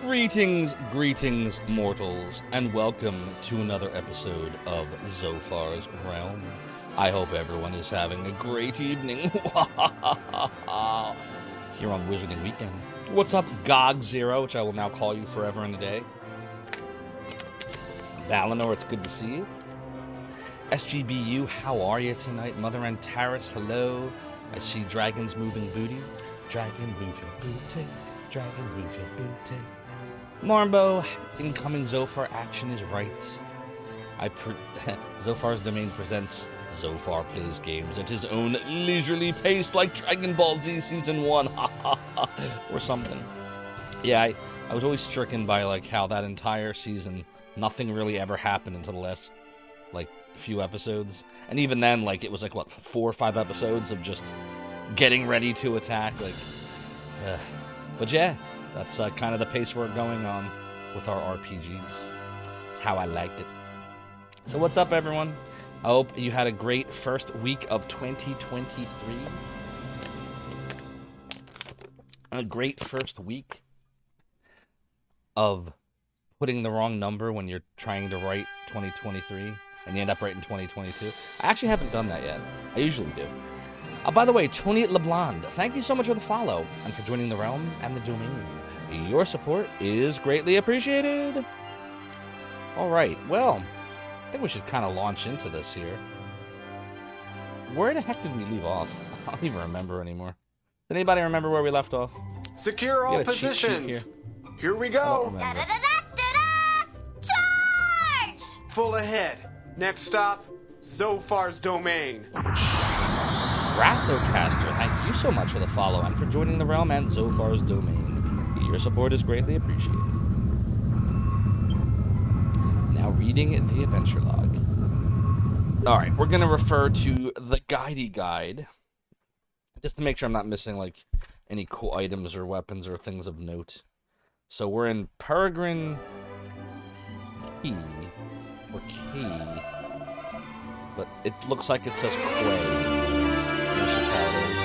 Greetings, mortals, and welcome to another episode of Zophar's Realm. I hope everyone is having a great evening here on Wizarding Weekend. What's up, GOG Zero, which I will now call you forever and a day. Valinor, it's good to see you. SGBU, how are you tonight? Mother and Taris, hello. I see dragons moving booty. Dragon, move your booty. Dragon, move your booty. Marmbo, incoming Zophar action is right. Zophar's Domain presents Zophar Plays Games at his own leisurely pace, like Dragon Ball Z Season 1, or something. Yeah, I was always stricken by, like, how that entire season, nothing really ever happened until the last, like, few episodes. And even then, like, it was, like, what, 4 or 5 episodes of just getting ready to attack, like, but yeah. That's kind of the pace we're going on with our RPGs. It's how I liked it. So what's up, everyone? I hope you had a great first week of 2023. A great first week of putting the wrong number when you're trying to write 2023 and you end up writing 2022. I actually haven't done that yet. I usually do. By the way, Tony LeBlond, thank you so much for the follow and for joining the realm and the domain. Your support is greatly appreciated. All right, well, I think we should kind of launch into this here. Where the heck did we leave off? I don't even remember anymore. Does anybody remember where we left off? Secure all positions. Here we go. Charge! Full ahead. Next stop, Zophar's Domain. Rathocaster, thank you so much for the follow and for joining the realm and Zophar's Domain. Your support is greatly appreciated. Now reading the adventure log. Alright, we're going to refer to the guidey guide, just to make sure I'm not missing like any cool items or weapons or things of note. So we're in Peregrine Key, or Key, but it looks like it says Quay. That's just how it is.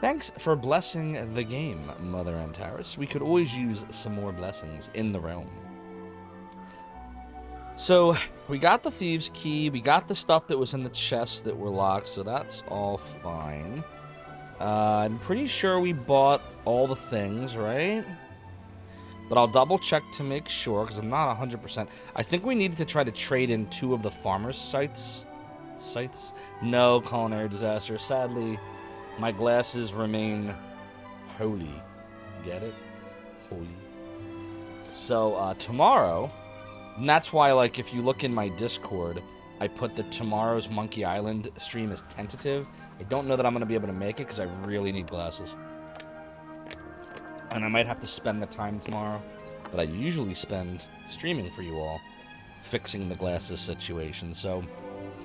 Thanks for blessing the game, Mother Antares. We could always use some more blessings in the realm. So, we got the Thieves' Key, we got the stuff that was in the chests that were locked, so that's all fine. I'm pretty sure we bought all the things, right? But I'll double check to make sure, because I'm not 100%. I think we needed to try to trade in 2 of the farmers' sites. No, culinary disaster. Sadly, my glasses remain holy. Get it? Holy. So, tomorrow, and that's why, like, if you look in my Discord, I put the tomorrow's Monkey Island stream as tentative. I don't know that I'm going to be able to make it, because I really need glasses. And I might have to spend the time tomorrow that I usually spend streaming for you all, fixing the glasses situation. So,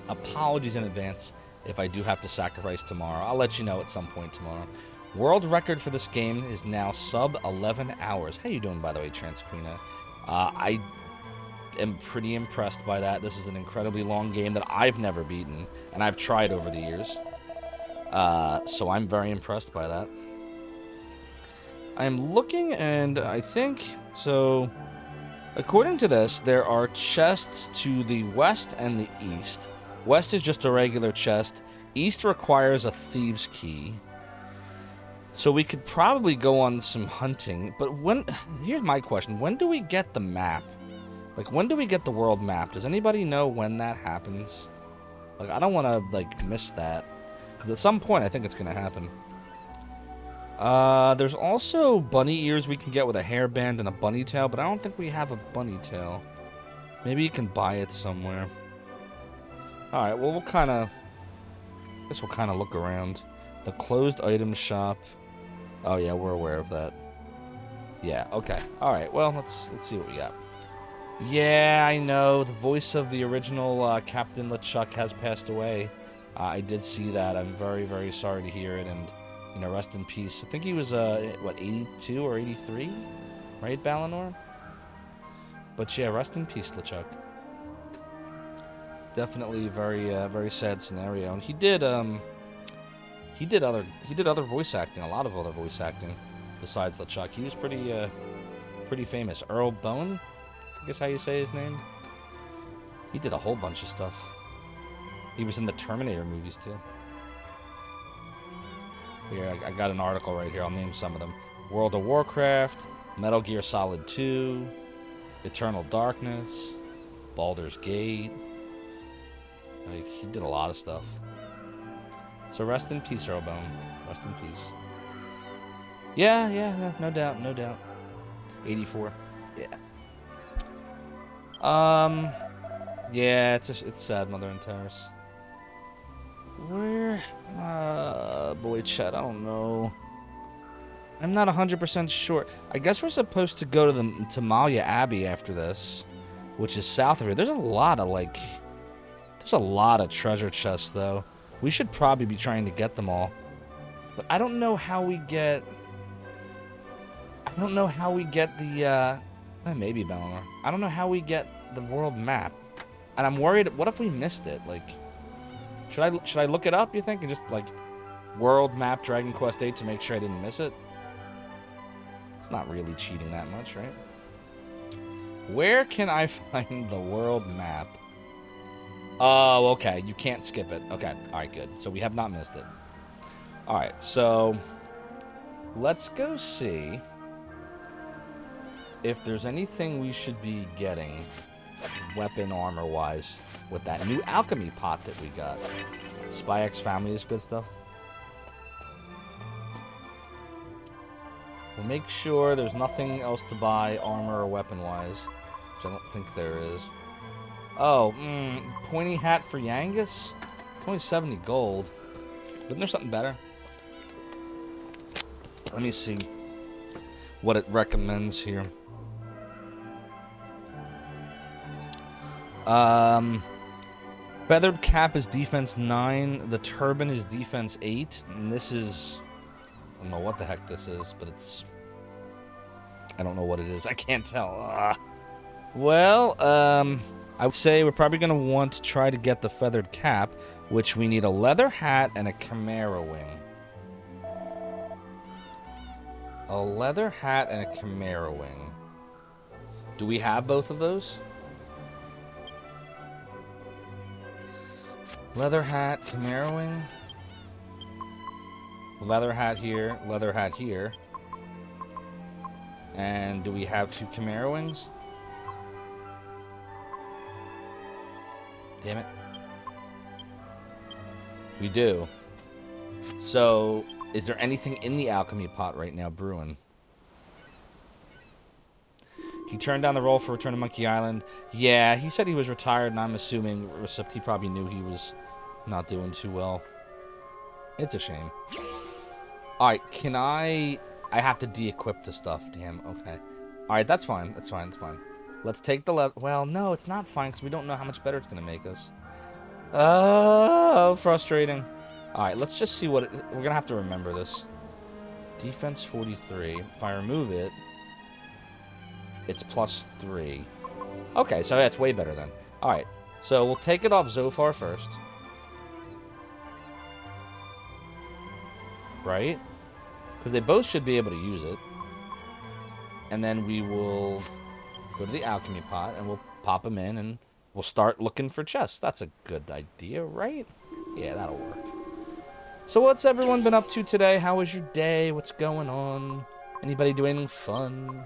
apologies in advance if I do have to sacrifice tomorrow. I'll let you know at some point tomorrow. World record for this game is now sub 11 hours. How you doing, by the way, Transquina? I am pretty impressed by that. This is an incredibly long game that I've never beaten, and I've tried over the years. So I'm very impressed by that. I'm looking, and I think, so, according to this, there are chests to the west and the east. West is just a regular chest. East requires a Thieves' Key. So we could probably go on some hunting, but here's my question, when do we get the map? Like, when do we get the world map? Does anybody know when that happens? Like, I don't want to, like, miss that, because at some point I think it's going to happen. There's also bunny ears we can get with a hairband and a bunny tail, but I don't think we have a bunny tail. Maybe you can buy it somewhere. Alright, well, I guess we'll kind of look around. The closed item shop. Oh, yeah, we're aware of that. Yeah, okay. Alright, well, let's see what we got. Yeah, I know. The voice of the original Captain LeChuck has passed away. I did see that. I'm very, very sorry to hear it, and, you know, rest in peace. I think he was, what, 82 or 83? Right, Valinor? But, yeah, rest in peace, LeChuck. Definitely very, very sad scenario. And he did, He did other voice acting, a lot of other voice acting besides LeChuck. He was pretty famous. Earl Bowen, I guess how you say his name. He did a whole bunch of stuff. He was in the Terminator movies too. Here, I got an article right here. I'll name some of them. World of Warcraft, Metal Gear Solid 2, Eternal Darkness, Baldur's Gate. Like, he did a lot of stuff. So rest in peace, Earl Bowen. Rest in peace. Yeah, no doubt, no doubt. 84. Yeah. Yeah, it's sad, Mother and Terrace. Where? Boy, Chet, I don't know. I'm not 100% sure. I guess we're supposed to go to Malia Abbey after this, which is south of here. There's a lot of treasure chests, though. We should probably be trying to get them all. But I don't know how we get... the, maybe Bellinor. I don't know how we get the world map. And I'm worried, what if we missed it? Like, should I look it up, you think? And just, like, world map Dragon Quest VIII to make sure I didn't miss it? It's not really cheating that much, right? Where can I find the world map? Oh, okay. You can't skip it. Okay. All right, good. So we have not missed it. All right. So let's go see if there's anything we should be getting weapon armor-wise with that new alchemy pot that we got. Spy X Family is good stuff. We'll make sure there's nothing else to buy armor or weapon-wise, which I don't think there is. Oh, pointy hat for Yangus? Only 70 gold. Isn't there something better? Let me see what it recommends here. Feathered cap is defense 9. The turban is defense 8. And this is... I don't know what the heck this is, but it's... I don't know what it is. I can't tell. Well, I would say we're probably going to want to try to get the feathered cap, which we need a leather hat and a chimera wing. A leather hat and a chimera wing. Do we have both of those? Leather hat, chimera wing. Leather hat here, leather hat here. And do we have 2 chimera wings? Damn it. We do. So, is there anything in the alchemy pot right now brewing? He turned down the role for Return to Monkey Island. Yeah, he said he was retired, and I'm assuming he probably knew he was not doing too well. It's a shame. Alright, can I have to de-equip the stuff. Damn, okay. Alright, that's fine. That's fine, that's fine. Let's take the left. Well, no, it's not fine, because we don't know how much better it's going to make us. Oh, frustrating. Alright, let's just see what... We're going to have to remember this. Defense 43. If I remove it, it's +3. Okay, so that's way better then. Alright, so we'll take it off Zophar first. Right? Because they both should be able to use it. And then we will go to the alchemy pot and we'll pop them in and we'll start looking for chests. That's a good idea, right? Yeah, that'll work. So what's everyone been up to today? How was your day? What's going on? Anybody do anything fun?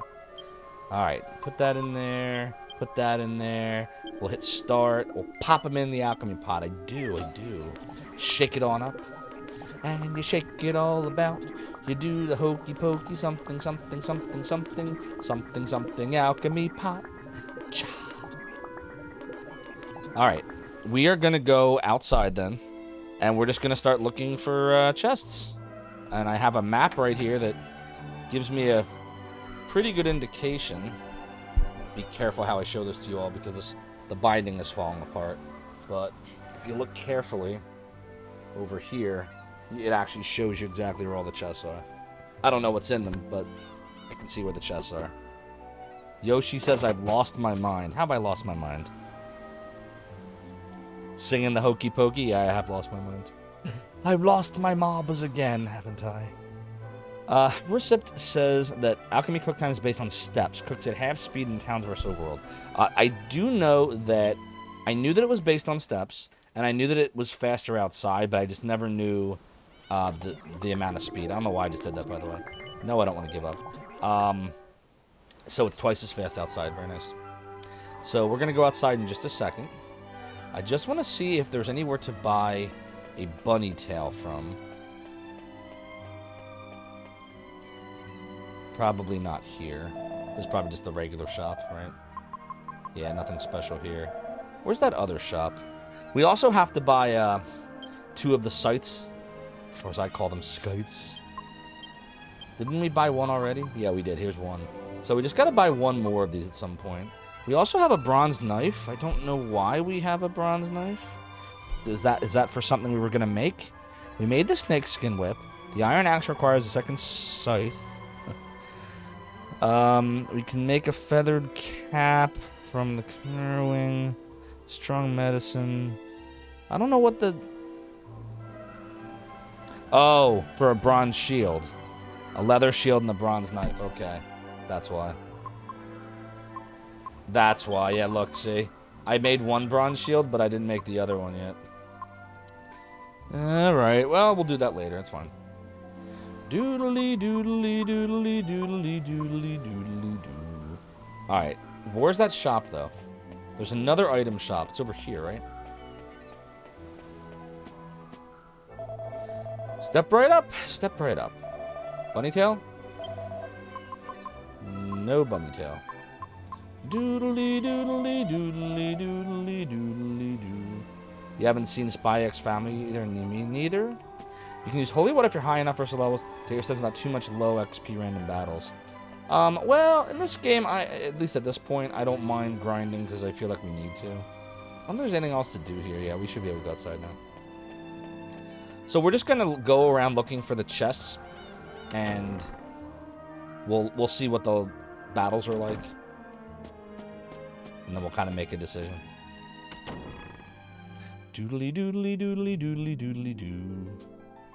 Alright, put that in there. Put that in there. We'll hit start. We'll pop them in the alchemy pot. I do. Shake it on up. And you shake it all about. You do the hokey pokey something, something, something, something, something, something, alchemy pot. Cha. Alright, we are going to go outside then. And we're just going to start looking for chests. And I have a map right here that gives me a pretty good indication. Be careful how I show this to you all because the binding is falling apart. But if you look carefully over here, it actually shows you exactly where all the chests are. I don't know what's in them, but I can see where the chests are. Yoshi says I've lost my mind. How have I lost my mind? Singing the hokey pokey? Yeah, I have lost my mind. I've lost my mobs again, haven't I? Recipt says that alchemy cook time is based on steps. Cooks at half speed in towns versus overworld. I do know that I knew that it was based on steps, and I knew that it was faster outside, but I just never knew the amount of speed. I don't know why I just did that, by the way. No, I don't want to give up. So it's twice as fast outside. Very nice. So we're going to go outside in just a second. I just want to see if there's anywhere to buy a bunny tail from. Probably not here. This is probably just a regular shop, right? Yeah, nothing special here. Where's that other shop? We also have to buy 2 of the sites, or as I call them, skites. Didn't we buy 1 already? Yeah, we did. Here's 1. So we just got to buy 1 more of these at some point. We also have a bronze knife. I don't know why we have a bronze knife. Is that for something we were going to make? We made the snakeskin whip. The iron axe requires a second scythe. We can make a feathered cap from the curwing. Strong medicine. I don't know what the... Oh, for a bronze shield. A leather shield and a bronze knife. Okay. That's why. That's why. Yeah, look, see? I made 1 bronze shield, but I didn't make the other one yet. Alright, well, we'll do that later. It's fine. Doodly doodly doodly doodly doodly doodly doo. Alright, where's that shop, though? There's another item shop. It's over here, right? Step right up. Step right up. Bunny tail? No bunny tail. Doodly doodly doodly doodly doodly doo. You haven't seen Spy X Family either, me neither. You can use Holy Water if you're high enough versus levels. Take yourself without too much low XP random battles. Well, in this game, at least at this point, I don't mind grinding because I feel like we need to. I wonder if there's anything else to do here. Yeah, we should be able to go outside now. So we're just gonna go around looking for the chests, and we'll see what the battles are like, and then we'll kind of make a decision. Doodly doodly doodly doodly doodly doo.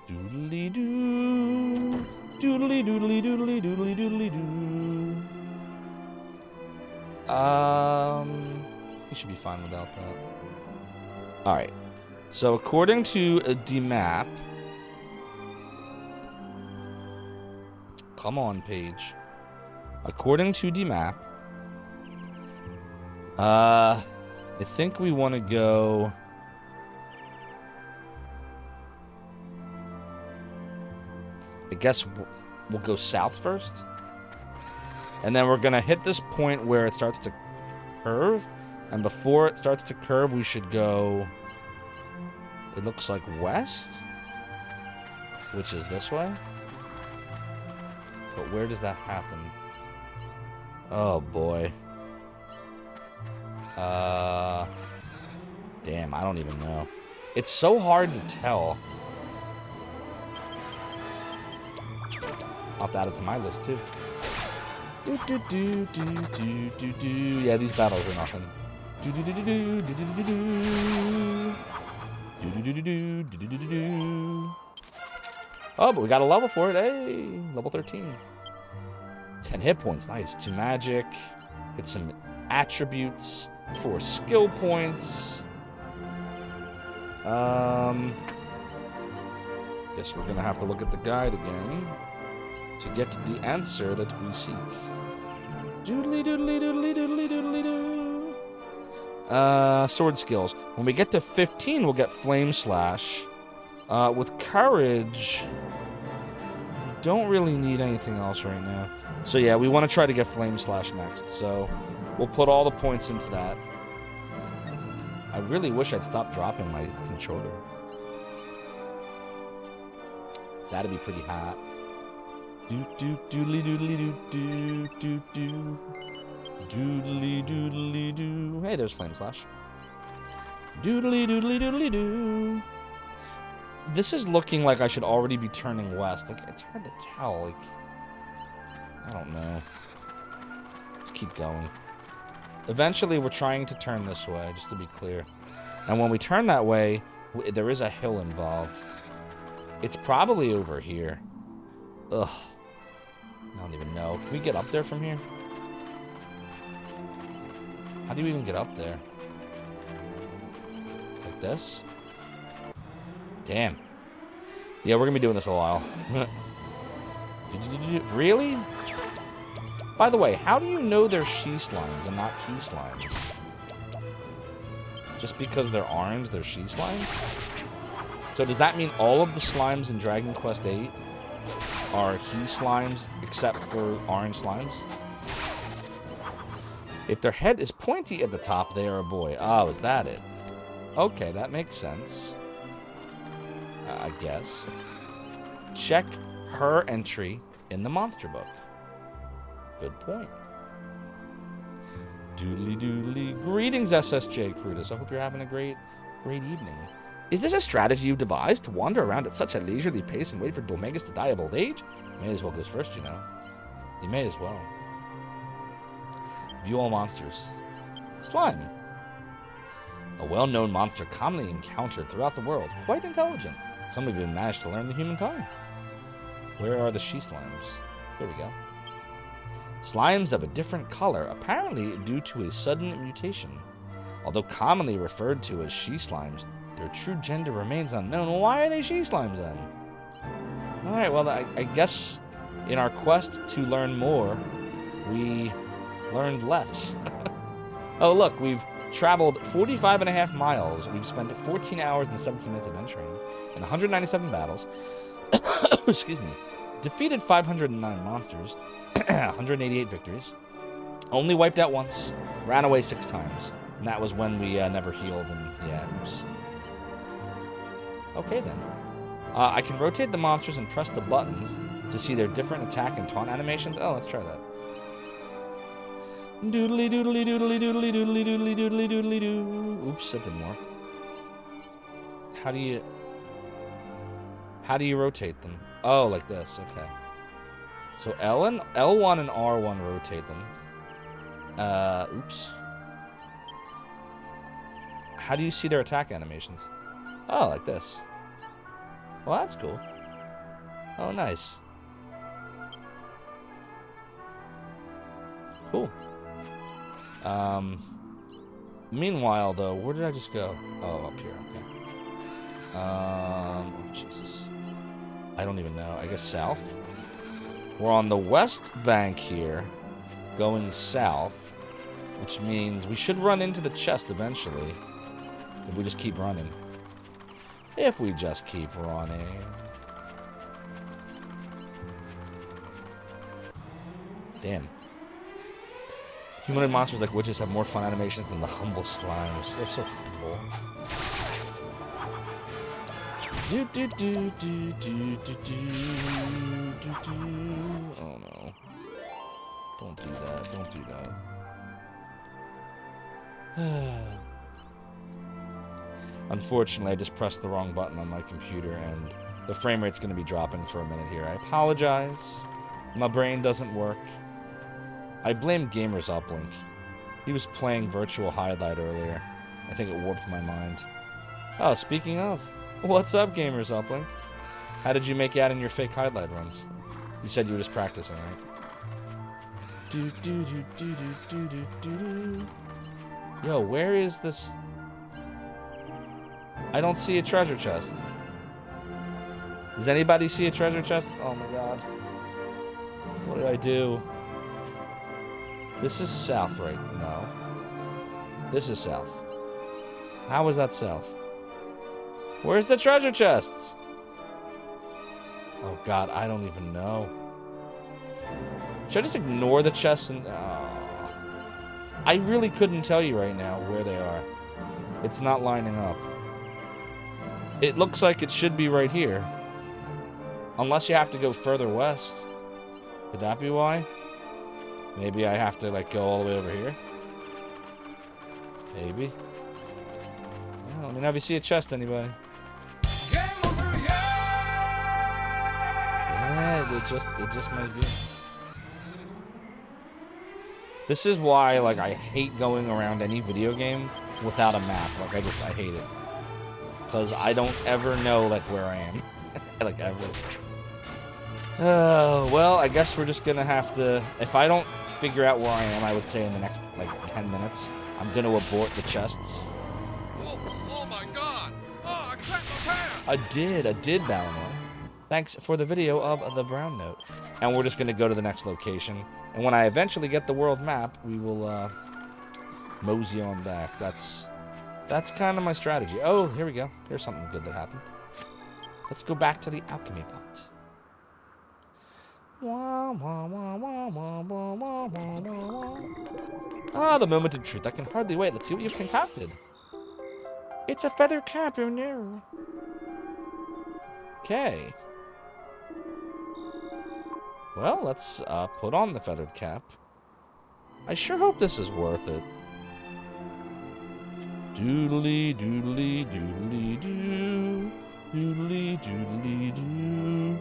Doodly doo. Doodly doodly doodly doodly doodly doo. You should be fine without that. Alright. So according to the map. Come on, page. According to the map. I think we want to go. I guess we'll go south first. And then we're going to hit this point where it starts to curve. And before it starts to curve, we should go, it looks like west, which is this way. But where does that happen? Oh, boy. Damn, I don't even know. It's so hard to tell. I'll have to add it to my list, too. Yeah, these battles are nothing. Oh, but we got a level for it. Hey, level 13. 10 hit points. Nice. 2 magic. Get some attributes. 4 skill points. Guess we're gonna have to look at the guide again to get the answer that we seek. Doodly doodly doodly doodly doodly doo. Sword skills. When we get to 15, we'll get Flame Slash. With Courage, we don't really need anything else right now. So yeah, we want to try to get Flame Slash next. So we'll put all the points into that. I really wish I'd stop dropping my controller. That'd be pretty hot. Doodly doodly doo doo doo. Doodly doodly doo. Hey, there's Flame Slash. Doodly doodly doodly doo. This is looking like I should already be turning west. Like, it's hard to tell. Like, I don't know. Let's keep going. Eventually, we're trying to turn this way, just to be clear. And when we turn that way, there is a hill involved. It's probably over here. Ugh. I don't even know. Can we get up there from here? How do you even get up there? Like this? Damn. Yeah, we're gonna be doing this a while. Really? By the way, how do you know they're she slimes and not he slimes? Just because they're orange, they're she slimes? So does that mean all of the slimes in Dragon Quest VIII are he slimes except for orange slimes? If their head is pointy at the top, they are a boy. Oh, is that it? Okay, that makes sense. I guess. Check her entry in the monster book. Good point. Doodly doodly. Greetings, SSJ Crutus. I hope you're having a great evening. Is this a strategy you've devised to wander around at such a leisurely pace and wait for Domegas to die of old age? You may as well go first, you know. You may as well. View all monsters. Slime. A well-known monster commonly encountered throughout the world. Quite intelligent. Some have even managed to learn the human tongue. Where are the she slimes? Here we go. Slimes of a different color, apparently due to a sudden mutation. Although commonly referred to as she slimes, their true gender remains unknown. Well, why are they she slimes then? Alright, well, I guess in our quest to learn more, we learned less. Oh, look, we've traveled 45.5 miles. We've spent 14 hours and 17 minutes adventuring and 197 battles. Excuse me. Defeated 509 monsters, 188 victories. Only wiped out once. Ran away 6 times. And that was when we never healed and, yeah, oops. Okay, then. I can rotate the monsters and press the buttons to see their different attack and taunt animations. Oh, let's try that. Doodly doodly doodly doodly doodly doodly doodly doodly doo. Oops, that didn't work. How do you rotate them? Oh, like this. Okay. So L1 and R1 rotate them. Oops. How do you see their attack animations? Oh, like this. Well, that's cool. Oh, nice. Cool. Meanwhile, though, where did I just go? Oh, up here. Okay. Oh, Jesus. I don't even know. I guess south? We're on the west bank here, going south, which means we should run into the chest eventually, if we just keep running. If we just keep running. Damn. Humanoid monsters like witches have more fun animations than the humble slimes. They're so humble. Do do do do do do do do do. Oh no. Don't do that. Don't do that. Unfortunately, I just pressed the wrong button on my computer and the frame rate's going to be dropping for a minute here. I apologize. My brain doesn't work. I blame Gamer's Uplink. He was playing Virtual Highlight earlier. I think it warped my mind. Oh, speaking of, what's up, Gamer's Uplink? How did you make out in your fake highlight runs? You said you were just practicing, right? Do do do do do do do do. Yo, where is this? I don't see a treasure chest. Does anybody see a treasure chest? Oh my god. What did I do? This is south, right? No. This is south. How is that south? Where's the treasure chests? Oh god, I don't even know. Should I just ignore the chests and... I really couldn't tell you right now where they are. It's not lining up. It looks like it should be right here. Unless you have to go further west. Could that be why? Maybe I have to, like, go all the way over here? Maybe. Well, let me know if you see a chest, anybody. Yeah, it just might be. This is why, like, I hate going around any video game without a map. Like, I hate it. Because I don't ever know, like, where I am. Like ever. Well, I guess we're just gonna have to... If I don't figure out where I am, I would say in the next, like, 10 minutes, I'm gonna abort the chests. Oh my god! Oh, I cracked my pants! I did, Balinor. Thanks for the video of the brown note. And we're just gonna go to the next location. And when I eventually get the world map, we will, mosey on back. That's kind of my strategy. Oh, here we go. Here's something good that happened. Let's go back to the alchemy pot. Ah, the moment of truth. I can hardly wait. Let's see what you've concocted. It's a feathered cap, you know. Okay. Well, let's put on the feathered cap. I sure hope this is worth it. Doodly doodly doodly doo. Doodly doodly doo.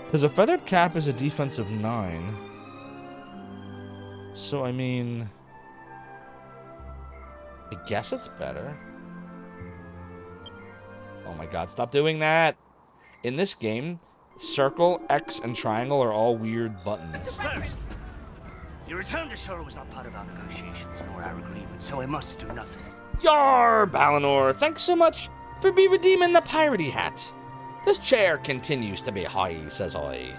Because a feathered cap is a defense of 9. So, I mean... I guess it's better. Oh my god, stop doing that! In this game, circle, X, and triangle are all weird buttons. First, your return to Shore was not part of our negotiations nor our agreement, so I must do nothing. Yar, Balinor, thanks so much for redeeming the piratey hat. This chair continues to be high, says I.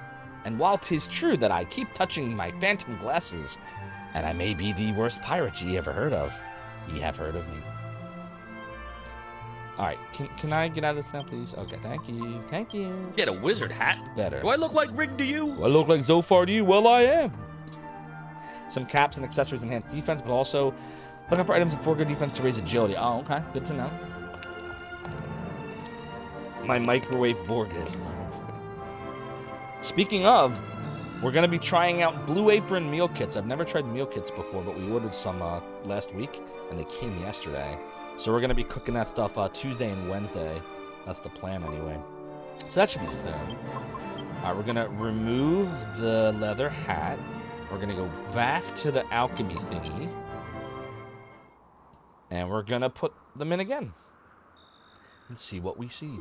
And while 'tis true that I keep touching my phantom glasses, and I may be the worst pirate ye ever heard of, ye have heard of me. Alright, can I get out of this now, please? Okay, thank you. Thank you. Get a wizard hat? Better. Do I look like Rig to you? Do I look like Zophar to you? Well, I am. Some caps and accessories enhance defense, but also looking for items of 4 good defense to raise agility. Oh, okay. Good to know. My microwave Borg is now. Speaking of, we're going to be trying out Blue Apron meal kits. I've never tried meal kits before, but we ordered some last week, and they came yesterday. So we're going to be cooking that stuff Tuesday and Wednesday. That's the plan anyway. So that should be fun. All right, we're going to remove the leather hat. We're going to go back to the alchemy thingy. And we're going to put them in again. And see what we see.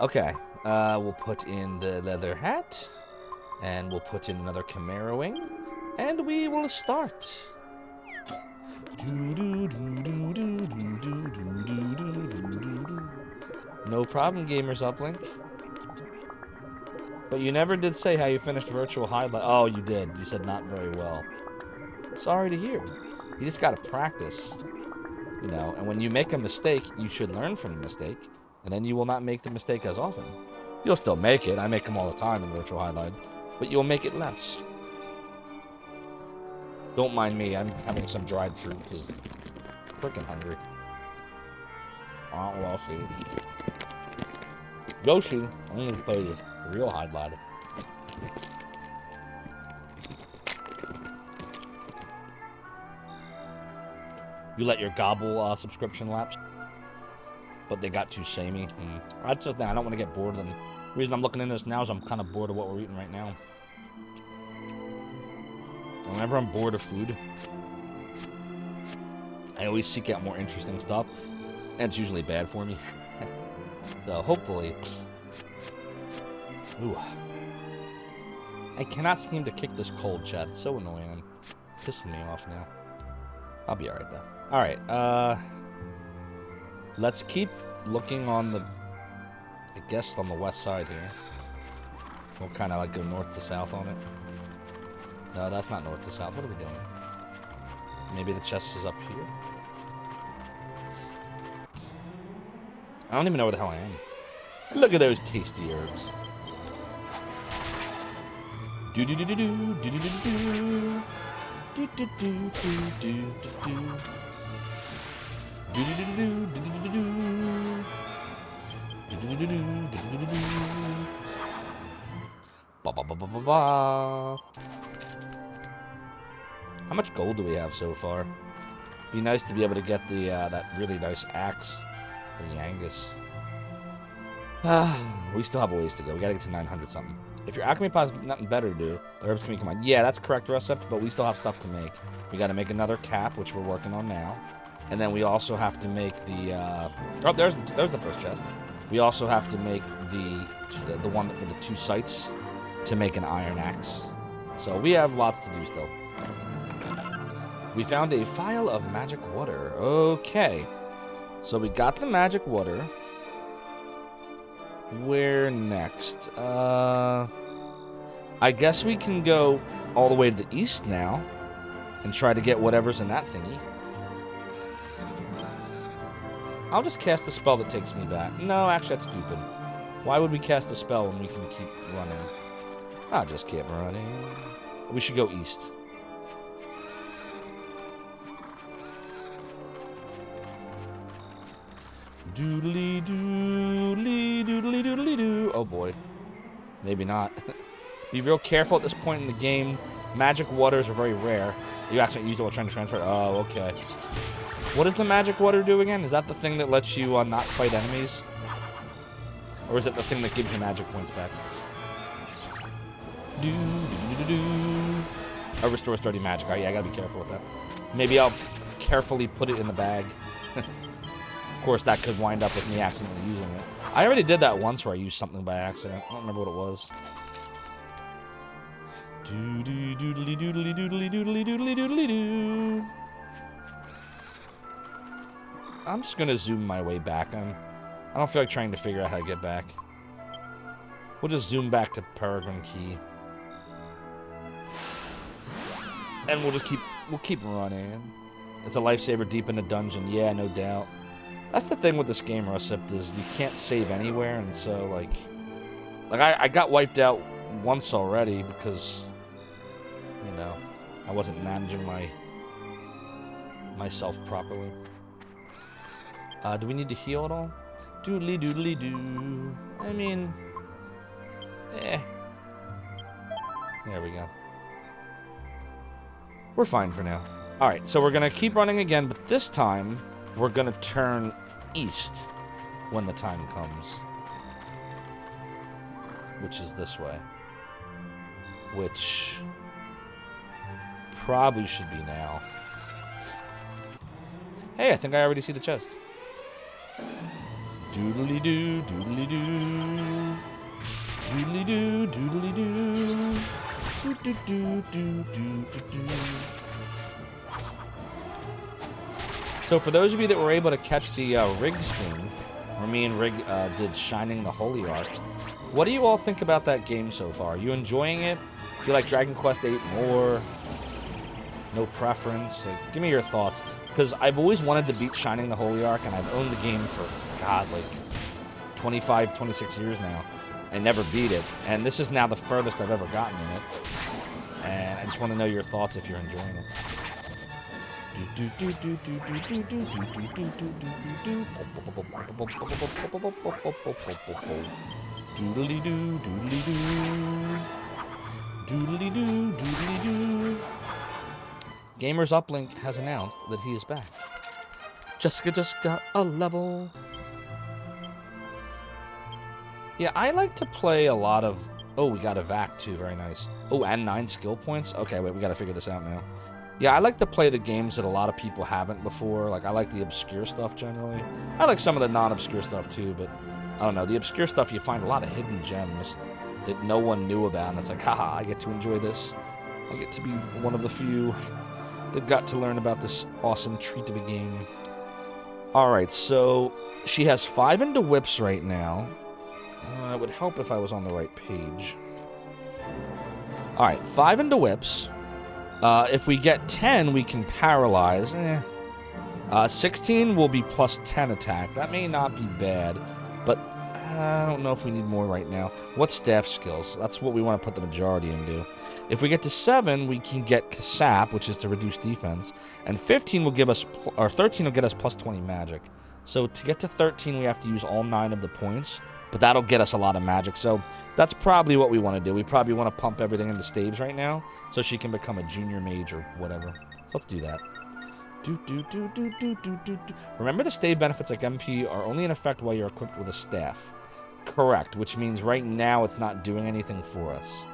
Okay, we'll put in the leather hat. And we'll put in another Chimera wing. And we will start. No problem, Gamers Uplink. But you never did say how you finished Virtual Highlight. Oh, you did. You said not very well. Sorry to hear. You just gotta practice. You know, and when you make a mistake, you should learn from the mistake. And then you will not make the mistake as often. You'll still make it. I make them all the time in Virtual Highlight. But you'll make it less. Don't mind me, I'm having some dried fruit because I'm freaking hungry. Oh, well, I'll see. Yoshi only plays real highlighter. You let your Gobble subscription lapse, but they got too samey. That's just that. I don't want to get bored of them. The reason I'm looking into this now is I'm kind of bored of what we're eating right now. And whenever I'm bored of food, I always seek out more interesting stuff, and it's usually bad for me. So hopefully, ooh, I cannot seem to kick this cold, chat. It's so annoying. It's pissing me off now. I'll be alright though. Alright, let's keep looking on the, I guess on the west side here. We'll kind of like go north to south on it. No, that's not north to south. What are we doing? Maybe the chest is up here? I don't even know where the hell I am. Look at those tasty herbs. Do do do do do do do do do. Do do do do do do do. Do do do do do do do do. Do do do do do do do. Ba ba ba ba ba ba. How much gold do we have so far? Be nice to be able to get the that really nice axe for Yangus. We still have a ways to go. We gotta get to 900 something. If your alchemy pot has nothing better to do, the herbs can be combined. Yeah, that's correct, Recept, but we still have stuff to make. We gotta make another cap, which we're working on now. And then we also have to make the... oh, there's the first chest. We also have to make the one for the 2 sights to make an iron axe. So we have lots to do still. We found a vial of magic water. Okay. So we got the magic water. Where next? I guess we can go all the way to the east now and try to get whatever's in that thingy. I'll just cast a spell that takes me back. No, actually, that's stupid. Why would we cast a spell when we can keep running? I'll just keep running. We should go east. Doodly doodly doodly doodly doo. Oh boy. Maybe not. Be real careful at this point in the game. Magic waters are very rare. You actually use it while trying to transfer. Oh, okay. What does the magic water do again? Is that the thing that lets you not fight enemies? Or is it the thing that gives you magic points back? Oh, restore sturdy magic. Alright, yeah, I gotta be careful with that. Maybe I'll carefully put it in the bag. Of course, that could wind up with me accidentally using it. I already did that once where I used something by accident. I don't remember what it was. Doodly doodly doodly doodly doodly doodly doodly doo. I'm just gonna zoom my way back. I don't feel like trying to figure out how to get back. We'll just zoom back to Peregrine Key. And we'll keep running. It's a lifesaver deep in the dungeon. Yeah, no doubt. That's the thing with this game, Russip, is you can't save anywhere, and so, like I got wiped out once already because, you know, I wasn't managing myself properly. Do we need to heal at all? Doodly doodly doo. I mean, there we go. We're fine for now. Alright, so we're going to keep running again, but this time we're going to turn east when the time comes. Which is this way. Which probably should be now. Hey, I think I already see the chest. Doodly doo, doodly doo. Doodly doo, doodly doo. Doo doo doo doo doo doo doo. So for those of you that were able to catch the Rig stream, where me and Rig did Shining the Holy Ark, what do you all think about that game so far? Are you enjoying it? Do you like Dragon Quest VIII more? No preference? Give me your thoughts. Because I've always wanted to beat Shining the Holy Ark, and I've owned the game for, God, like 25, 26 years now. I never beat it, and this is now the furthest I've ever gotten in it. And I just want to know your thoughts if you're enjoying it. Doodly doo, doodly doo. Doodly doo, doodly doo. Gamers Uplink has announced that he is back. Jessica just got a level. Yeah, I like to play a lot of... Oh, we got a VAC too, very nice. Oh, and 9 skill points? Okay, wait, we gotta figure this out now. Yeah, I like to play the games that a lot of people haven't before. Like, I like the obscure stuff generally. I like some of the non-obscure stuff too, but I don't know. The obscure stuff, you find a lot of hidden gems that no one knew about, and it's like, haha, I get to enjoy this. I get to be one of the few that got to learn about this awesome treat of a game. Alright, so she has 5 into whips right now. It would help if I was on the right page. Alright, 5 into whips. If we get 10, we can paralyze. 16 will be plus 10 attack. That may not be bad, but I don't know if we need more right now. What's staff skills? That's what we want to put the majority into. If we get to 7, we can get Kasap, which is to reduce defense, and 15 will give us, or 13 will get us plus 20 magic. So to get to 13, we have to use all 9 of the points, but that'll get us a lot of magic. So that's probably what we want to do. We probably want to pump everything into staves right now, so she can become a junior mage or whatever. So let's do that. Remember, the stave benefits like MP are only in effect while you're equipped with a staff. Correct, which means right now it's not doing anything for us.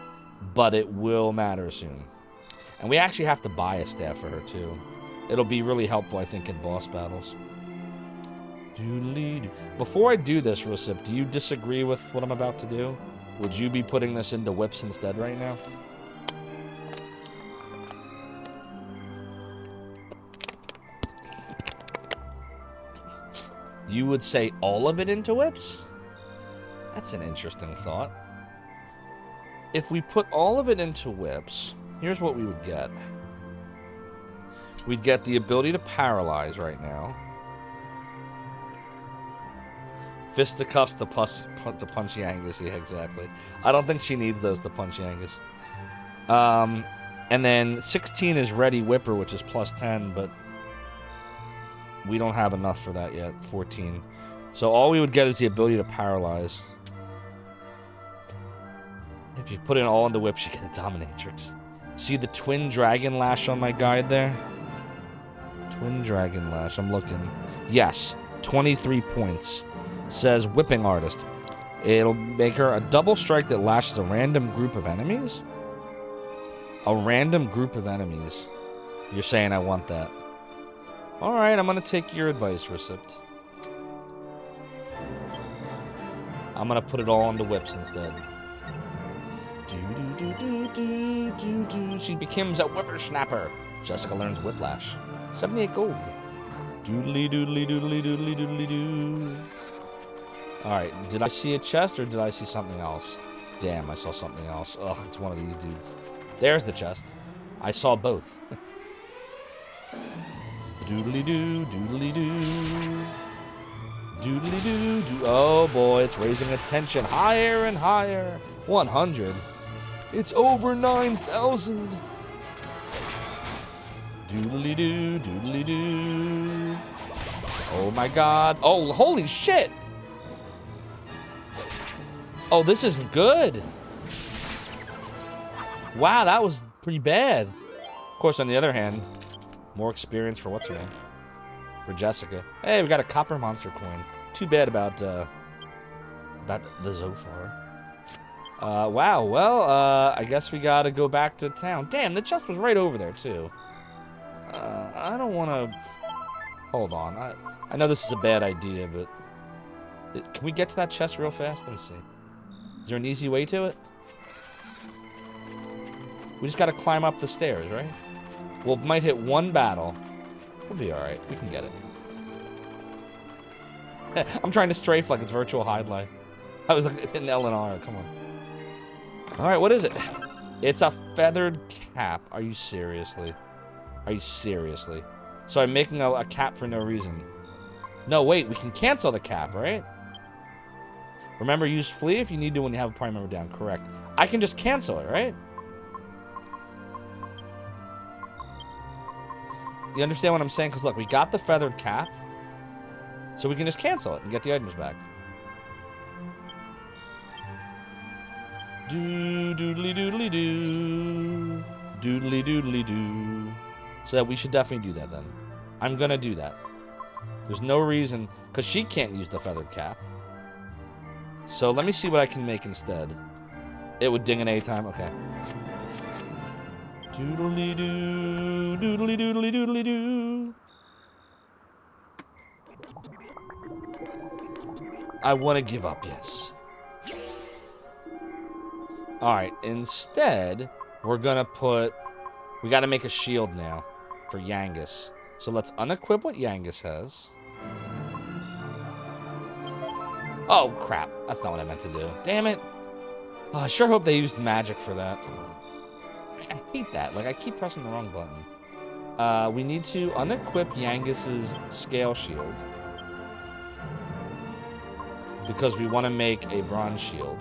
But it will matter soon. And we actually have to buy a staff for her, too. It'll be really helpful, I think, in boss battles. Before I do this, Rusip, do you disagree with what I'm about to do? Would you be putting this into whips instead right now? You would say all of it into whips? That's an interesting thought. If we put all of it into whips, here's what we would get. We'd get the ability to paralyze right now. Fisticuffs to punch Yangus. Yeah, exactly. I don't think she needs those to punch Yangus. And then 16 is Ready Whipper, which is plus 10, but we don't have enough for that yet. 14. So all we would get is the ability to paralyze. If you put it all into whips, you get a Dominatrix. See the Twin Dragon Lash on my guide there? Twin Dragon Lash. I'm looking. Yes. 23 points. It says Whipping Artist. It'll make her a double strike that lashes a random group of enemies? A random group of enemies. You're saying I want that. Alright, I'm going to take your advice, Receipt. I'm going to put it all into whips instead. She becomes a whippersnapper. Jessica learns Whiplash. 78 gold. Doodly doodly doodly doodly doodly doo. Alright, did I see a chest or did I see something else? Damn, I saw something else. Ugh, it's one of these dudes. There's the chest. I saw both. Doodly doo, doodly doo. Doodly doo, doo. Oh boy, it's raising its tension higher and higher. 100. It's over 9,000. Doodly doo, doodly doo. Oh my god. Oh, holy shit. Oh, this isn't good. Wow, that was pretty bad. Of course, on the other hand, more experience for what's her name? For Jessica. Hey, we got a copper monster coin. Too bad about the Zophar. Wow, well, I guess we gotta go back to town. Damn, the chest was right over there, too. I don't want to... Hold on. I know this is a bad idea, but... Can we get to that chest real fast? Let me see. Is there an easy way to it? We just gotta climb up the stairs, right? Well, might hit one battle. We'll be alright. We can get it. I'm trying to strafe like it's virtual highlight. I was like, hitting L and R. Come on. Alright, what is it? It's a feathered cap. Are you seriously? Are you seriously? So I'm making a cap for no reason. No, wait. We can cancel the cap, right? Remember, use flee if you need to when you have a prime member down. Correct. I can just cancel it, right? You understand what I'm saying? Because, look, we got the feathered cap. So we can just cancel it and get the items back. Doodly doodly doo. Doodly doodly doo. So that we should definitely do that then. I'm going to do that. There's no reason. Because she can't use the feathered cap. So let me see what I can make instead. It would ding an A time. Okay. Doodly doo, doodly doodly doodly doo. I want to give up, yes. Alright, instead, we're gonna put... We gotta make a shield now for Yangus. So let's unequip what Yangus has. Oh, crap. That's not what I meant to do. Damn it. Oh, I sure hope they used magic for that. I hate that. Like, I keep pressing the wrong button. We need to unequip Yangus's scale shield. Because we want to make a bronze shield.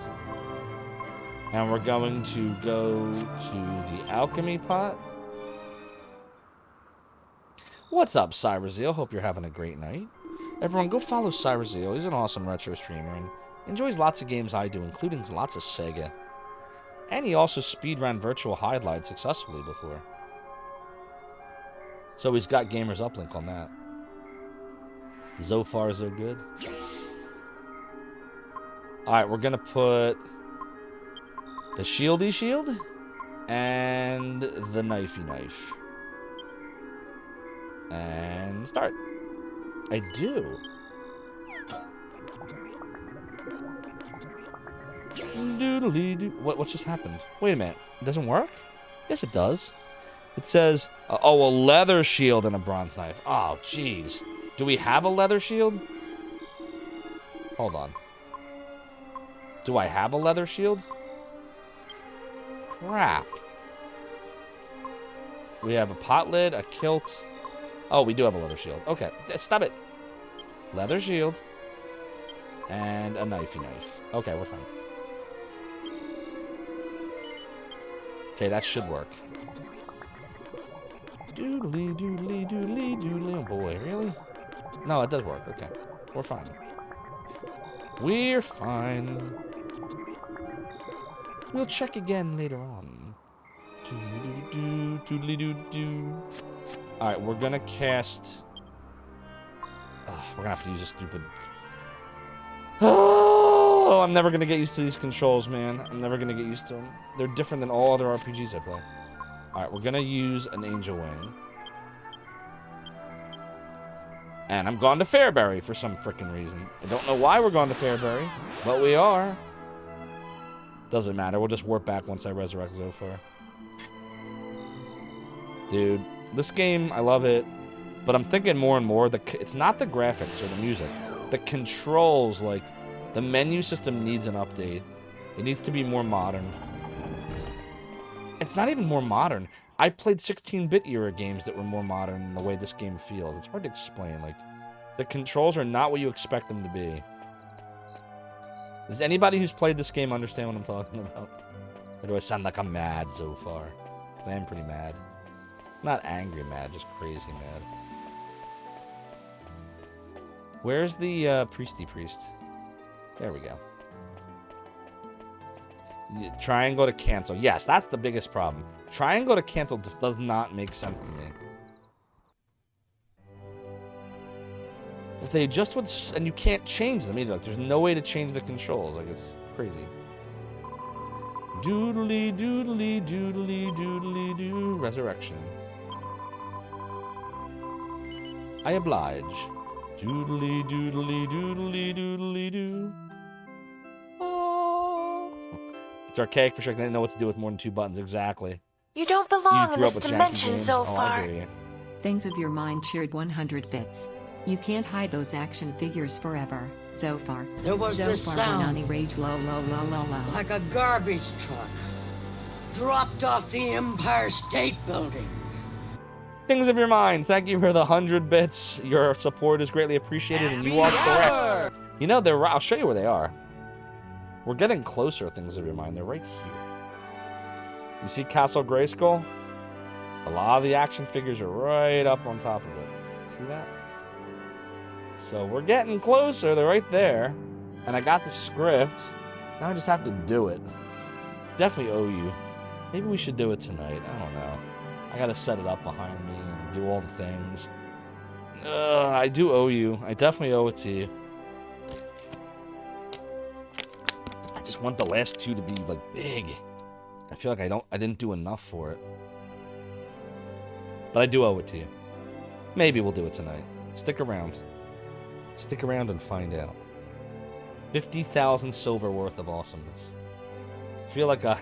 And we're going to go to the alchemy pot. What's up, Cyberzeal? Hope you're having a great night. Everyone, go follow Cyberzeal. He's an awesome retro streamer and enjoys lots of games I do, including lots of Sega. And he also speedran Virtual Highlight successfully before. So he's got Gamers Uplink on that. Zophar so good? Yes. Alright, we're gonna put the shieldy shield and the knifey knife. And start. I do. Doodly-doo. What just happened? Wait a minute. It doesn't work? Yes, it does. It says, oh, a leather shield and a bronze knife. Oh, jeez. Do we have a leather shield? Hold on. Do I have a leather shield? Crap. We have a pot lid, a kilt. Oh, we do have a leather shield. Okay, stop it. Leather shield. And a knifey knife. Okay, we're fine. Okay, that should work. Doodly, doodly, doodly, doodly. Oh boy, really? No, it does work. Okay, we're fine. We're fine. We'll check again later on. Doodly-doo-doo, alright, we're gonna cast... we're gonna have to use a stupid... Oh, I'm never gonna get used to these controls, man. I'm never gonna get used to them. They're different than all other RPGs I play. Alright, we're gonna use an Angel Wing. And I'm going to Fairbury for some frickin' reason. I don't know why we're going to Fairbury, but we are. Doesn't matter. We'll just warp back once I resurrect Zophar. Dude, this game, I love it. But I'm thinking more and more, it's not the graphics or the music. The controls, like, the menu system needs an update. It needs to be more modern. It's not even more modern. I played 16-bit era games that were more modern than the way this game feels. It's hard to explain. Like, the controls are not what you expect them to be. Does anybody who's played this game understand what I'm talking about? Or do I sound like I'm mad so far? Because I am pretty mad. Not angry mad, just crazy mad. Where's the priesty priest? There we go. Try and go to cancel. Yes, that's the biggest problem. Try and go to cancel just does not make sense to me. If they just would... And you can't change them either. Like, there's no way to change the controls. Like, it's crazy. Doodly, doodly, doodly, doodly, doo. Resurrection. I oblige. Doodly, doodly, doodly, doodly, doo. Oh. It's archaic for sure. I didn't know what to do with more than 2 buttons. Exactly. You don't belong in grew this up with janky dimension games. so Oh, I far. hear you. Things of your mind cheered 100 bits. You can't hide those action figures forever. Zophar. There was this Zophar sound, Wanani rage low low low low low. like a garbage truck, dropped off the Empire State Building. Things of your mind. Thank you for the 100 bits. Your support is greatly appreciated, and you are correct. You know, I'll show you where they are. We're getting closer, things of your mind. They're right here. You see Castle Grayskull? A lot of the action figures are right up on top of it. See that? So we're getting closer. They're right there. And I got the script. Now I just have to do it. Definitely owe you. Maybe we should do it tonight. I don't know. I gotta set it up behind me and do all the things. I do owe you. I definitely owe it to you. I just want the last 2 to be, like, big. I feel like I didn't do enough for it. But I do owe it to you. Maybe we'll do it tonight. Stick around. Stick around and find out. 50,000 silver worth of awesomeness. I feel like I'm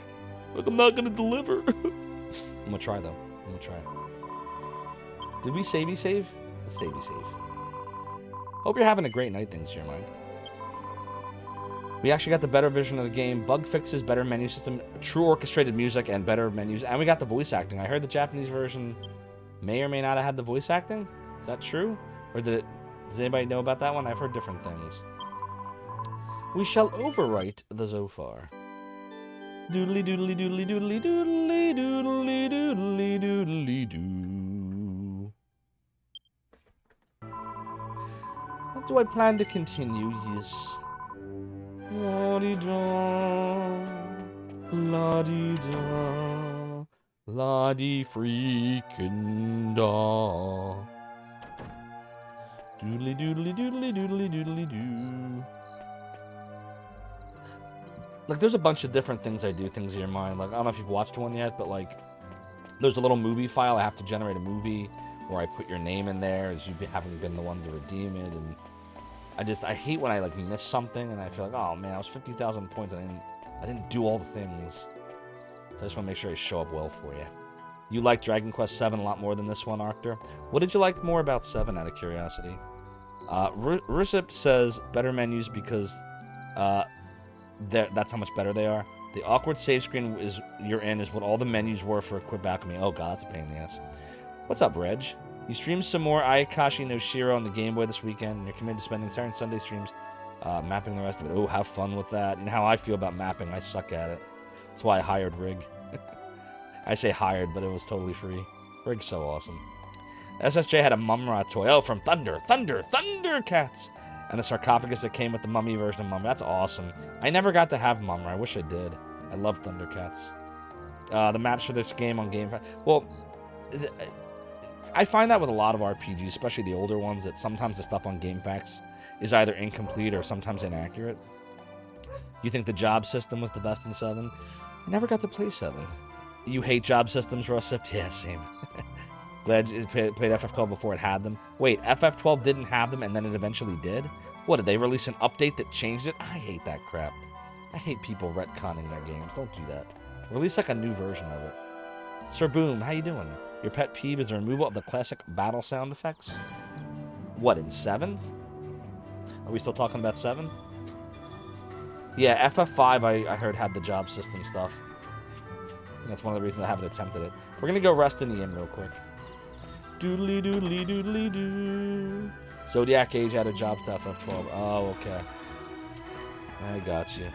not gonna deliver. I'm gonna try though. I'm gonna try. Did we save? Let's save. Hope you're having a great night, things to your mind. We actually got the better version of the game. Bug fixes, better menu system, true orchestrated music, and better menus. And we got the voice acting. I heard the Japanese version may or may not have had the voice acting. Is that true? Or does anybody know about that one? I've heard different things. We shall overwrite the Zophar. Doodly doodly doodly doodly doodly doodly doodly doodly doo. How do I plan to continue? Yes. La-di-da, la-di-da, la-di-freaking da. Doodly doodly doodly doodly doodly doo. Like, there's a bunch of different things I do, things in your mind. Like, I don't know if you've watched one yet, but, like, there's a little movie file. I have to generate a movie. where I put your name in there as you having been the one to redeem it, and I hate when I like miss something and I feel like, oh man, I was 50,000 points and I didn't do all the things. So I just want to make sure I show up well for you. You like Dragon Quest VII a lot more than this one, Arctur. What did you like more about 7 out of curiosity? Rusip says better menus because that's how much better they are. The awkward save screen you're in is what all the menus were for Equip Alchemy. Oh god, that's a pain in the ass. What's up, Reg? You streamed some more Ayakashi no Shiro on the Game Boy this weekend, and you're committed to spending Saturday and Sunday streams mapping the rest of it. Oh, have fun with that. You know how I feel about mapping. I suck at it. That's why I hired Rig. I say hired, but it was totally free. Rig's so awesome. SSJ had a Mumra toy. Oh, from Thundercats! And the sarcophagus that came with the mummy version of Mumra. That's awesome. I never got to have Mumra. I wish I did. I love Thundercats. The maps for this game on GameFAQs. Well, I find that with a lot of RPGs, especially the older ones, that sometimes the stuff on GameFAQs is either incomplete or sometimes inaccurate. You think the job system was the best in 7? I never got to play 7. You hate job systems, Rossip? Yeah, same. Glad you played FF12 before it had them. Wait, FF12 didn't have them and then it eventually did? What, did they release an update that changed it? I hate that crap. I hate people retconning their games. Don't do that. Release like a new version of it. Sir Boom, how you doing? Your pet peeve is the removal of the classic battle sound effects? What, in 7? Are we still talking about 7? Yeah, FF5 I heard had the job system stuff. And that's one of the reasons I haven't attempted it. We're gonna go rest in the inn real quick. Doodly doodly doodly doo. Zodiac Age added jobs to FF12. Oh, okay. I got you.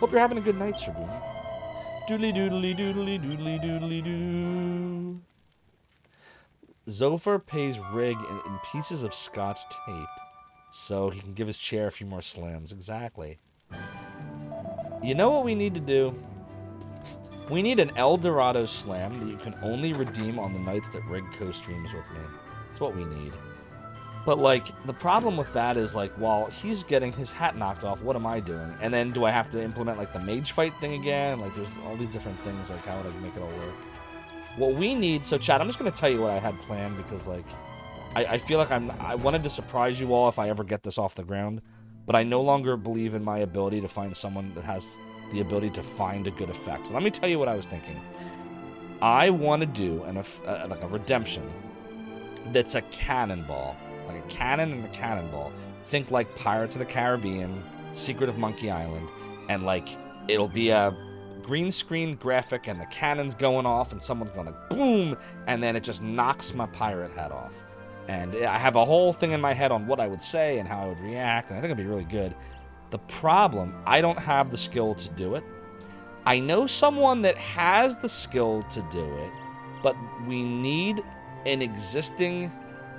Hope you're having a good night, Sir Boom. Doodly doodly doodly doodly doodly doo. Zophar pays Rig in pieces of scotch tape so he can give his chair a few more slams. Exactly. You know what we need to do? We need an El Dorado slam that you can only redeem on the nights that Rig co-streams with me. That's what we need. But, like, the problem with that is, like, while he's getting his hat knocked off, what am I doing? And then do I have to implement, like, the mage fight thing again? Like, there's all these different things, like, how would I make it all work? What we need... So, chat, I'm just going to tell you what I had planned because, like, I feel like I wanted to surprise you all if I ever get this off the ground, but I no longer believe in my ability to find someone that has the ability to find a good effect. So let me tell you what I was thinking. I want to do like a redemption that's a cannonball. Like a cannon and a cannonball. Think like Pirates of the Caribbean, Secret of Monkey Island, and like it'll be a green screen graphic and the cannon's going off and someone's going like boom, and then it just knocks my pirate hat off. And I have a whole thing in my head on what I would say and how I would react, and I think it'd be really good. The problem, I don't have the skill to do it. I know someone that has the skill to do it, but we need an existing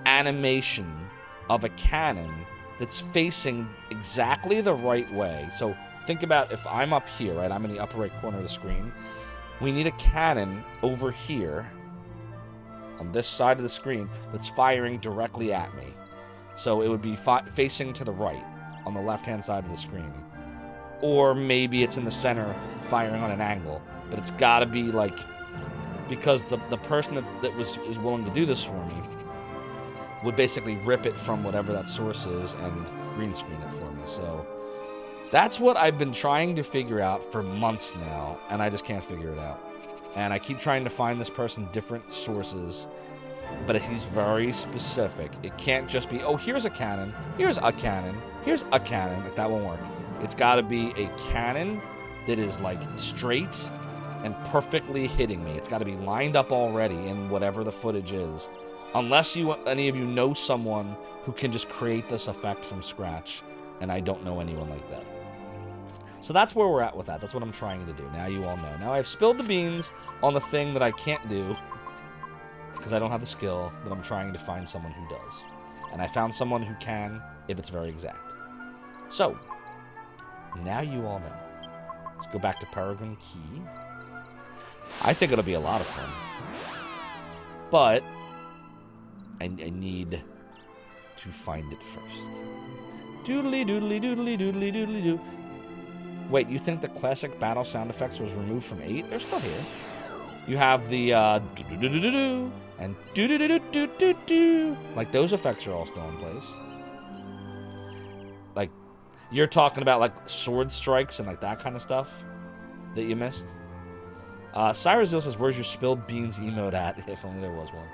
animation of a cannon that's facing exactly the right way. So think about if I'm up here, right? I'm in the upper right corner of the screen. We need a cannon over here on this side of the screen that's firing directly at me. So it would be facing to the right on the left-hand side of the screen. Or maybe it's in the center firing on an angle. But it's got to be like... Because the person that is willing to do this for me would basically rip it from whatever that source is and green screen it for me. So that's what I've been trying to figure out for months now, and I just can't figure it out. And I keep trying to find this person different sources, but he's very specific. It can't just be, oh, here's a cannon, here's a cannon, here's a cannon. Like, that won't work. It's got to be a cannon that is, like, straight and perfectly hitting me. It's got to be lined up already in whatever the footage is. Unless any of you know someone who can just create this effect from scratch, and I don't know anyone like that. So that's where we're at with that. That's what I'm trying to do. Now you all know. Now I've spilled the beans on the thing that I can't do because I don't have the skill, but I'm trying to find someone who does. And I found someone who can if it's very exact. So, now you all know. Let's go back to Peregrine Key. I think it'll be a lot of fun. But I need to find it first. Doodly doodly doodly doodly doodly doo. Wait, you think the classic battle sound effects was removed from 8? They're still here. You have the do-do-do-do-do and do-do-do-do-do-do. Like, those effects are all still in place. Like, you're talking about, like, sword strikes and, like, that kind of stuff that you missed. Cyrus Hill says, where's your spilled beans emote at? If only there was one.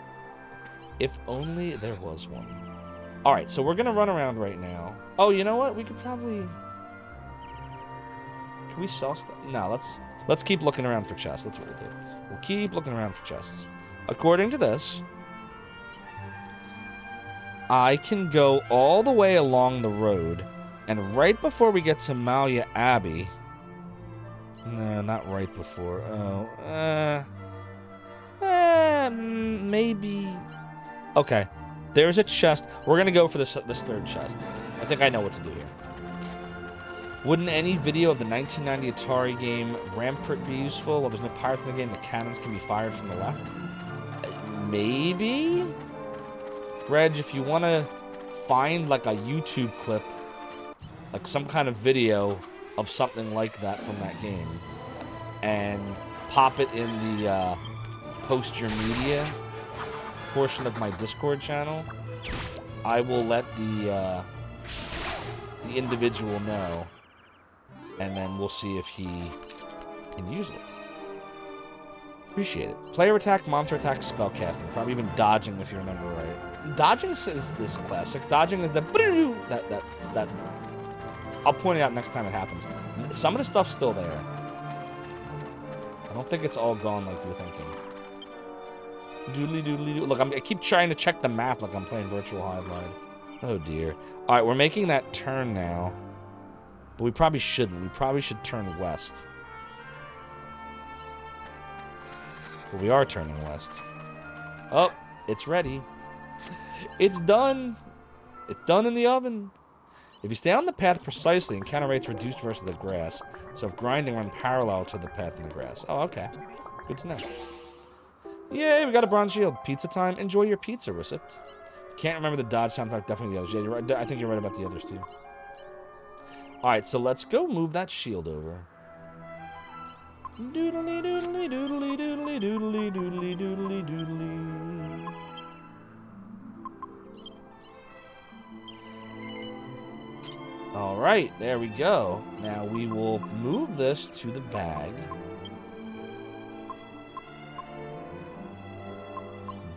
If only there was one. Alright, so we're going to run around right now. Oh, you know what? We could probably... Can we sell stuff? No, let's keep looking around for chests. That's what we'll do. We'll keep looking around for chests. According to this, I can go all the way along the road, and right before we get to Malia Abbey... No, not right before. Oh, maybe... Okay, there's a chest. We're going to go for this third chest. I think I know what to do here. Wouldn't any video of the 1990 Atari game Rampart be useful? Well, there's no pirates in the game. The cannons can be fired from the left. Maybe? Reg, if you want to find, like, a YouTube clip, like some kind of video of something like that from that game, and pop it in the post your media portion of my Discord channel, I will let the individual know, and then we'll see if he can use it. Appreciate it. Player attack, monster attack, spellcasting. Probably even dodging, if you remember right. Dodging is this classic. Dodging is the that. I'll point it out next time it happens. Some of the stuff's still there. I don't think it's all gone like you're thinking. Doodly doodly doo. Look, I keep trying to check the map like I'm playing Virtual Highline. Oh dear. All right, we're making that turn now, but we probably shouldn't. We probably should turn west. But we are turning west. Oh, it's ready. It's done. It's done in the oven. If you stay on the path precisely, encounter rates reduced versus the grass. So if grinding run parallel to the path in the grass. Oh, okay. Good to know. Yay, we got a bronze shield. Pizza time. Enjoy your pizza, Russet. Can't remember the dodge sound effect. Definitely the others. Yeah, you're right. I think you're right about the others, too. Alright, so let's go move that shield over. Doodly doodly doodly doodly doodly doodly doodly doodly. Alright, there we go. Now we will move this to the bag.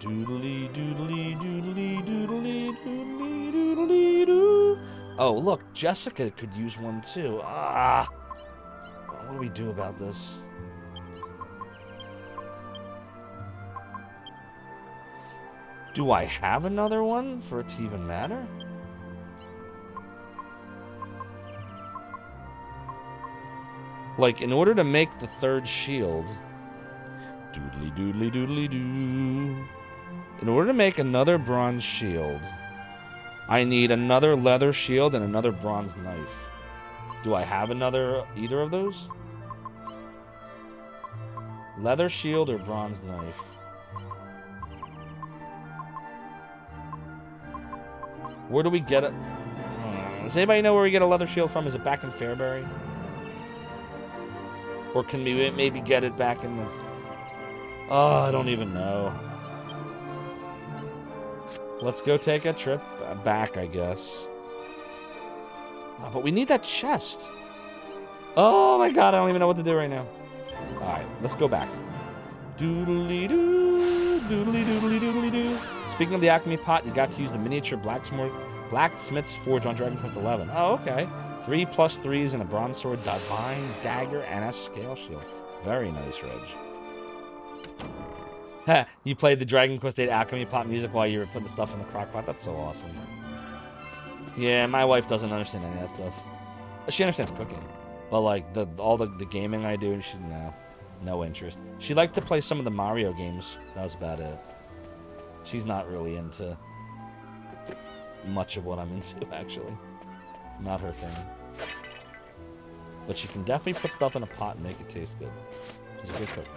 Doodly doodly doodly doodly doodly doodly doo. Oh, look, Jessica could use one too. Ah! What do we do about this? Do I have another one for it to even matter? Like, in order to make the third shield... Doodly doodly doodly doo. In order to make another bronze shield, I need another leather shield and another bronze knife. Do I have either of those? Leather shield or bronze knife? Where do we get it? Does anybody know where we get a leather shield from? Is it back in Fairbury? Or can we maybe get it back in the... Oh, I don't even know. Let's go take a trip back, I guess. Oh, but we need that chest. Oh my god, I don't even know what to do right now. Alright, let's go back. Doodly-doo, doodly-doodly-doodly-doo. Speaking of the alchemy pot, you got to use the miniature blacksmith's forge on Dragon Quest XI. Oh, okay. 3 plus 3s and a bronze sword, divine dagger, and a scale shield. Very nice, Reg. You played the Dragon Quest VIII alchemy pot music while you were putting the stuff in the crock pot. That's so awesome. Yeah, my wife doesn't understand any of that stuff. She understands cooking, but like all the gaming I do, she no interest. She liked to play some of the Mario games. That was about it. She's not really into much of what I'm into, actually. Not her thing. But she can definitely put stuff in a pot and make it taste good. She's a good cook.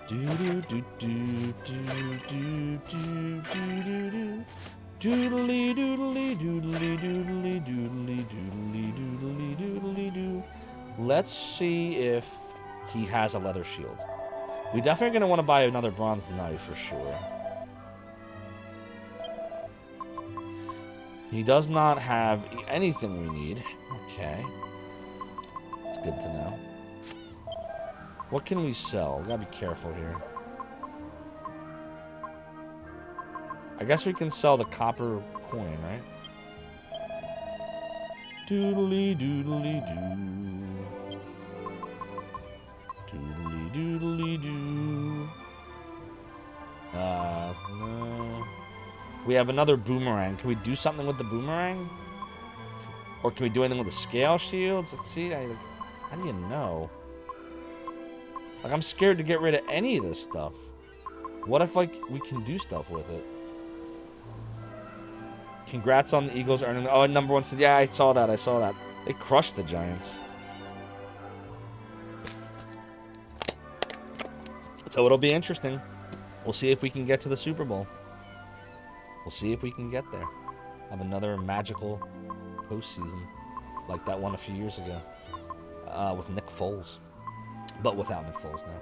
Doodly doodly doodly doodly doodly doodly doodly doodly doo. Let's see if he has a leather shield. We definitely going to want to buy another bronze knife for sure. He does not have anything we need. Okay. It's good to know. What can we sell? We gotta be careful here. I guess we can sell the copper coin, right? Doodly doodly doo. Doodly doodly doo. No. We have another boomerang. Can we do something with the boomerang? Or can we do anything with the scale shields? Let's see. How do you know? Like, I'm scared to get rid of any of this stuff. What if, like, we can do stuff with it? Congrats on the Eagles earning... Oh, number one said, yeah, I saw that. They crushed the Giants. So it'll be interesting. We'll see if we can get to the Super Bowl. We'll see if we can get there. Have another magical postseason like that one a few years ago with Nick Foles, but without Nick Foles now.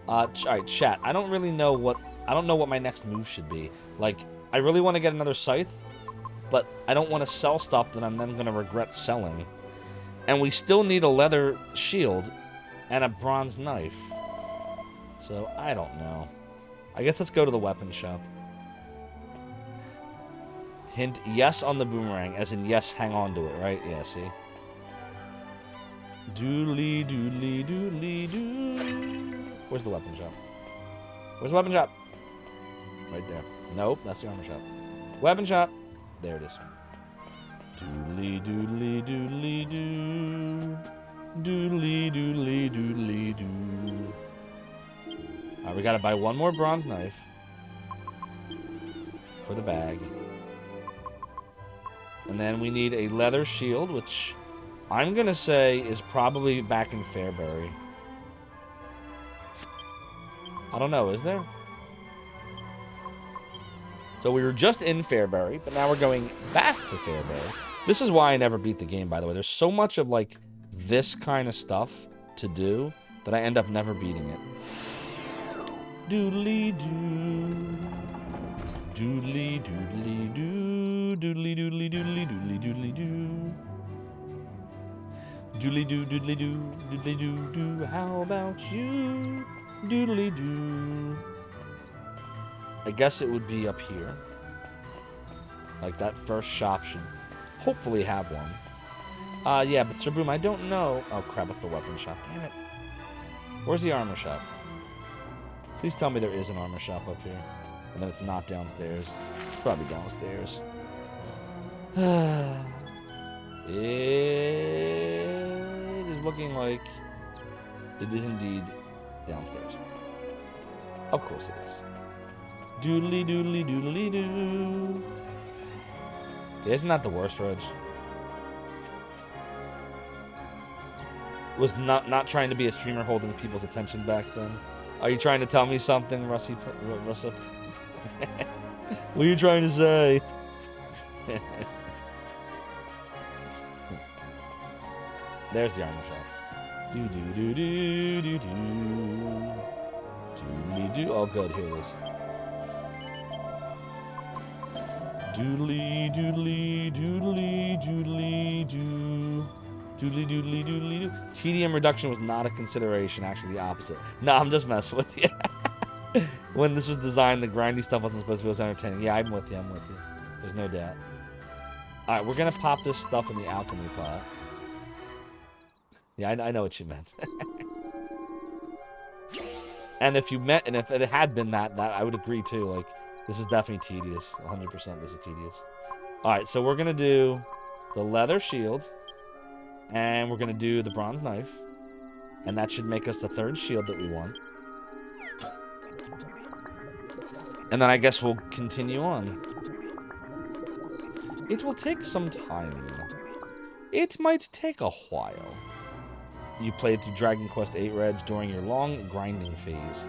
All right, chat. I don't know what my next move should be. Like, I really want to get another scythe, but I don't want to sell stuff that I'm then going to regret selling. And we still need a leather shield and a bronze knife. So I don't know. I guess let's go to the weapon shop. Hint, yes on the boomerang, as in yes, hang on to it, right? Yeah, see? Doodly, doodly, doodly, doo. Where's the weapon shop? Where's the weapon shop? Right there. Nope, that's the armor shop. Weapon shop. There it is. Doodly, doodly, doodly, doo. Doodly, doodly, doodly, doo. Alright, we gotta buy one more bronze knife for the bag. And then we need a leather shield, which I'm going to say is probably back in Fairbury. I don't know, is there? So we were just in Fairbury, but now we're going back to Fairbury. This is why I never beat the game, by the way. There's so much of, like, this kind of stuff to do that I end up never beating it. Doodly doo. Doodly doodly doo. Doodly doodly doodly doodly doodly doo. Doodly doo doodly doo doodly doo doo. How about you? Doodly doo. I guess it would be up here. Like, that first shop should hopefully have one. Yeah, but Sir Boom, I don't know. Oh crap, it's the weapon shop. Damn it. Where's the armor shop? Please tell me there is an armor shop up here. And then it's not downstairs. It's probably downstairs. It is looking like it is indeed downstairs. Of course it is. Doodly doodly doodly doo. Isn't that the worst, Reg? Was not trying to be a streamer holding people's attention back then. Are you trying to tell me something, Russet? What are you trying to say? There's the armor shop. Do do do do do do. Doodly doo. Oh, good. Here it is. Doodly doodly doodly doodly doo. Doodly doodly doodly doo. TDM reduction was not a consideration. Actually, the opposite. No, I'm just messing with you. When this was designed, the grindy stuff wasn't supposed to be as entertaining. Yeah, I'm with you. There's no doubt. All right, we're gonna pop this stuff in the alchemy pot. Yeah, I know what you meant. And if it had been that I would agree too. Like, this is definitely tedious. 100%, this is tedious. All right, so we're gonna do the leather shield, and we're gonna do the bronze knife, and that should make us the third shield that we want. And then I guess we'll continue on. It will take some time. It might take a while. You played through Dragon Quest VIII, Reg, during your long grinding phase.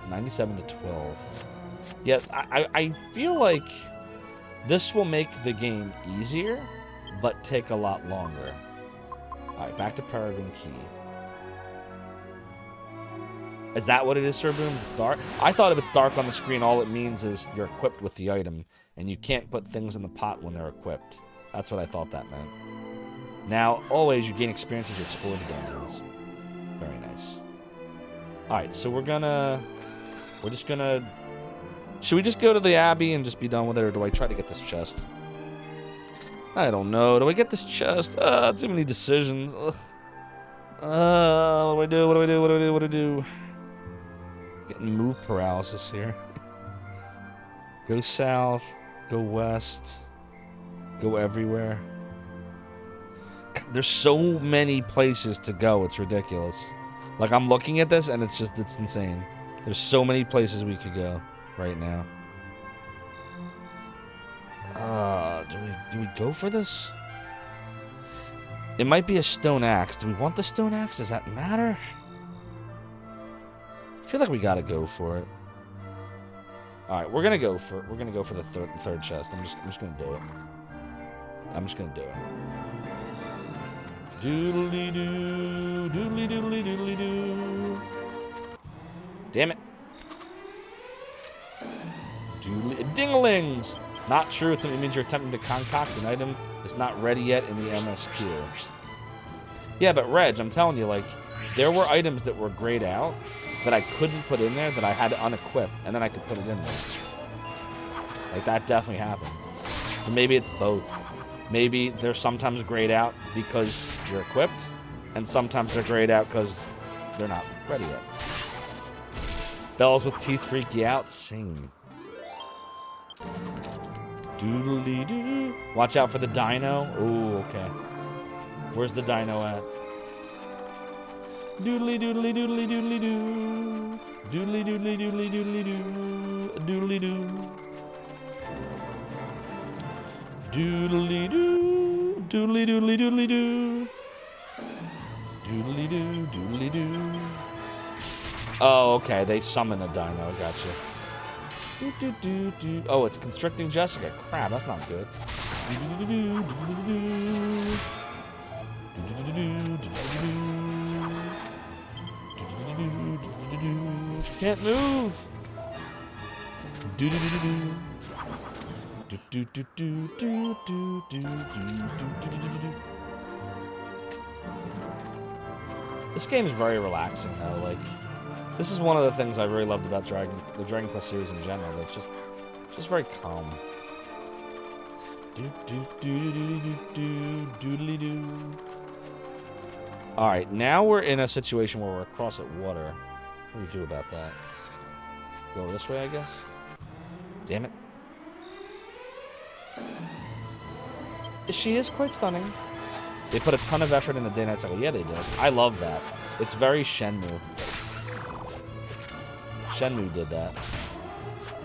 97 to 12. Yeah, I feel like this will make the game easier, but take a lot longer. Alright, back to Peregrine Key. Is that what it is, Sir Boom? It's dark? I thought if it's dark on the screen, all it means is you're equipped with the item, and you can't put things in the pot when they're equipped. That's what I thought that meant. Now, always, you gain experience as you explore the dungeons. Very nice. Alright, so we're just gonna... Should we just go to the Abbey and just be done with it, or do I try to get this chest? I don't know. Do I get this chest? Too many decisions. Ugh. What do I do? Getting move paralysis here. Go south. Go west. Go everywhere. There's so many places to go. It's ridiculous. Like, I'm looking at this, and it's insane. There's so many places we could go right now. Do we go for this? It might be a stone axe. Do we want the stone axe? Does that matter? I feel like we gotta go for it. All right, we're gonna go for the third chest. I'm just gonna do it. I'm just gonna do it. Doodly doo, doodly doodly doodly doo. Damn it. Doodly dinglings. Not true. It means you're attempting to concoct an item that's not ready yet in the MSQ. Yeah, but Reg, I'm telling you, like, there were items that were grayed out that I couldn't put in there that I had to unequip, and then I could put it in there. Like, that definitely happened. So maybe it's both. Maybe they're sometimes grayed out because you're equipped, and sometimes they're grayed out because they're not ready yet. Bells with teeth freak you out? Same. Doodly doo. Watch out for the dino. Ooh, okay. Where's the dino at? Doodly doodly doodly doodly doo. Doodly doodly doodly doodly doo. Doodly doo. Doodly doo. Doodly doodly doodly doo. Doodly doo. Doodly doo. Oh, okay. They summon a dino. Gotcha. Oh, it's constricting Jessica. Crap, that's not good. She can't move. This game is very relaxing, though. Like, this is one of the things I really loved about the Dragon Quest series in general. It's just very calm. Alright, now we're in a situation where we're across at water. What do we do about that? Go this way, I guess? Damn it. She is quite stunning. They put a ton of effort in the day-night cycle. Yeah, they did. I love that. It's very Shenmue. Shenmue did that.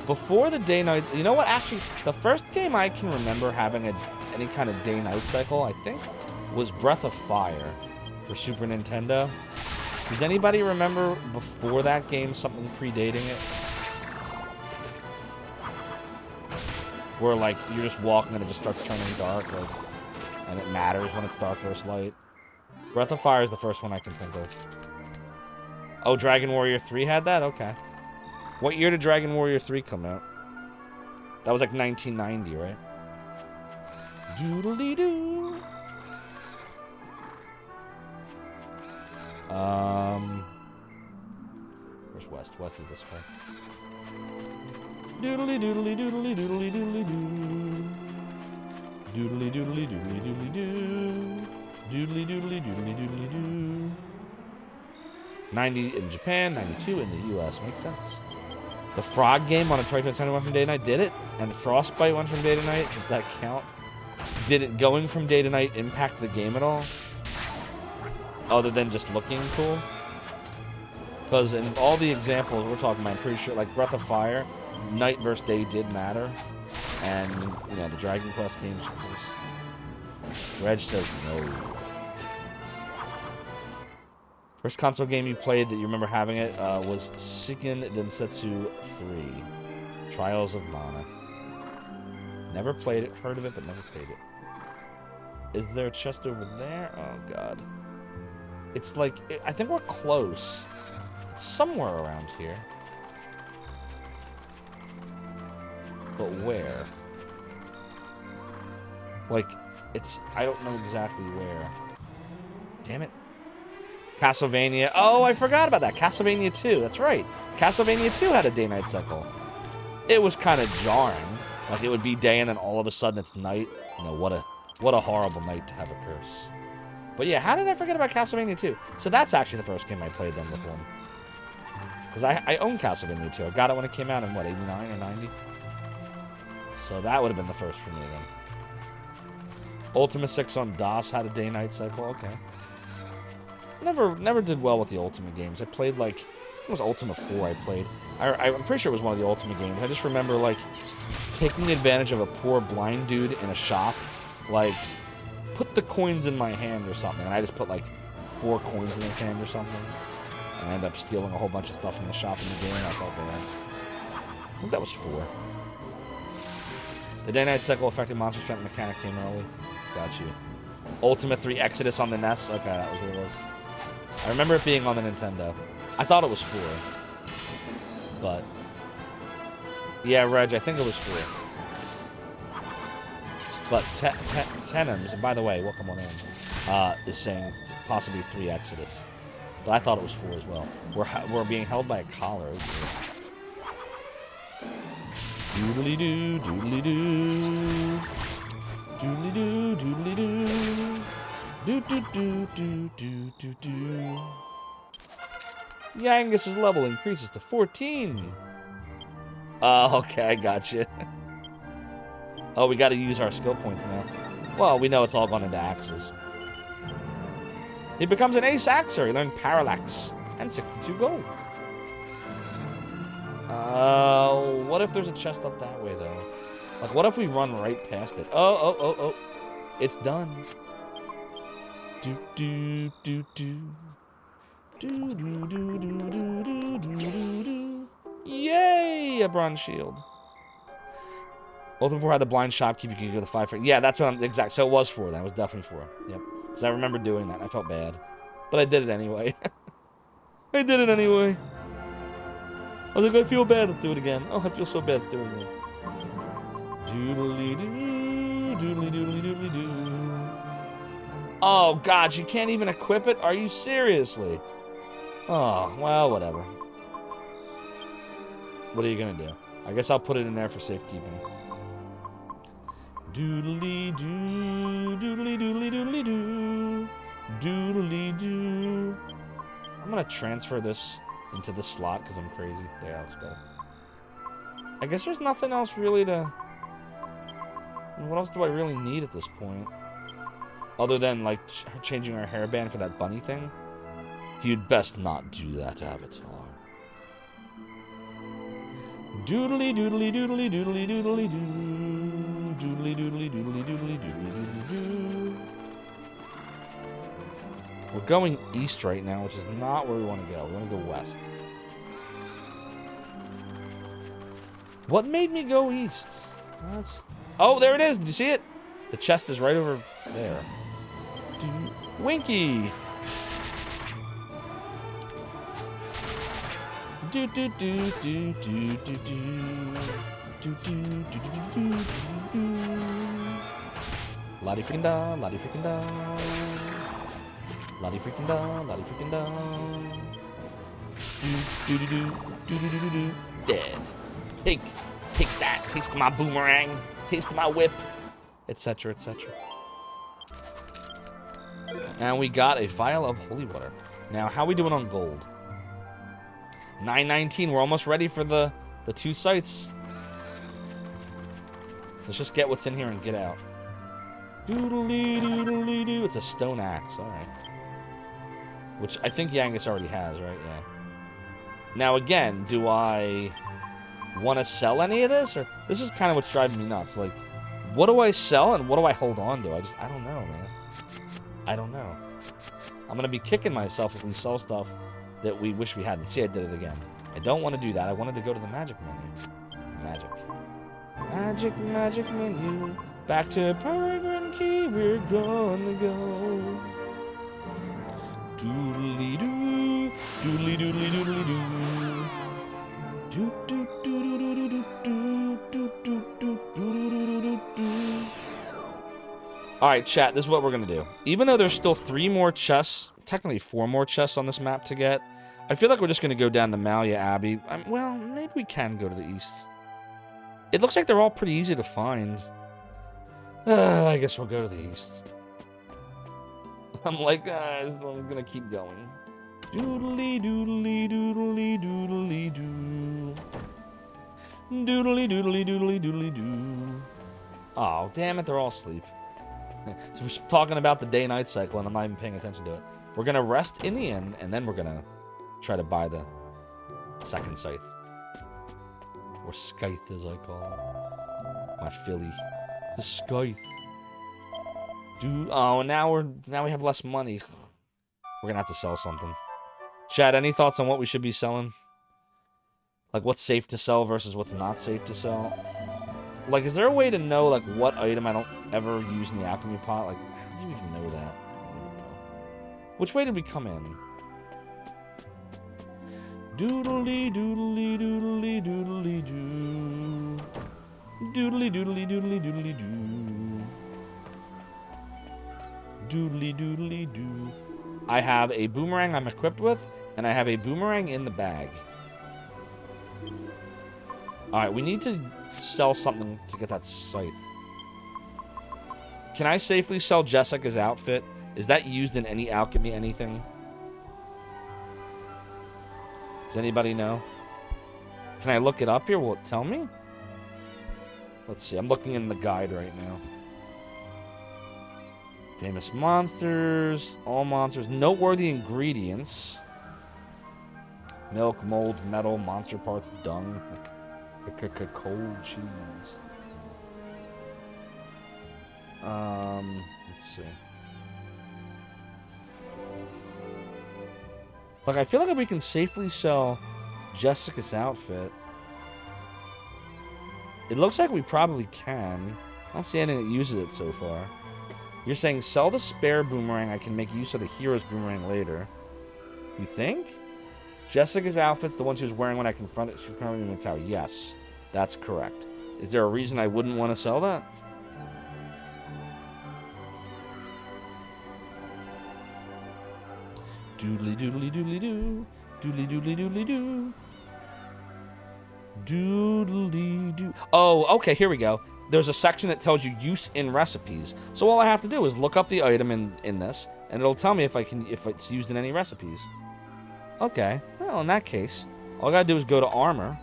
Before the day-night... You know what? Actually, the first game I can remember having any kind of day-night cycle, I think, was Breath of Fire for Super Nintendo. Does anybody remember before that game something predating it? Where, like, you're just walking and it just starts turning dark, like, and it matters when it's dark versus light. Breath of Fire is the first one I can think of. Oh, Dragon Warrior 3 had that? Okay. What year did Dragon Warrior 3 come out? That was like 1990, right? Doodly-doo. Where's West? West is this way. Doodly doodly doodly doodly doodly doo. Doodly doodly doodly doodly doo. Doodly doodly doodly doodly doo. 90 in Japan, 92 in the US. Makes sense. The Frog game on a Toy Center went from day to night. Did it? And Frostbite went from day to night. Does that count? Did it going from day to night impact the game at all? Other than just looking cool? Because in all the examples we're talking about, I'm pretty sure, like Breath of Fire, night versus day did matter. And, you know, the Dragon Quest games, of course. Reg says no. First console game you played that you remember having it was Seiken Densetsu 3, Trials of Mana. Never played it, heard of it, but never played it. Is there a chest over there? Oh, God. It's like, I think we're close. It's somewhere around here. But where? Like, it's... I don't know exactly where. Damn it. Castlevania. Oh, I forgot about that. Castlevania 2. That's right. Castlevania 2 had a day-night cycle. It was kind of jarring. Like, it would be day and then all of a sudden it's night. You know, what a horrible night to have a curse. But yeah, how did I forget about Castlevania 2? So that's actually the first game I played then with one. Because I own Castlevania 2. I got it when it came out in, what, 89 or 90? So that would have been the first for me then. Ultima 6 on DOS had a day-night cycle. Okay. Never did well with the Ultima games. I played, like... It was Ultima 4 I played. I'm pretty sure it was one of the Ultima games. I just remember, like, taking advantage of a poor blind dude in a shop. Like, put the coins in my hand or something. And I just put, like, 4 coins in his hand or something. And I ended up stealing a whole bunch of stuff from the shop in the game. I felt bad. I think that was 4. The day-night cycle affected monster strength mechanic came early. Got you. Ultima 3 Exodus on the NES. Okay, that was what it was. I remember it being on the Nintendo. I thought it was 4. But... Yeah, Reg, I think it was 4. But Tenhams, and by the way, welcome on in, is saying possibly 3 Exodus. But I thought it was 4 as well. We're being held by a collar. Doodly-doo, doodly-doo. Doodly-doo, doodly-doo. Do-do-do-do-do-do-do. Yangus's level increases to 14. Oh, okay, I gotcha. Oh, we gotta use our skill points now. Well, we know it's all gone into axes. He becomes an ace axer. He learned parallax and 62 gold. What if there's a chest up that way, though? Like, what if we run right past it? Oh. It's done. Do-do-do-do. Yay! A bronze shield. Ultima 4 had the blind shopkeeper. You could go to 5 for. Yeah, that's what I'm exact. So it was 4 then. It was definitely 4. Yep. Because I remember doing that. I felt bad, but I did it anyway. I did it anyway. I was like, I feel bad. Let's do it again. Oh, I feel so bad. Let's do it again. Doodly doo, doodly doodly doodly doo. Oh God, you can't even equip it? Are you seriously? Oh, well, whatever. What are you gonna do? I guess I'll put it in there for safekeeping. Doodly doo, doodly doodly doodly doo, doodly doo. I'm gonna transfer this into the slot because I'm crazy. There, that looks better. I guess there's nothing else really to... What else do I really need at this point? Other than, like, changing our hairband for that bunny thing? You'd best not do that, Avatar. Doodly doodly doodly doodly doodly doo. Doodly doodly doodly doodly doodly doo. We're going east right now, which is not where we want to go. We want to go west. What made me go east? Oh, there it is. Did you see it? The chest is right over there. Winky. Do do do do do do do do do do do do. Lottie freaking da, lottie freaking da, lottie freaking da, lottie freaking da. Do do do do do do do do. Dead. Take that. Taste my boomerang. Taste my whip, etc., etc. And we got a vial of holy water. Now, how are we doing on gold? 919. We're almost ready for the 2 sites. Let's just get what's in here and get out. Doodly doodly doo. It's a stone axe. All right. Which I think Yangus already has, right? Yeah. Now, again, do I want to sell any of this? Or this is kind of what's driving me nuts. Like, what do I sell and what do I hold on to? I don't know, man. I don't know. I'm going to be kicking myself if we sell stuff that we wish we hadn't. See, I did it again. I don't want to do that. I wanted to go to the magic menu. Magic. Magic, magic menu. Back to Peregrine Key, we're gonna go. Doodly doo, Doodly doodly doodly doo. Do do do do do do do do do do do do. All right, chat. This is what we're gonna do. Even though there's still 3 more chests, technically 4 more chests on this map to get, I feel like we're just gonna go down to Malia Abbey. Well, maybe we can go to the east. It looks like they're all pretty easy to find. I guess we'll go to the east. I'm like, I'm gonna keep going. Doodly doodly doodly doodly doo. Doodly doodly doodly doodly doo. Oh, damn it, they're all asleep. So we're talking about the day-night cycle, and I'm not even paying attention to it. We're gonna rest in the inn, and then we're gonna try to buy the second scythe. Or scythe, as I call it. My filly. The scythe. Dude, oh, now we have less money. We're gonna have to sell something. Chad, any thoughts on what we should be selling? Like, what's safe to sell versus what's not safe to sell? Like, is there a way to know, like, what item I don't ever use in the alchemy pot? Like, how do you even know that? I don't even know. Which way did we come in? Doodly doodly doodly doodly doo. Doodly doodly doodly doodly doo. Doodly doodly doo. I have a boomerang I'm equipped with, and I have a boomerang in the bag. Alright, we need to sell something to get that scythe. Can I safely sell Jessica's outfit? Is that used in any alchemy anything? Does anybody know? Can I look it up here? Will it tell me? Let's see. I'm looking in the guide right now. Famous monsters. All monsters. Noteworthy ingredients. Milk, mold, metal, monster parts, dung. Cold cheese. Let's see. Like, I feel like if we can safely sell Jessica's outfit, it looks like we probably can. I don't see anything that uses it so far. You're saying sell the spare boomerang. I can make use of the hero's boomerang later. You think? Jessica's outfit's the one she was wearing when I confronted. She's currently in the tower. Yes, that's correct. Is there a reason I wouldn't want to sell that? Doodly doodly doodly doo. Doodly doodly doodly doo. Doodly doo. Oh, okay, here we go. There's a section that tells you use in recipes. So all I have to do is look up the item in this, and it'll tell me if it's used in any recipes. Okay. Well, in that case, all I gotta do is go to armor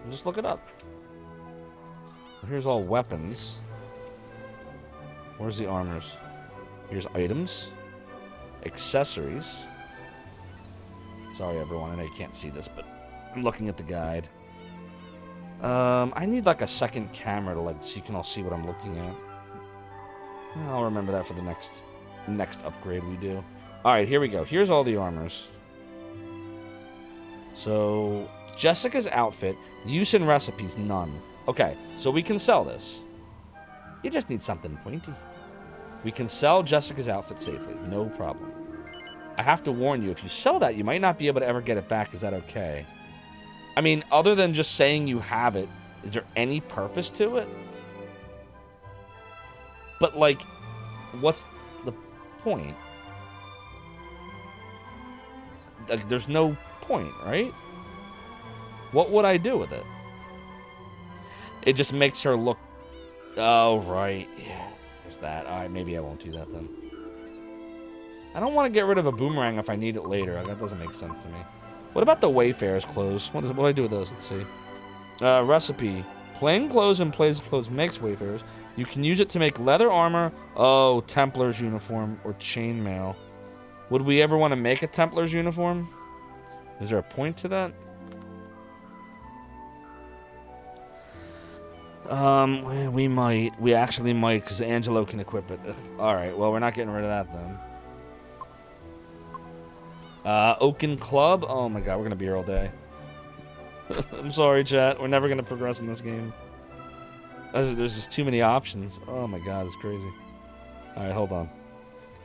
and just look it up. Here's all weapons. Where's the armors? Here's items. Accessories. Sorry, everyone. I know you can't see this, but I'm looking at the guide. I need like a second camera to so you can all see what I'm looking at. I'll remember that for the next upgrade we do. All right, here we go. Here's all the armors. So Jessica's outfit, use in recipes, none. Okay, so we can sell this. You just need something pointy. We can sell Jessica's outfit safely, no problem. I have to warn you, if you sell that, you might not be able to ever get it back. Is that okay? I mean, other than just saying you have it, is there any purpose to it? But, like, what's the point? Like, there's no point, right? What would I do with it? It just makes her look... Oh, right. Yeah, is that... All right, maybe I won't do that then. I don't want to get rid of a boomerang if I need it later. That doesn't make sense to me. What about the Wayfarer's clothes? What do I do with those? Let's see. Recipe. Plain clothes and plain clothes makes Wayfarers. You can use it to make leather armor. Oh, Templar's uniform or chainmail. Would we ever want to make a Templar's uniform? Is there a point to that? We might. We actually might, because Angelo can equip it. Alright, well, we're not getting rid of that then. Oaken Club. Oh my god, we're gonna be here all day. I'm sorry, chat. We're never gonna progress in this game. There's just too many options. Oh my god, it's crazy. Alright, hold on.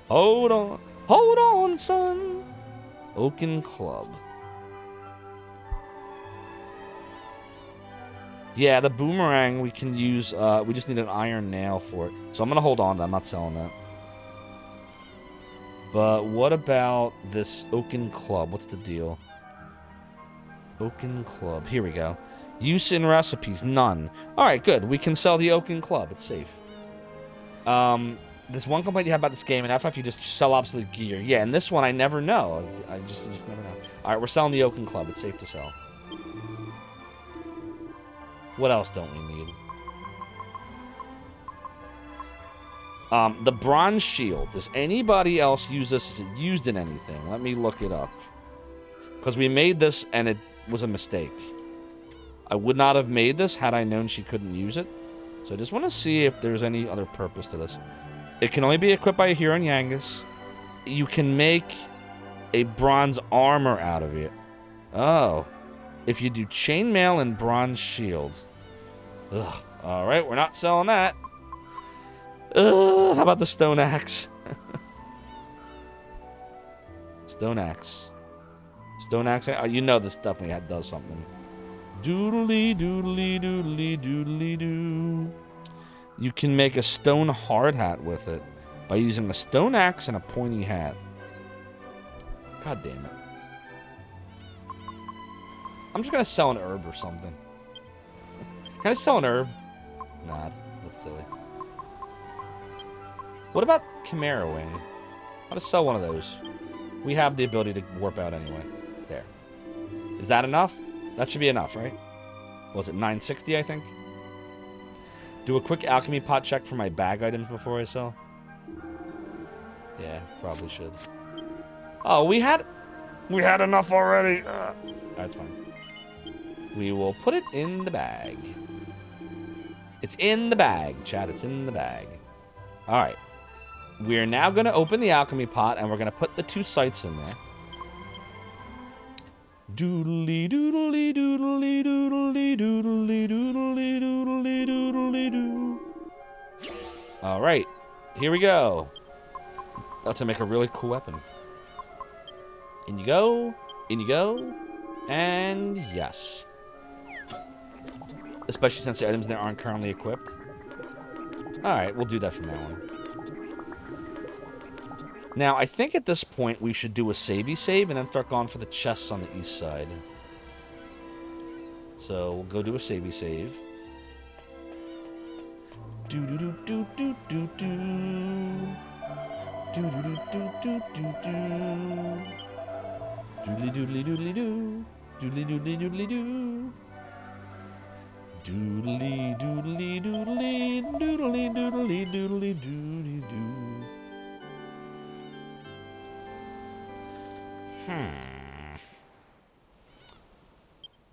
Hold on. Hold on, son. Oaken Club. Yeah, the boomerang we can use. We just need an iron nail for it. So I'm going to hold on to that. I'm not selling that. But what about this Oaken Club? What's the deal? Oaken Club. Here we go. Use in recipes. None. All right, good. We can sell the Oaken Club. It's safe. There's one complaint you have about this game, and if you just sell obsolete gear. Yeah, and this one I never know. I just never know. All right, we're selling the Oaken Club. It's safe to sell. What else don't we need? The bronze shield. Does anybody else use this? Is it used in anything? Let me look it up. Because we made this, and it was a mistake. I would not have made this had I known she couldn't use it. So I just want to see if there's any other purpose to this. It can only be equipped by a hero in Yangus. You can make a bronze armor out of it. Oh. If you do chainmail and bronze shield. Ugh. Alright, we're not selling that. How about the stone axe? Stone axe. Stone axe. You know this definitely does something. Doodly doodly doodly doodly doo. You can make a stone hard hat with it by using a stone axe and a pointy hat. God damn it. I'm just gonna sell an herb or something. Can I sell an herb? Nah, that's silly. What about Chimera Wing? I'll just sell one of those. We have the ability to warp out anyway. There. Is that enough? That should be enough, right? What was it 960, I think? Do a quick alchemy pot check for my bag items before I sell. Yeah, probably should. Oh, we had enough already. That's fine. We will put it in the bag. It's in the bag, Chad. It's in the bag. All right. We're now going to open the alchemy pot, and we're going to put the 2 sights in there. Doodly doodly doodly doodly doodly doodly doodly doodly doo. All right, here we go. That's to make a really cool weapon. In you go, and yes. Especially since the items there aren't currently equipped. All right, we'll do that from now on. Now, I think at this point we should do a savey save and then start going for the chests on the east side. So we'll go do a savey save. Do do do do do do do. Do do do do do do do. Doodly doodly doodly doo. Doodly doodly doodly doo. Doodly doodly doodly doodly doodly doodly doodly doo.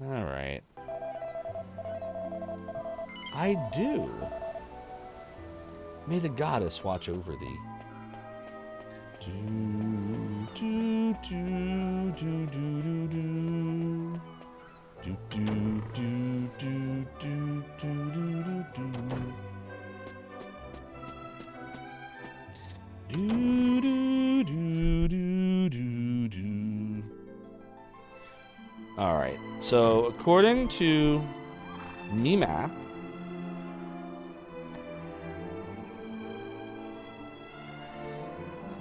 All right. I do. May the goddess watch over thee. Do do do do do do do. Do do do do do do do do. Do do do do do do. All right. So according to Map,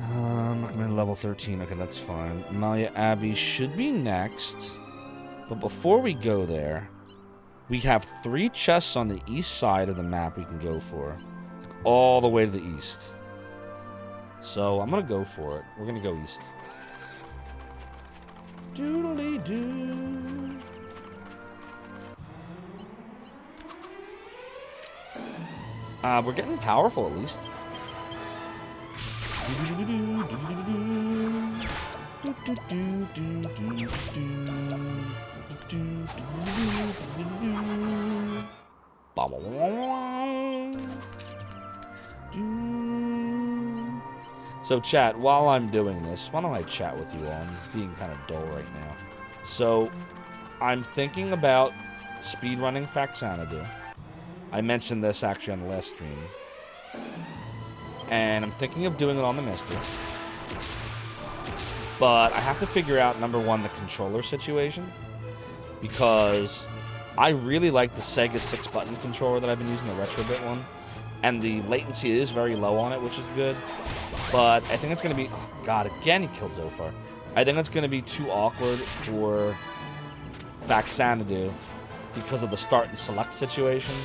I'm looking at level 13. Okay, that's fine. Malia Abbey should be next. But before we go there, we have 3 chests on the east side of the map we can go for. All the way to the east. So I'm going to go for it. We're going to go east. Doodly doo. We're getting powerful at least. So chat, while I'm doing this, why don't I chat with you all? I'm being kind of dull right now. So, I'm thinking about speedrunning Faxanadu. I mentioned this actually on the last stream. And I'm thinking of doing it on the Mister. But I have to figure out, number one, the controller situation. Because I really like the Sega 6-button controller that I've been using, the Retrobit one. And the latency is very low on it, which is good. But I think it's going to be... Oh, God, again he killed Zophar. I think it's going to be too awkward for Faxanadu because of the start and select situation.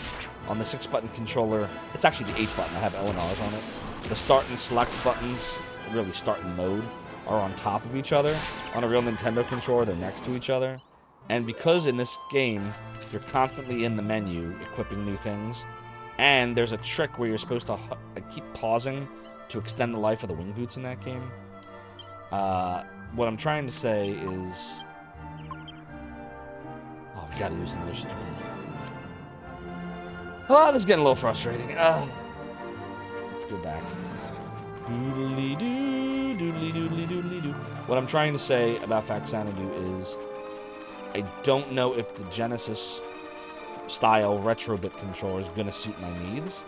On the 6-button controller, it's actually the 8-button. I have L&Rs on it. The start and select buttons, really start and mode, are on top of each other. On a real Nintendo controller, they're next to each other. And because in this game, you're constantly in the menu equipping new things, and there's a trick where you're supposed to keep pausing to extend the life of the wing boots in that game. What I'm trying to say is... Oh, we gotta use another stupid... Oh, this is getting a little frustrating. Let's go back. Doodly-doo, doodly-doodly-doodly-doo. What I'm trying to say about Faxanadu is I don't know if the Genesis-style Retrobit controller is going to suit my needs.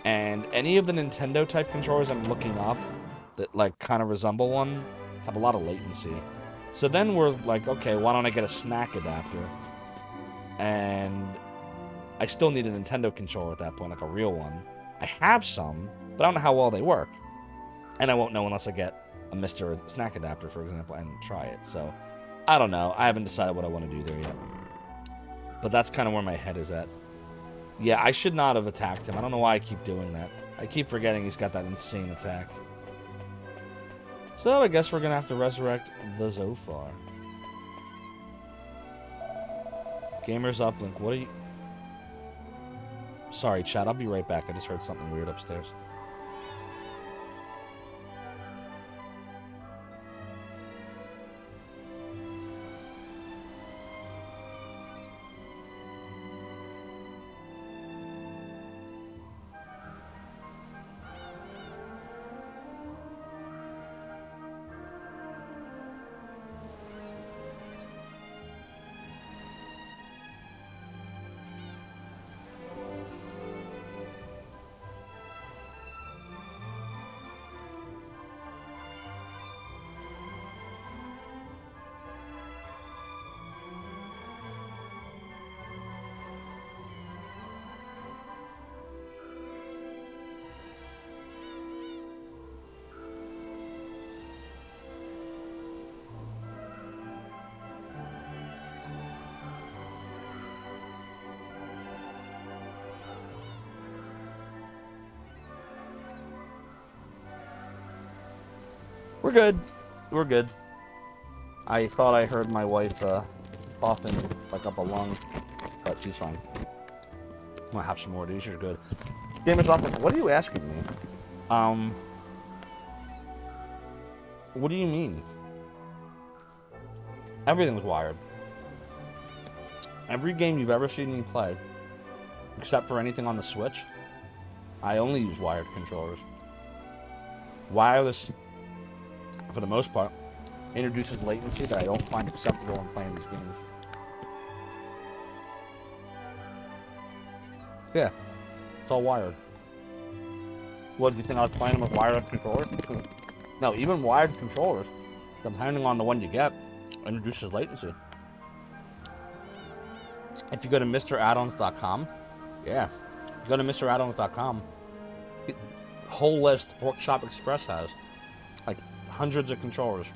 And any of the Nintendo-type controllers I'm looking up that, like, kind of resemble one have a lot of latency. So then we're like, okay, why don't I get a snack adapter? And I still need a Nintendo controller at that point, like a real one. I have some, but I don't know how well they work. And I won't know unless I get a Mr. Snack adapter, for example, and try it. So, I don't know. I haven't decided what I want to do there yet. But that's kind of where my head is at. Yeah, I should not have attacked him. I don't know why I keep doing that. I keep forgetting he's got that insane attack. So, I guess we're going to have to resurrect the Zophar. Gamers Uplink, what are you... Sorry, chat. I'll be right back. I just heard something weird upstairs. We're good. We're good. I thought I heard my wife coughing like up a lung, but she's fine. I'm gonna have some more of these. You're good. Gamers Uplink, what are you asking me? What do you mean? Everything's wired. Every game you've ever seen me play, except for anything on the Switch, I only use wired controllers. Wireless, for the most part, introduces latency that I don't find acceptable in playing these games. Yeah, it's all wired. What, do you think I was playing them with wired controllers? No, even wired controllers, depending on the one you get, introduces latency. If you go to MrAddons.com, yeah, if you go to MrAddons.com, whole list Workshop Express has, like, hundreds of controllers,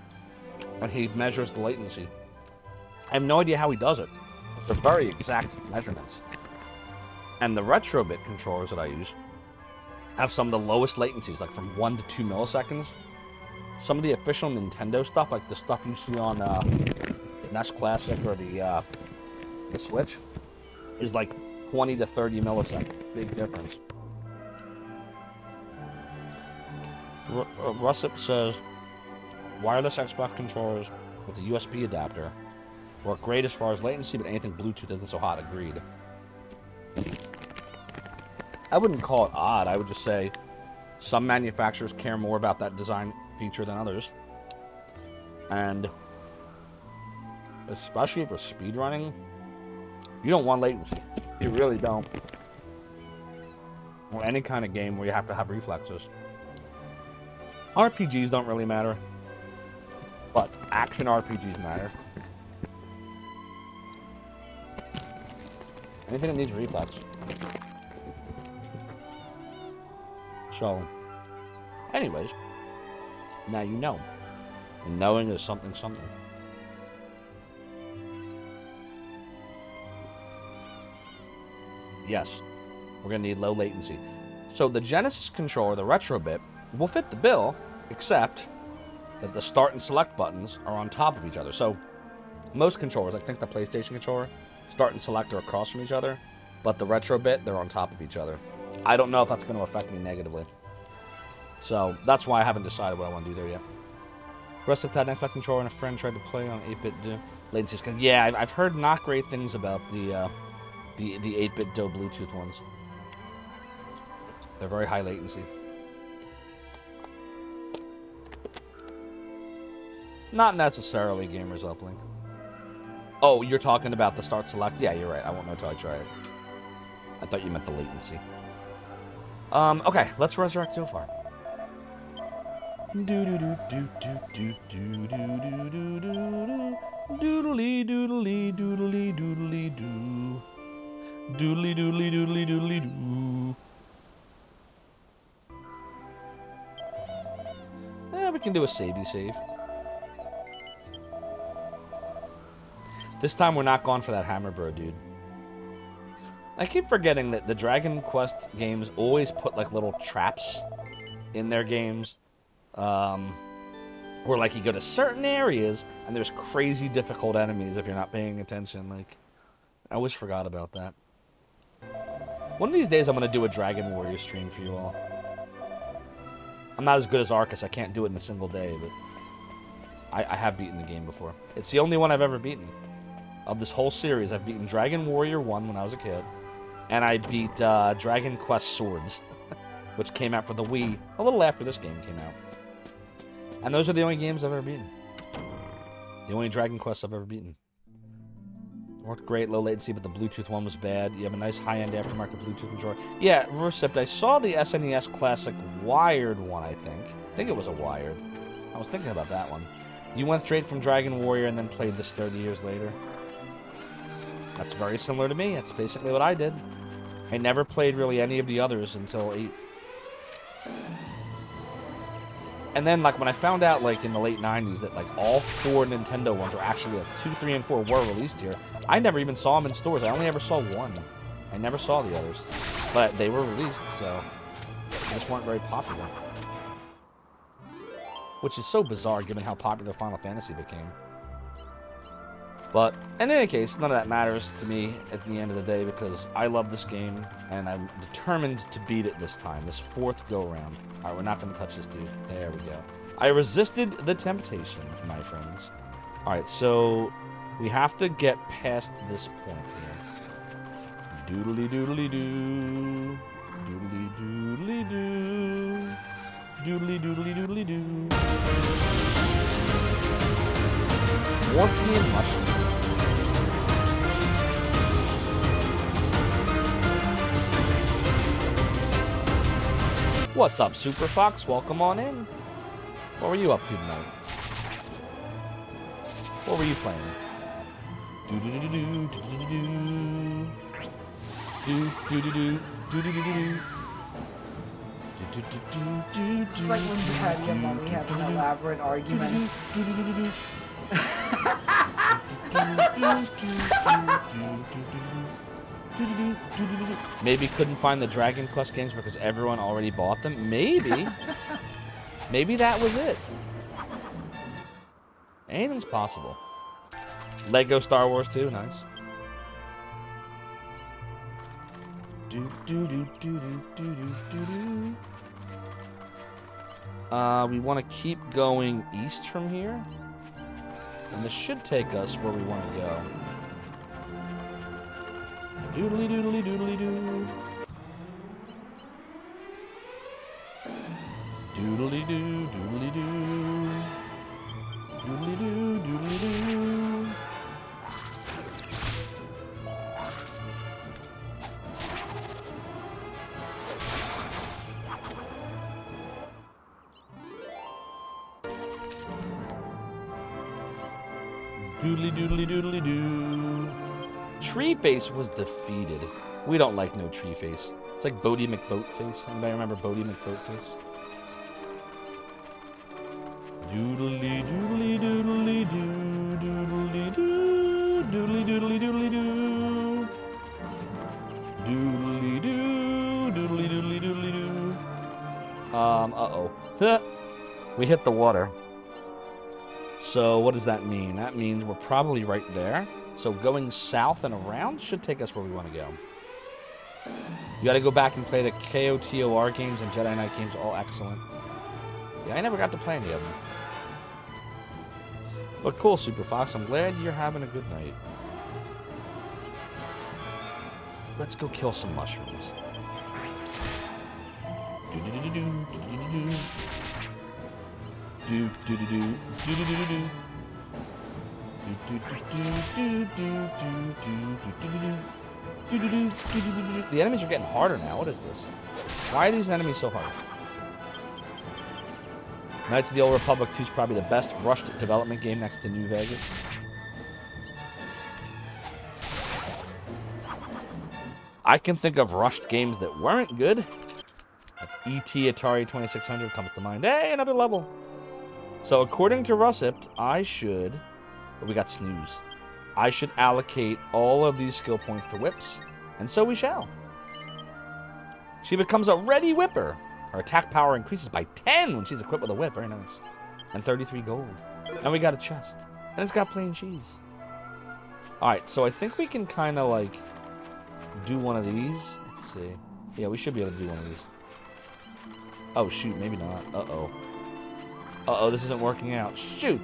and he measures the latency. I have no idea how he does it. They're very exact measurements. And the Retrobit controllers that I use have some of the lowest latencies, like from 1 to 2 milliseconds. Some of the official Nintendo stuff, like the stuff you see on the NES Classic or the Switch, is like 20 to 30 milliseconds. Big difference. Russip says, wireless Xbox controllers with the USB adapter work great as far as latency, but anything Bluetooth isn't so hot. Agreed. I wouldn't call it odd. I would just say some manufacturers care more about that design feature than others. And especially for speedrunning, you don't want latency. You really don't. Or any kind of game where you have to have reflexes. RPGs don't really matter. But action RPGs matter. Anything that needs reflex. So, anyways, now you know. And knowing is something. Yes, we're going to need low latency. So the Genesis controller, the retro bit, will fit the bill, except that the start and select buttons are on top of each other. So most controllers, I think the PlayStation controller, start and select are across from each other, but the retro bit, they're on top of each other. I don't know if that's going to affect me negatively. So that's why I haven't decided what I want to do there yet. Rest of that Xbox controller and a friend tried to play on 8-bit latency. Yeah, I've heard not great things about the 8-bit DOE Bluetooth ones. They're very high latency. Not necessarily Gamers Uplink. Oh, you're talking about the start select? Yeah, you're right. I won't know until I try it. I thought you meant the latency. Okay, let's resurrect Zophar. Doodly doodly doodly doodly doo. Doodly doodly doodly doodly doo. We can do a savey save. This time we're not going for that hammer bro, dude. I keep forgetting that the Dragon Quest games always put like little traps in their games. Where like you go to certain areas and there's crazy difficult enemies if you're not paying attention. Like, I always forgot about that. One of these days I'm going to do a Dragon Warrior stream for you all. I'm not as good as Arcus. I can't do it in a single day, but I have beaten the game before. It's the only one I've ever beaten. Of this whole series, I've beaten Dragon Warrior 1 when I was a kid. And I beat Dragon Quest Swords, which came out for the Wii a little after this game came out. And those are the only games I've ever beaten. The only Dragon Quests I've ever beaten. Worked great, low latency, but the Bluetooth one was bad. You have a nice high-end aftermarket Bluetooth controller. Yeah, Recipt, I saw the SNES Classic wired one, I think. I think it was a wired. I was thinking about that one. You went straight from Dragon Warrior and then played this 30 years later. That's very similar to me. That's basically what I did. I never played really any of the others until 8. And then, like, when I found out, like, in the late 90s that, like, all 4 Nintendo ones were actually, like, 2, 3, and 4 were released here, I never even saw them in stores. I only ever saw one. I never saw the others. But they were released, so they just weren't very popular. Which is so bizarre, given how popular Final Fantasy became. But, in any case, none of that matters to me at the end of the day, because I love this game, and I'm determined to beat it this time, this 4th go-around. Alright, we're not going to touch this dude. There we go. I resisted the temptation, my friends. Alright, so we have to get past this point here. Doodly doodly doo. Doodly doodly doo. Doodly doodly doodly doo. Morphine mushroom. What's up, Super Fox? Welcome on in. What were you up to tonight? What were you playing? Do do do do do do do do do do do do do. It's like when you had your mommy have an elaborate argument. Maybe couldn't find the Dragon Quest games because everyone already bought them. Maybe. Maybe that was it. Anything's possible. Lego Star Wars 2, nice. We want to keep going east from here. And this should take us where we want to go. Doodly doodly doodly doo. Doodly doo, doodly doo. Doodly doo, doodly doo. Doodly doodly doodly doo. Tree Face was defeated. We don't like no Tree Face. It's like Bodie McBoatface. Anybody remember Bodie McBoatface? Doodly doodly doodly doo. Doodly doo. Doodly doodly doodly doo. Doodly doo. Doodly doodly doodly doo. Uh-oh. We hit the water. So what does that mean? That means we're probably right there. So going south and around should take us where we want to go. You got to go back and play the KOTOR games and Jedi Knight games. All excellent. Yeah, I never got to play any of them. But cool, Super Fox. I'm glad you're having a good night. Let's go kill some mushrooms. The enemies are getting harder now. What is this? Why are these enemies so hard? Knights of the Old Republic 2 is probably the best rushed development game next to New Vegas. I can think of rushed games that weren't good. E.T. Atari 2600 comes to mind. Hey, another level. So according to Russipt, I should... But we got snooze. I should allocate all of these skill points to whips. And so we shall. She becomes a ready whipper. Her attack power increases by 10 when she's equipped with a whip. Very nice. And 33 gold. And we got a chest. And it's got plain cheese. Alright, so I think we can kind of like do one of these. Let's see. Yeah, we should be able to do one of these. Oh, shoot. Maybe not. Uh-oh. Uh-oh, this isn't working out. Shoot!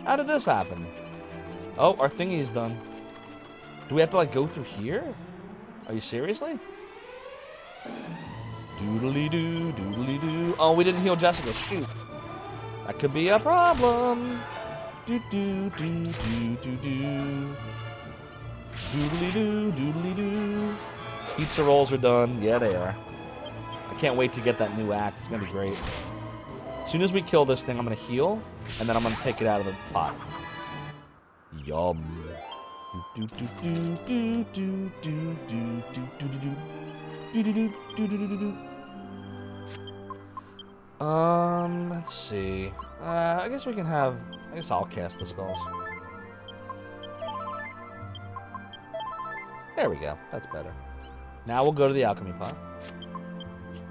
How did this happen? Oh, our thingy is done. Do we have to, like, go through here? Are you seriously? Doodly-doo, doodly-doo. Oh, we didn't heal Jessica. Shoot. That could be a problem. Do-do-do-do-do-do. Doodly-doo, doodly-doo. Pizza rolls are done. Yeah, they are. I can't wait to get that new axe. It's going to be great. As soon as we kill this thing, I'm going to heal, and then I'm going to take it out of the pot. Yum. Let's see. I guess we can have... I guess I'll cast the spells. There we go. That's better. Now we'll go to the alchemy pot.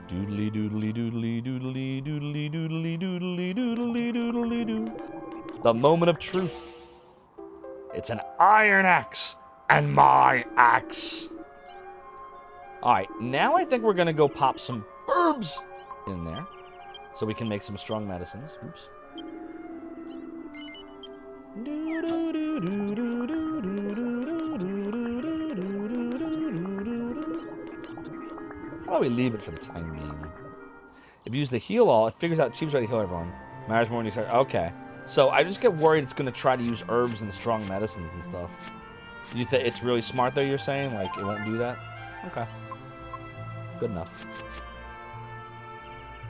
Doodly doodly doodly doodly doodly doodly doodly doodly doodly doo. The moment of truth. It's an iron axe and my axe. Alright, now I think we're gonna go pop some herbs in there. So we can make some strong medicines. Oops. How about we leave it for the time being? If you use the heal all, it figures out Chief's ready to heal everyone. Matters more when you start. Okay. So I just get worried it's going to try to use herbs and strong medicines and stuff. You think it's really smart, though, you're saying? Like, it won't do that? Okay. Good enough.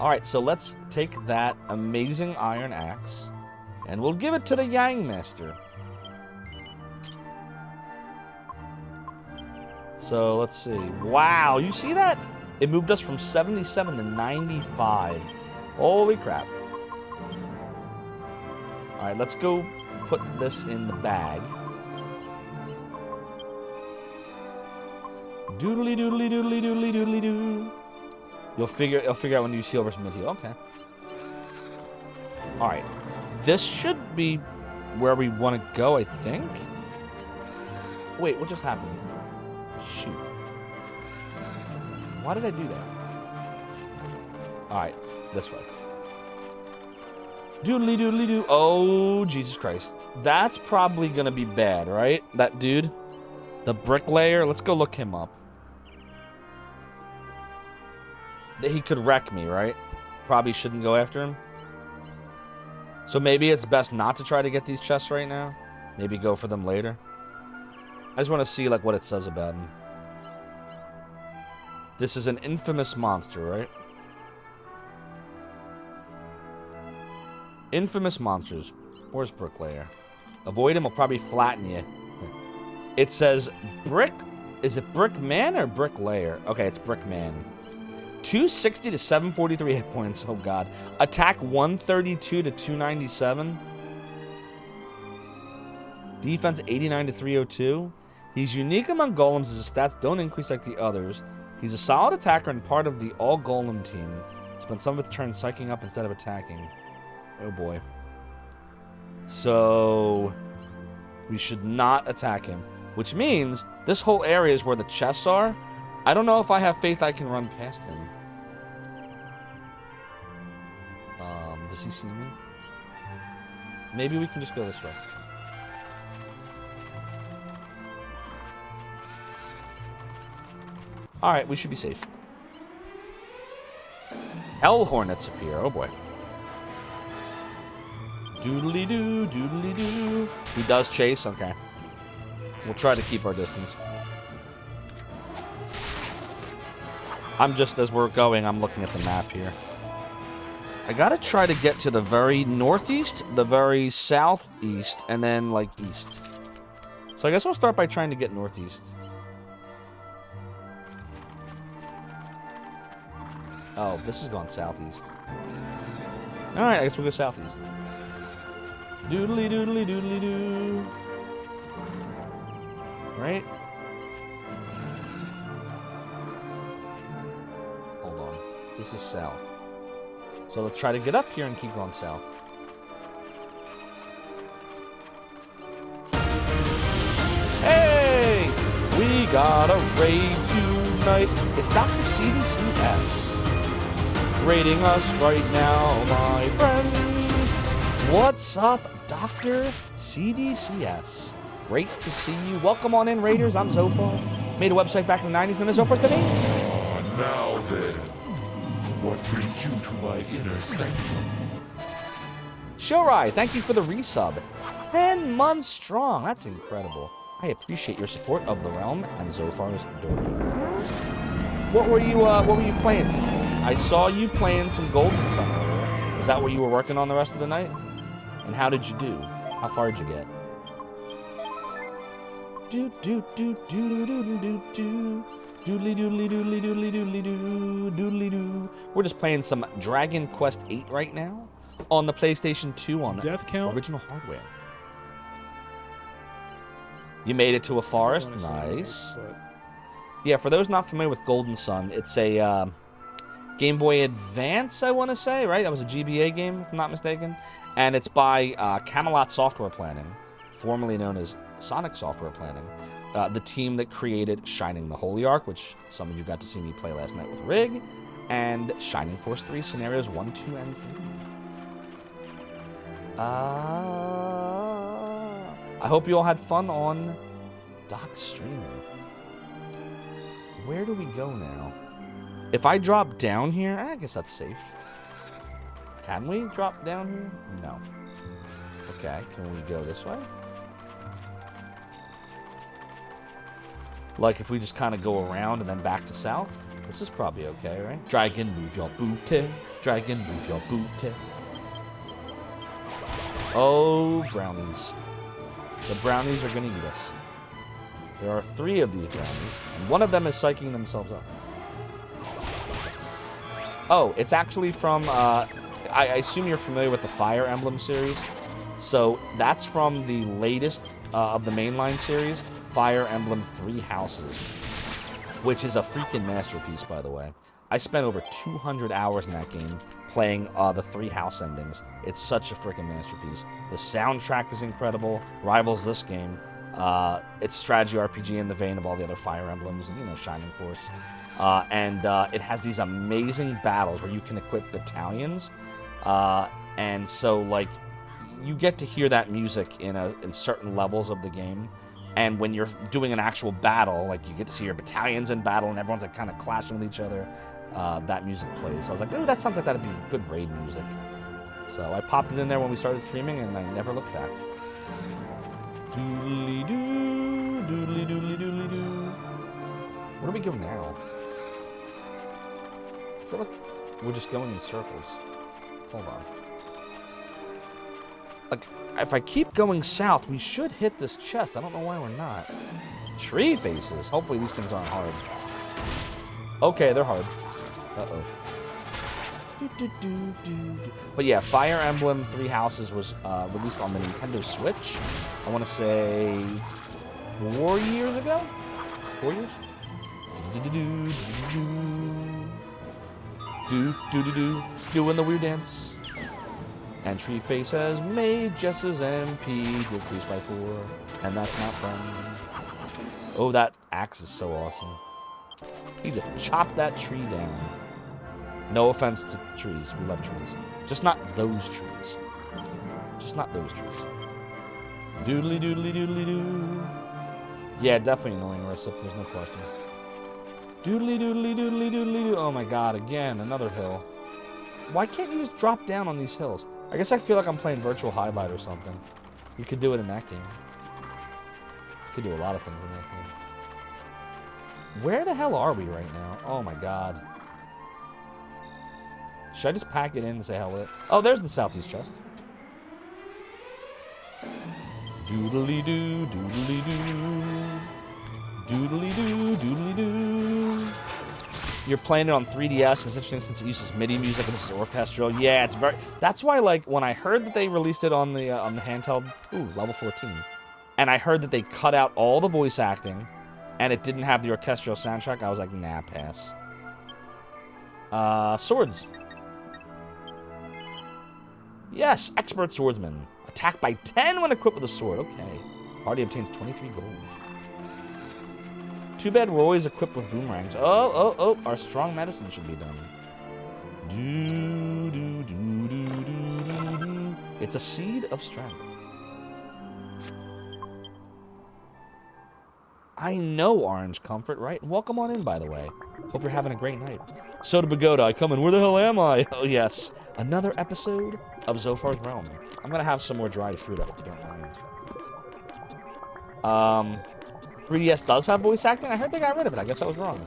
Alright, so let's take that amazing iron axe, and we'll give it to the Yang Master. So, let's see. Wow, you see that? It moved us from 77 to 95. Holy crap. Alright, let's go put this in the bag. Doodly doodly doodly doodly doodly doo. You'll figure out when you heal versus mid-heal. Okay. Alright. This should be where we want to go, I think. Wait, what just happened? Shoot. Why did I do that? Alright, this way. Doodly doodly doo. Oh, Jesus Christ. That's probably gonna be bad, right? That dude? The bricklayer? Let's go look him up. He could wreck me, right? Probably shouldn't go after him. So maybe it's best not to try to get these chests right now. Maybe go for them later. I just want to see like what it says about him. This is an infamous monster, right? Infamous monsters. Where's Bricklayer? Avoid him will probably flatten you. It says brick. Is it brick man or brick layer? Okay, it's brick man. 260 to 743 hit points. Oh god. Attack 132 to 297. Defense 89 to 302. He's unique among golems as his stats don't increase like the others. He's a solid attacker and part of the all golem team. Spent some of its turn psyching up instead of attacking. Oh boy. So we should not attack him, which means this whole area is where the chests are. I don't know if I have faith I can run past him. Does he see me? Maybe we can just go this way. Alright, we should be safe. Hell hornets appear. Oh boy. Doodly-doo, doodly-doo. He does chase? Okay. We'll try to keep our distance. I'm just, as we're going, I'm looking at the map here. I gotta try to get to the very northeast, the very southeast, and then, like, east. So I guess we'll start by trying to get northeast. Oh, this is going southeast. Alright, I guess we'll go southeast. Doodly doodly doodly doo. Right? Hold on. This is south. So let's try to get up here and keep going south. Hey! We got a raid tonight. It's Dr. CDCS. Raiding us right now, my friends. What's up, Dr. CDCS? Great to see you. Welcome on in, Raiders. I'm Zophar. Made a website back in the 90s known as Zophar today. Now then, what brings you to my inner sanctum? Shorai, thank you for the resub. 10 months strong. That's incredible. I appreciate your support of the realm and Zophar's domain. What were you playing tonight? I saw you playing some Golden Sun earlier. Is that what you were working on the rest of the night? And how did you do? How far did you get? Do do do do do do do do. Doodly doodly doodly doodly doodly doo doodly doo. We're just playing some Dragon Quest VIII right now on the PlayStation 2 on Death count? original hardware. You made it to a forest, nice. Yeah, for those not familiar with Golden Sun, it's a Game Boy Advance, I want to say, right? That was a GBA game, if I'm not mistaken. And it's by Camelot Software Planning, formerly known as Sonic Software Planning. The team that created Shining the Holy Ark, which some of you got to see me play last night with Rig, and Shining Force 3 Scenarios 1, 2, and 3. I hope you all had fun on Doc's stream. Where do we go now? If I drop down here, I guess that's safe. Can we drop down here? No. Okay, can we go this way? Like if we just kind of go around and then back to south? This is probably okay, right? Dragon, move your booty. Dragon, move your booty. Oh, brownies. The brownies are going to eat us. There are 3 of these brownies, and one of them is psyching themselves up. Oh, it's actually from, I assume you're familiar with the Fire Emblem series. So that's from the latest of the mainline series, Fire Emblem 3 Houses, which is a freaking masterpiece, by the way. I spent over 200 hours in that game playing the 3 house endings. It's such a freaking masterpiece. The soundtrack is incredible, rivals this game. It's strategy RPG in the vein of all the other Fire Emblems and, you know, Shining Force. And it has these amazing battles where you can equip battalions. And so, like, you get to hear that music in certain levels of the game. And when you're doing an actual battle, like, you get to see your battalions in battle and everyone's, like, kind of clashing with each other. That music plays. I was like, oh, that sounds like that'd be good raid music. So I popped it in there when we started streaming, and I never looked back. Doodly doo, doodly doodly doodly doo. Where do we go now? I feel like we're just going in circles. Hold on. Like, if I keep going south, we should hit this chest. I don't know why we're not. Tree faces. Hopefully these things aren't hard. Okay, they're hard. Uh-oh. But yeah, Fire Emblem Three Houses was released on the Nintendo Switch. I want to say 4 years ago? 4 years? Doing the weird dance. And Tree Face has made Jess's MP decrease by 4. And that's not fun. Oh, that axe is so awesome. He just chopped that tree down. No offense to trees. We love trees. Just not those trees. Just not those trees. Doodly doodly doodly doo. Yeah, definitely annoying, Rissip. There's no question. Doodly doodly doodly doodly doo. Oh my god, again, another hill. Why can't you just drop down on these hills? I guess I feel like I'm playing Virtual Highlight or something. You could do it in that game. You could do a lot of things in that game. Where the hell are we right now? Oh my god. Should I just pack it in and say hell with it? Oh, there's the southeast chest. Doodly doo, doodly doo. Doodly doo, doodly doo. You're playing it on 3DS. It's interesting since it uses MIDI music and this is orchestral. Yeah, it's very... That's why, like, when I heard that they released it on the handheld... Ooh, level 14. And I heard that they cut out all the voice acting and it didn't have the orchestral soundtrack, I was like, nah, pass. Swords. Yes, expert swordsman. Attack by 10 when equipped with a sword. Okay. Party obtains 23 gold. Too bad we're always equipped with boomerangs. Oh. Our strong medicine should be done. Do. It's a seed of strength. I know Orange Comfort, right? Welcome on in, by the way. Hope you're having a great night. Soda Pagoda, I come in. Where the hell am I? Oh, yes. Another episode of Zophar's Realm. I'm going to have some more dried fruit, I hope you don't mind. 3DS does have voice acting? I heard they got rid of it. I guess I was wrong.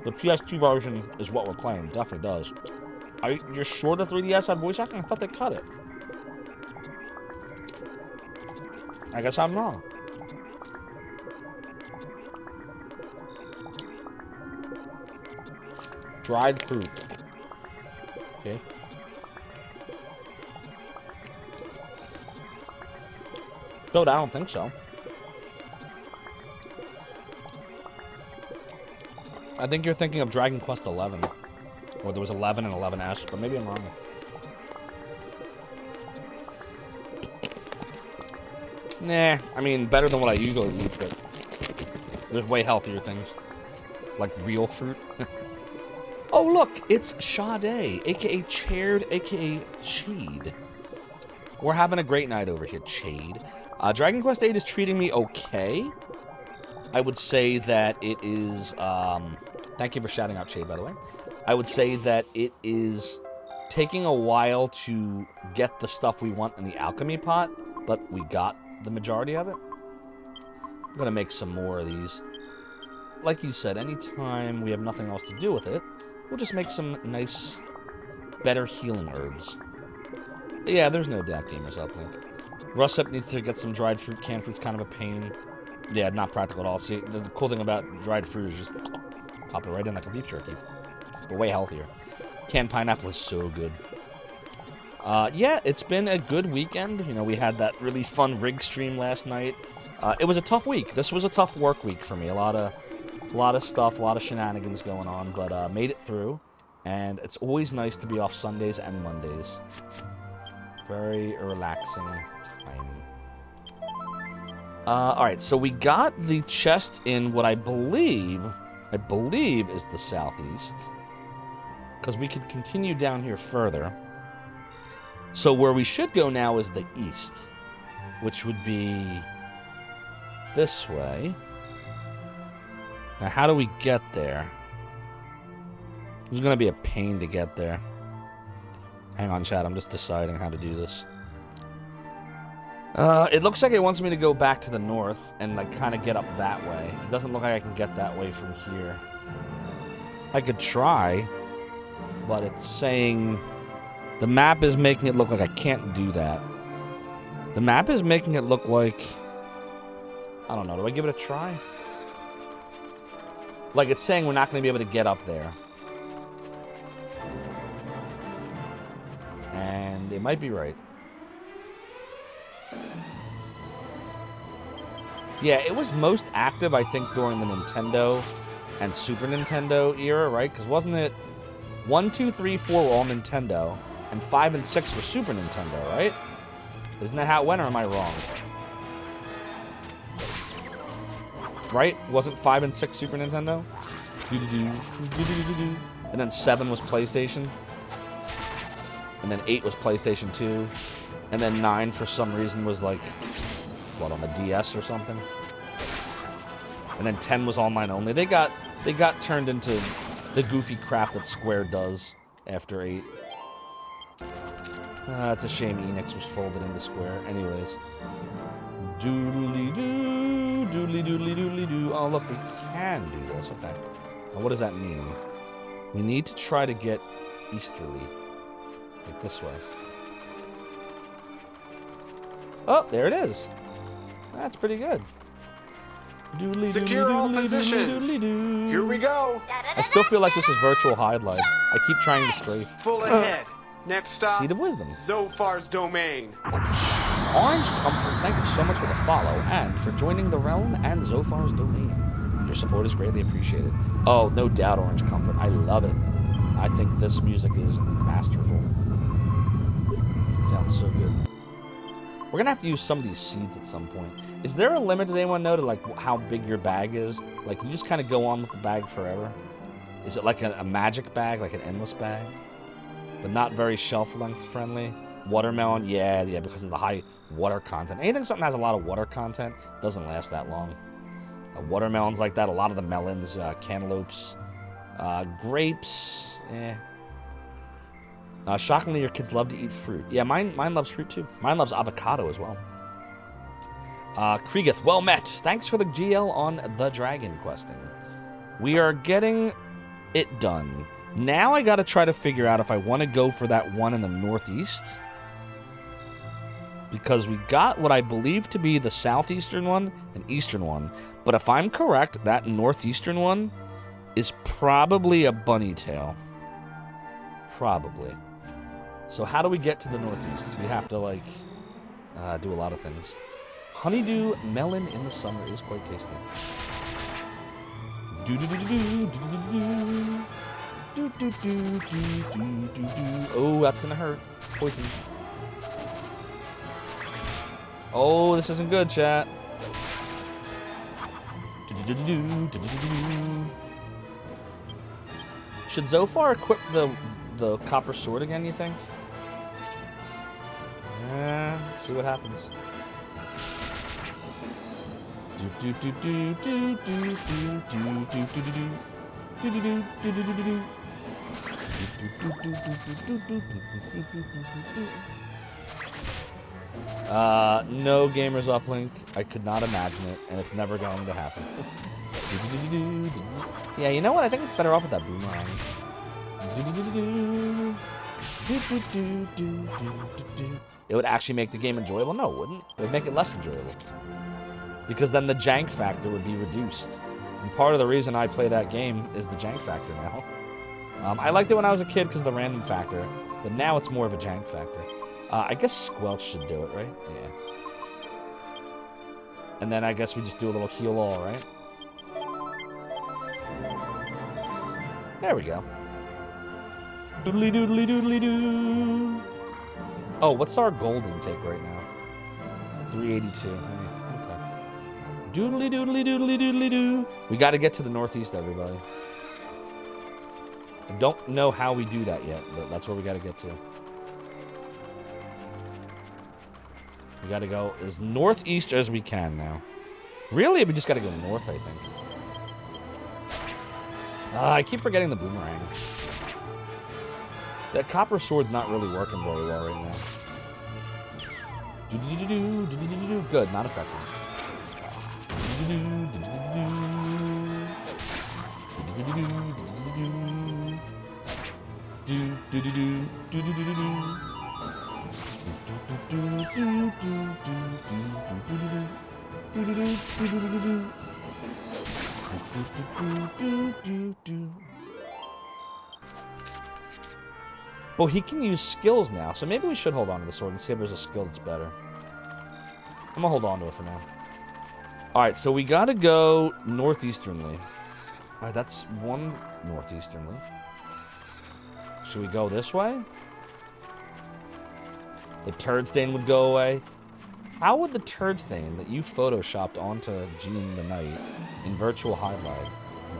The PS2 version is what we're playing. Definitely does. You're sure the 3DS had voice acting? I thought they cut it. I guess I'm wrong. Dried fruit. Okay. Dude, I don't think so. I think you're thinking of Dragon Quest 11. Or there was 11 and 11S, but maybe I'm wrong. Nah, I mean, better than what I usually eat, but there's way healthier things. Like real fruit. Oh, look, it's Sade, a.k.a. Chaired, a.k.a. Chade. We're having a great night over here, Chade. Dragon Quest VIII is treating me okay. I would say that it is... thank you for shouting out Chade, by the way. I would say that it is taking a while to get the stuff we want in the alchemy pot, but we got the majority of it. I'm going to make some more of these. Like you said, anytime we have nothing else to do with it, we'll just make some nice, better healing herbs. Yeah, there's no doubt gamers uplink. Russep needs to get some dried fruit. Canned fruit's kind of a pain. Yeah, not practical at all. See, the cool thing about dried fruit is just pop it right in like a beef jerky. But way healthier. Canned pineapple is so good. Yeah, it's been a good weekend. You know, we had that really fun rig stream last night. It was a tough week. This was a tough work week for me. A lot of stuff, a lot of shenanigans going on, but made it through. And it's always nice to be off Sundays and Mondays. Very relaxing time. Alright, so we got the chest in what I believe is the southeast. Because we could continue down here further. So where we should go now is the east. Which would be this way. Now, how do we get there? It's going to be a pain to get there. Hang on, chat. I'm just deciding how to do this. It looks like it wants me to go back to the north and, like, kind of get up that way. It doesn't look like I can get that way from here. I could try, but it's saying The map is making it look like I can't do that. The map is making it look like... I don't know. Do I give it a try? Like, it's saying we're not going to be able to get up there. And it might be right. Yeah, it was most active, I think, during the Nintendo and Super Nintendo era, right? Because wasn't it 1, 2, 3, 4 were all Nintendo, and 5 and 6 were Super Nintendo, right? Isn't that how it went, or am I wrong? Right? Wasn't 5 and 6 Super Nintendo? And then 7 was PlayStation. And then 8 was PlayStation 2. And then 9, for some reason, was like, what, on the DS or something? And then 10 was online only. They got turned into the goofy crap that Square does after 8. It's a shame Enix was folded into Square. Anyways. Doodly-doo, doodly-doodly-doodly-doo. Oh, look, we can do this. Okay. Now, what does that mean? We need to try to get easterly. Like this way. Oh, there it is. That's pretty good. Secure all positions. Here we go. I still feel like this is virtual highlight. I keep trying to strafe. Full ahead. Next stop, Seed of Wisdom. Zophar's domain. Orange Comfort, thank you so much for the follow and for joining the realm and Zophar's domain. Your support is greatly appreciated. Oh, no doubt, Orange Comfort. I love it. I think this music is masterful. It sounds so good. We're gonna have to use some of these seeds at some point. Is there a limit, does anyone know, to like how big your bag is? Like, you just kind of go on with the bag forever? Is it like a magic bag, like an endless bag? But not very shelf length friendly? Watermelon, yeah, because of the high water content. Anything something has a lot of water content doesn't last that long. Watermelons like that, a lot of the melons, cantaloupes, grapes, shockingly, your kids love to eat fruit. Yeah, mine loves fruit too. Mine loves avocado as well. Kriegeth, well met. Thanks for the GL on the Dragon questing. We are getting it done. Now I gotta try to figure out if I want to go for that one in the northeast. Because we got what I believe to be the southeastern one and eastern one. But if I'm correct, that northeastern one is probably a bunny tail. Probably. So how do we get to the northeast? We have to, like, do a lot of things. Honeydew melon in the summer is quite tasty. Oh, that's gonna hurt. Poison. Oh, this isn't good, chat. Should Zophar equip the copper sword again, you think? Let's see what happens. No gamers uplink. I could not imagine it, and it's never going to happen. Yeah, you know what? I think it's better off with that boomerang. It would actually make the game enjoyable? No, it wouldn't. It would make it less enjoyable. Because then the jank factor would be reduced. And part of the reason I play that game is the jank factor now. I liked it when I was a kid because of the random factor, but now it's more of a jank factor. I guess Squelch should do it, right? Yeah. And then I guess we just do a little heal all, right? There we go. Doodly doodly doodly doo. Oh, what's our gold intake right now? 382. Okay. Doodly doodly doodly doodly doo. We got to get to the northeast, everybody. I don't know how we do that yet, but that's where we got to get to. We got to go as northeast as we can now. Really? We just got to go north, I think. I keep forgetting the boomerang. That copper sword's not really working very well right now. Good, not effective. Well, he can use skills now, so maybe we should hold on to the sword and see if there's a skill that's better. I'm gonna hold on to it for now. Alright, so we gotta go northeasternly. Alright, that's one northeasternly. Should we go this way? The turd stain would go away. How would the turd stain that you photoshopped onto Gene the Knight in virtual highlight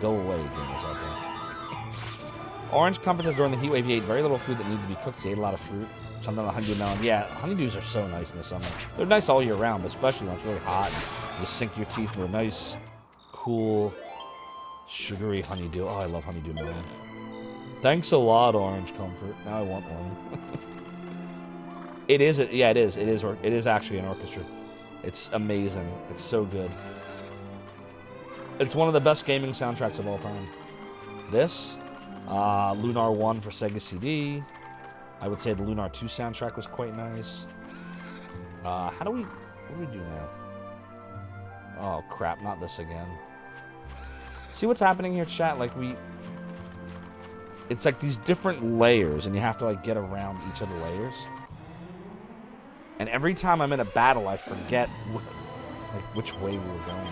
go away, gamers out there? Orange comforted during the heat wave. He ate very little food that needed to be cooked. He ate a lot of fruit. Something on a honeydew melon. Yeah, honeydews are so nice in the summer. They're nice all year round, but especially when it's really hot. You just sink your teeth into a nice, cool, sugary honeydew. Oh, I love honeydew melon. Thanks a lot, Orange Comfort. Now I want one. It is. Yeah, it is. It is actually an orchestra. It's amazing. It's so good. It's one of the best gaming soundtracks of all time. This. Lunar 1 for Sega CD. I would say the Lunar 2 soundtrack was quite nice. What do we do now? Oh, crap, not this again. See what's happening here, chat? Like, it's like these different layers, and you have to, like, get around each of the layers. And every time I'm in a battle, I forget, like, which way we were going.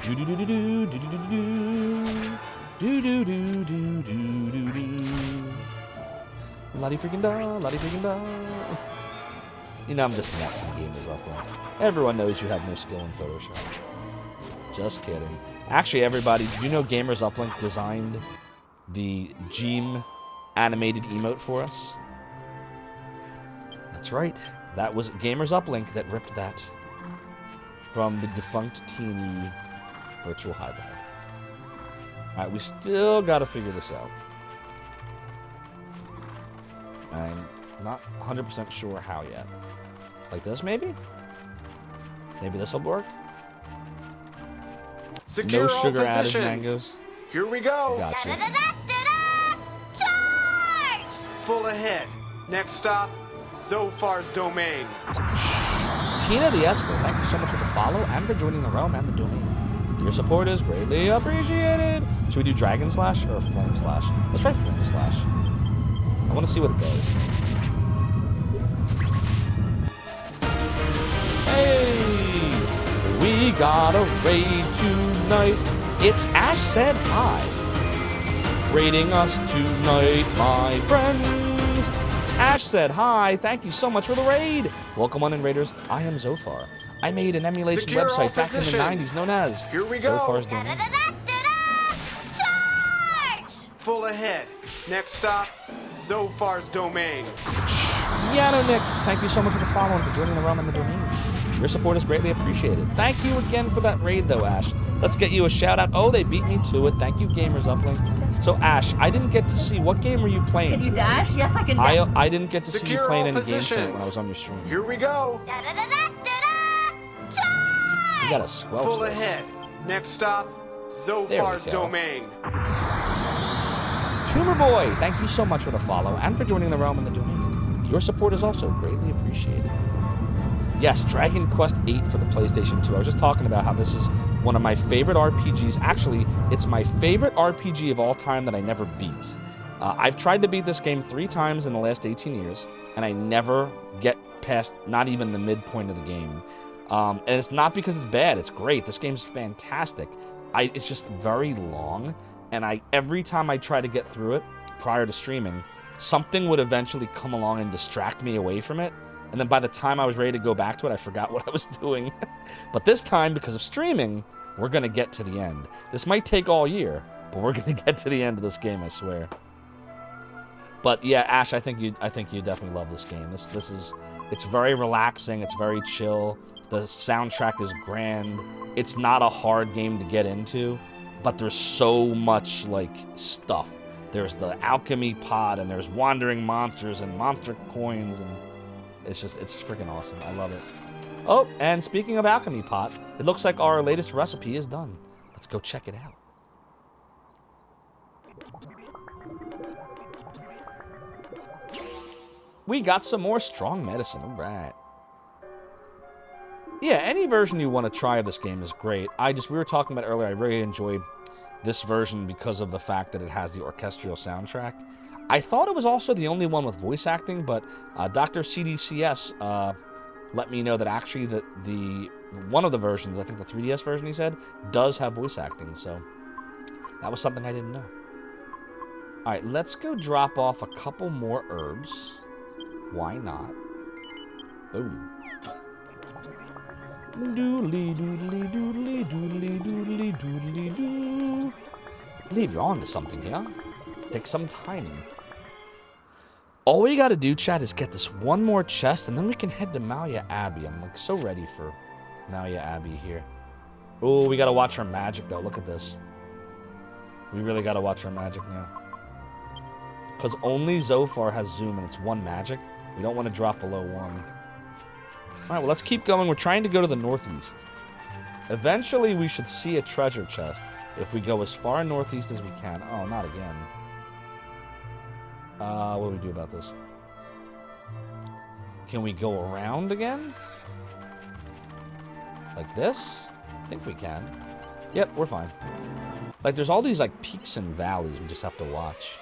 Do-do-do-do-do, do-do-do-do-do. Do-do-do-do-do-do-do. La-di-freaking-da, la-di-freaking-da. You know, I'm just messing gamers up. Everyone knows you have no skill in Photoshop. Just kidding. Actually, everybody, do you know Gamers Uplink designed the Gene animated emote for us? That's right. That was Gamers Uplink that ripped that from the defunct T&E virtual highlight. Alright, we still gotta figure this out. I'm not 100% sure how yet. Like this, maybe? Maybe this will work? Secure No sugar all added positions. mangoes. Here we go. Gotcha. Charge! Full ahead. Next stop, Zophar's domain. Tina the Esper, thank you so much for the follow and for joining the realm and the domain. Your support is greatly appreciated. Should we do Dragon Slash or Flame Slash? Let's try Flame Slash. I want to see what it does. Hey! We got a raid tonight. It's Ash Said Hi. Raiding us tonight, my friends. Ash Said Hi. Thank you so much for the raid. Welcome on in, Raiders. I am Zophar. I made an emulation Secure website back in the positions. 90s known as Here we go. Zophar's Domain. Charge! Full ahead. Next stop, Zophar's domain. Yano Nick, thank you so much for the follow and for joining the realm and the domain. Your support is greatly appreciated. Thank you again for that raid, though, Ash. Let's get you a shout out. Oh, they beat me to it. Thank you, Gamers Uplink. So, Ash, I didn't get to see what game were you playing. Can you today? dash? Yes, I can dash. I didn't get to see you Secure playing all any games tonight positions. when I was on your stream. Here we go. Charge! You got a squelch Full this. ahead. Next stop, Zophar's go. domain. Tumor Boy, thank you so much for the follow and for joining the realm and the domain. Your support is also greatly appreciated. Yes, Dragon Quest VIII for the PlayStation 2. I was just talking about how this is one of my favorite RPGs. Actually, it's my favorite RPG of all time that I never beat. I've tried to beat this game 3 times in the last 18 years, and I never get past not even the midpoint of the game. And it's not because it's bad. It's great. This game's fantastic. It's just very long, and every time I try to get through it prior to streaming, something would eventually come along and distract me away from it. And then by the time I was ready to go back to it, I forgot what I was doing. But this time, because of streaming, we're going to get to the end. This might take all year, but we're going to get to the end of this game, I swear. But yeah, Ash, I think you definitely love this game. It's very relaxing. It's very chill. The soundtrack is grand. It's not a hard game to get into, but there's so much like stuff. There's the alchemy pod, and there's wandering monsters and monster coins, and it's freaking awesome. I love it. Oh, and speaking of alchemy pot, it looks like our latest recipe is done. Let's go check it out. We got some more strong medicine. All right. Yeah, any version you want to try of this game is great. We were talking about earlier, I really enjoyed this version because of the fact that it has the orchestral soundtrack. I thought it was also the only one with voice acting, but Dr. CDCS let me know that actually the one of the versions, I think the 3DS version he said, does have voice acting, so that was something I didn't know. Alright, let's go drop off a couple more herbs. Why not? Boom. Doodly doodly doodly doodly doodly doodly doo. I believe you're on to something here. Take some time. All we gotta do, chat, is get this one more chest, and then we can head to Malia Abbey. I'm like so ready for Malia Abbey here. Oh, we gotta watch our magic though. Look at this. We really gotta watch our magic now. Because only Zophar has zoom, and it's 1 magic. We don't want to drop below 1. Alright, well, let's keep going. We're trying to go to the northeast. Eventually, we should see a treasure chest if we go as far northeast as we can. Oh, not again. What do we do about this? Can we go around again? Like this? I think we can. Yep, we're fine. Like, there's all these, like, peaks and valleys we just have to watch.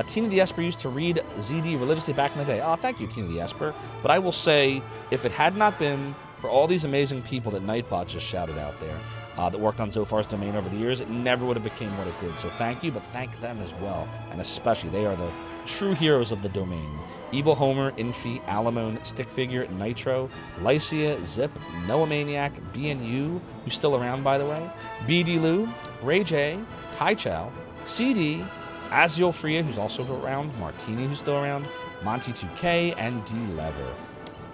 Tina the Esper used to read ZD religiously back in the day. Oh, thank you, Tina the Esper. But I will say, if it had not been for all these amazing people that Nightbot just shouted out there, that worked on Zophar's domain over the years, it never would have became what it did. So thank you, but thank them as well. And especially, they are the true heroes of the domain. Evil Homer, Infi, Alamone, Stickfigure, Nitro, Lycia, Zip, Noah Maniac, BNU, who's still around, by the way, BD Lou, Ray J, Tai Chow, CD, Aziel Freya, who's also around, Martini, who's still around, Monty 2K, and D Lever.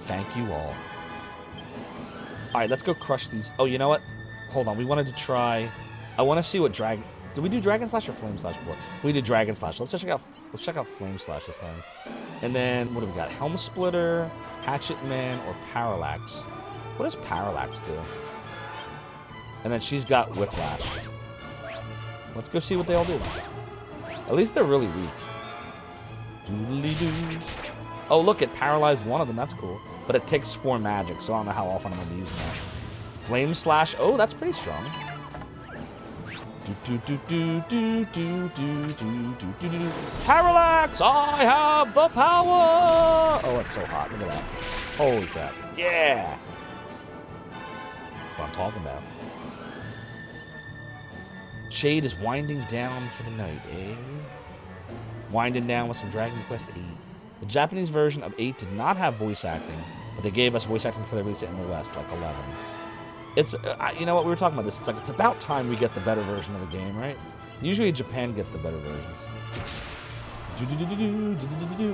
Thank you all. Alright, let's go crush these. Oh, you know what? Hold on, we wanted to try... I want to see what Dragon... Did we do Dragon Slash or Flame Slash before? We did Dragon Slash. Let's check out Flame Slash this time. And then, what do we got? Helm Splitter, Hatchet Man, or Parallax? What does Parallax do? And then she's got Whiplash. Let's go see what they all do. At least they're really weak. Doodly-doo. Oh, look, it paralyzed one of them. That's cool. But it takes 4 magic, so I don't know how often I'm going to be using that. Flame Slash. Oh, that's pretty strong. Parallax! I have the power! Oh, it's so hot. Look at that. Holy crap. Yeah! That's what I'm talking about. Shade is winding down for the night, eh? Winding down with some Dragon Quest 8. The Japanese version of 8 did not have voice acting, but they gave us voice acting for the release in the West, like 11. It's, you know what, we were talking about this. It's like, it's about time we get the better version of the game, right? Usually Japan gets the better versions.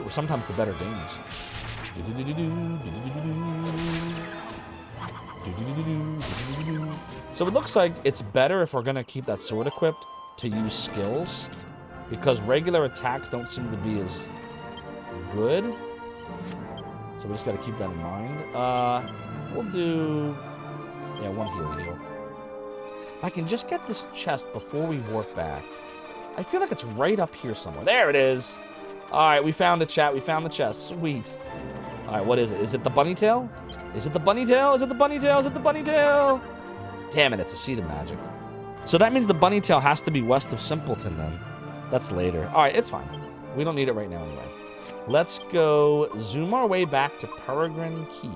Or sometimes the better games. So it looks like it's better if we're going to keep that sword equipped to use skills, because regular attacks don't seem to be as good. So we just got to keep that in mind. We'll do... yeah, 1 heal. If I can just get this chest before we warp back. I feel like it's right up here somewhere. There it is. All right, we found it, chat. We found the chest. Sweet. All right, what is it? Is it the bunny tail? Is it the bunny tail? Is it the bunny tail? Is it the bunny tail? Damn it, it's a seed of magic. So that means the bunny tail has to be west of Simpleton then. That's later. All right, it's fine. We don't need it right now anyway. Let's go zoom our way back to Peregrine Key.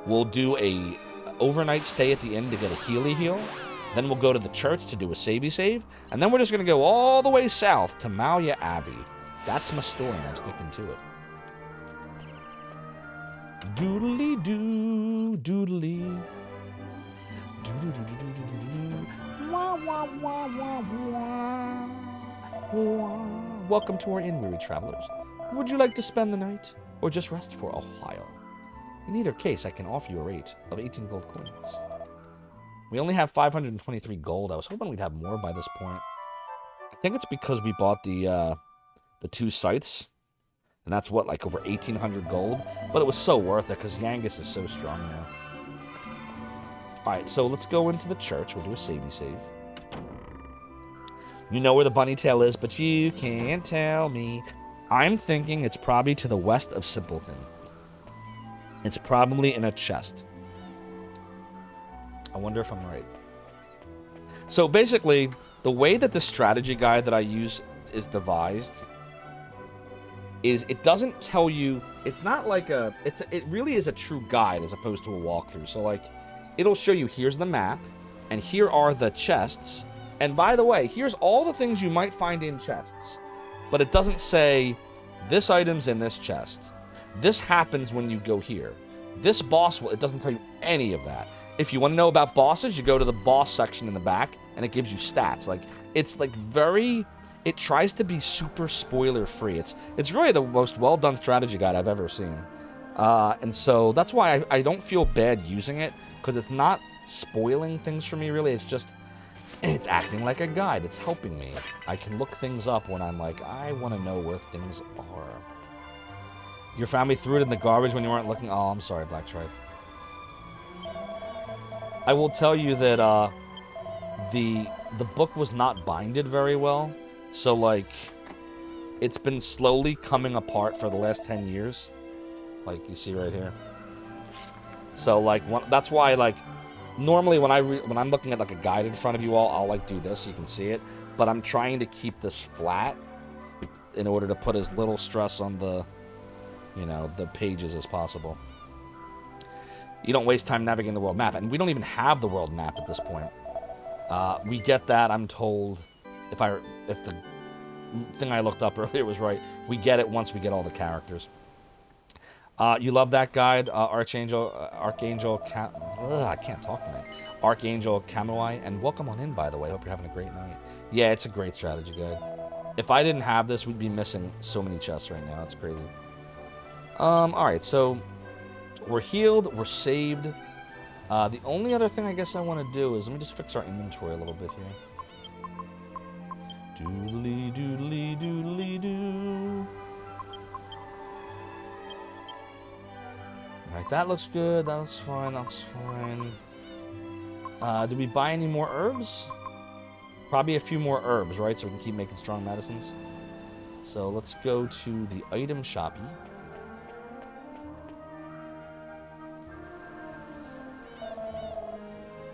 We'll do a overnight stay at the inn to get a heal. Then we'll go to the church to do a save. And then we're just going to go all the way south to Malia Abbey. That's my story, and I'm sticking to it. Doodly-doo, doodly. Doo-doo-doo-doo-doo-doo-doo. Wah, wah, wah, wah, wah. Wah. Welcome to our inn, weary travelers. Would you like to spend the night, or just rest for a while? In either case, I can offer you a rate of 18 gold coins. We only have 523 gold. I was hoping we'd have more by this point. I think it's because we bought the 2 sites. And that's what, like over 1,800 gold? But it was so worth it because Yangus is so strong now. Alright, so let's go into the church. We'll do a save. You know where the bunny tail is, but you can't tell me. I'm thinking it's probably to the west of Simpleton. It's probably in a chest. I wonder if I'm right. So basically, the way that the strategy guide that I use is devised is it doesn't tell you, it's not like it really is a true guide as opposed to a walkthrough. So like, it'll show you, here's the map, and here are the chests, and by the way, here's all the things you might find in chests, but it doesn't say, this item's in this chest. This happens when you go here. This boss will, it doesn't tell you any of that. If you want to know about bosses, you go to the boss section in the back, and it gives you stats. Like, it's like very, it tries to be super spoiler free. It's really the most well done strategy guide I've ever seen. And so that's why I don't feel bad using it, because it's not spoiling things for me really. It's just, it's acting like a guide. It's helping me. I can look things up when I'm like, I want to know where things are. Your family threw it in the garbage when you weren't looking. Oh, I'm sorry, Black Trife. I will tell you that the book was not binded very well, so like it's been slowly coming apart for the last 10 years, like you see right here. So like that's why like normally when I'm looking at like a guide in front of you all, I'll like do this so you can see it, but I'm trying to keep this flat in order to put as little stress on the, you know, the pages as possible. You don't waste time navigating the world map, and we don't even have the world map at this point. We get that, I'm told, if the thing I looked up earlier was right, we get it once we get all the characters. You love that guide, I can't talk tonight. Archangel Kamui, and welcome on in, by the way. Hope you're having a great night. Yeah, it's a great strategy guide. If I didn't have this, we'd be missing so many chests right now. It's crazy. Alright, so we're healed, we're saved. The only other thing I guess I want to do is, let me just fix our inventory a little bit here. Doodly doodly doodly doo. Alright, that looks good, that looks fine, that looks fine. Did we buy any more herbs? Probably a few more herbs, right? So we can keep making strong medicines. So let's go to the item shoppy.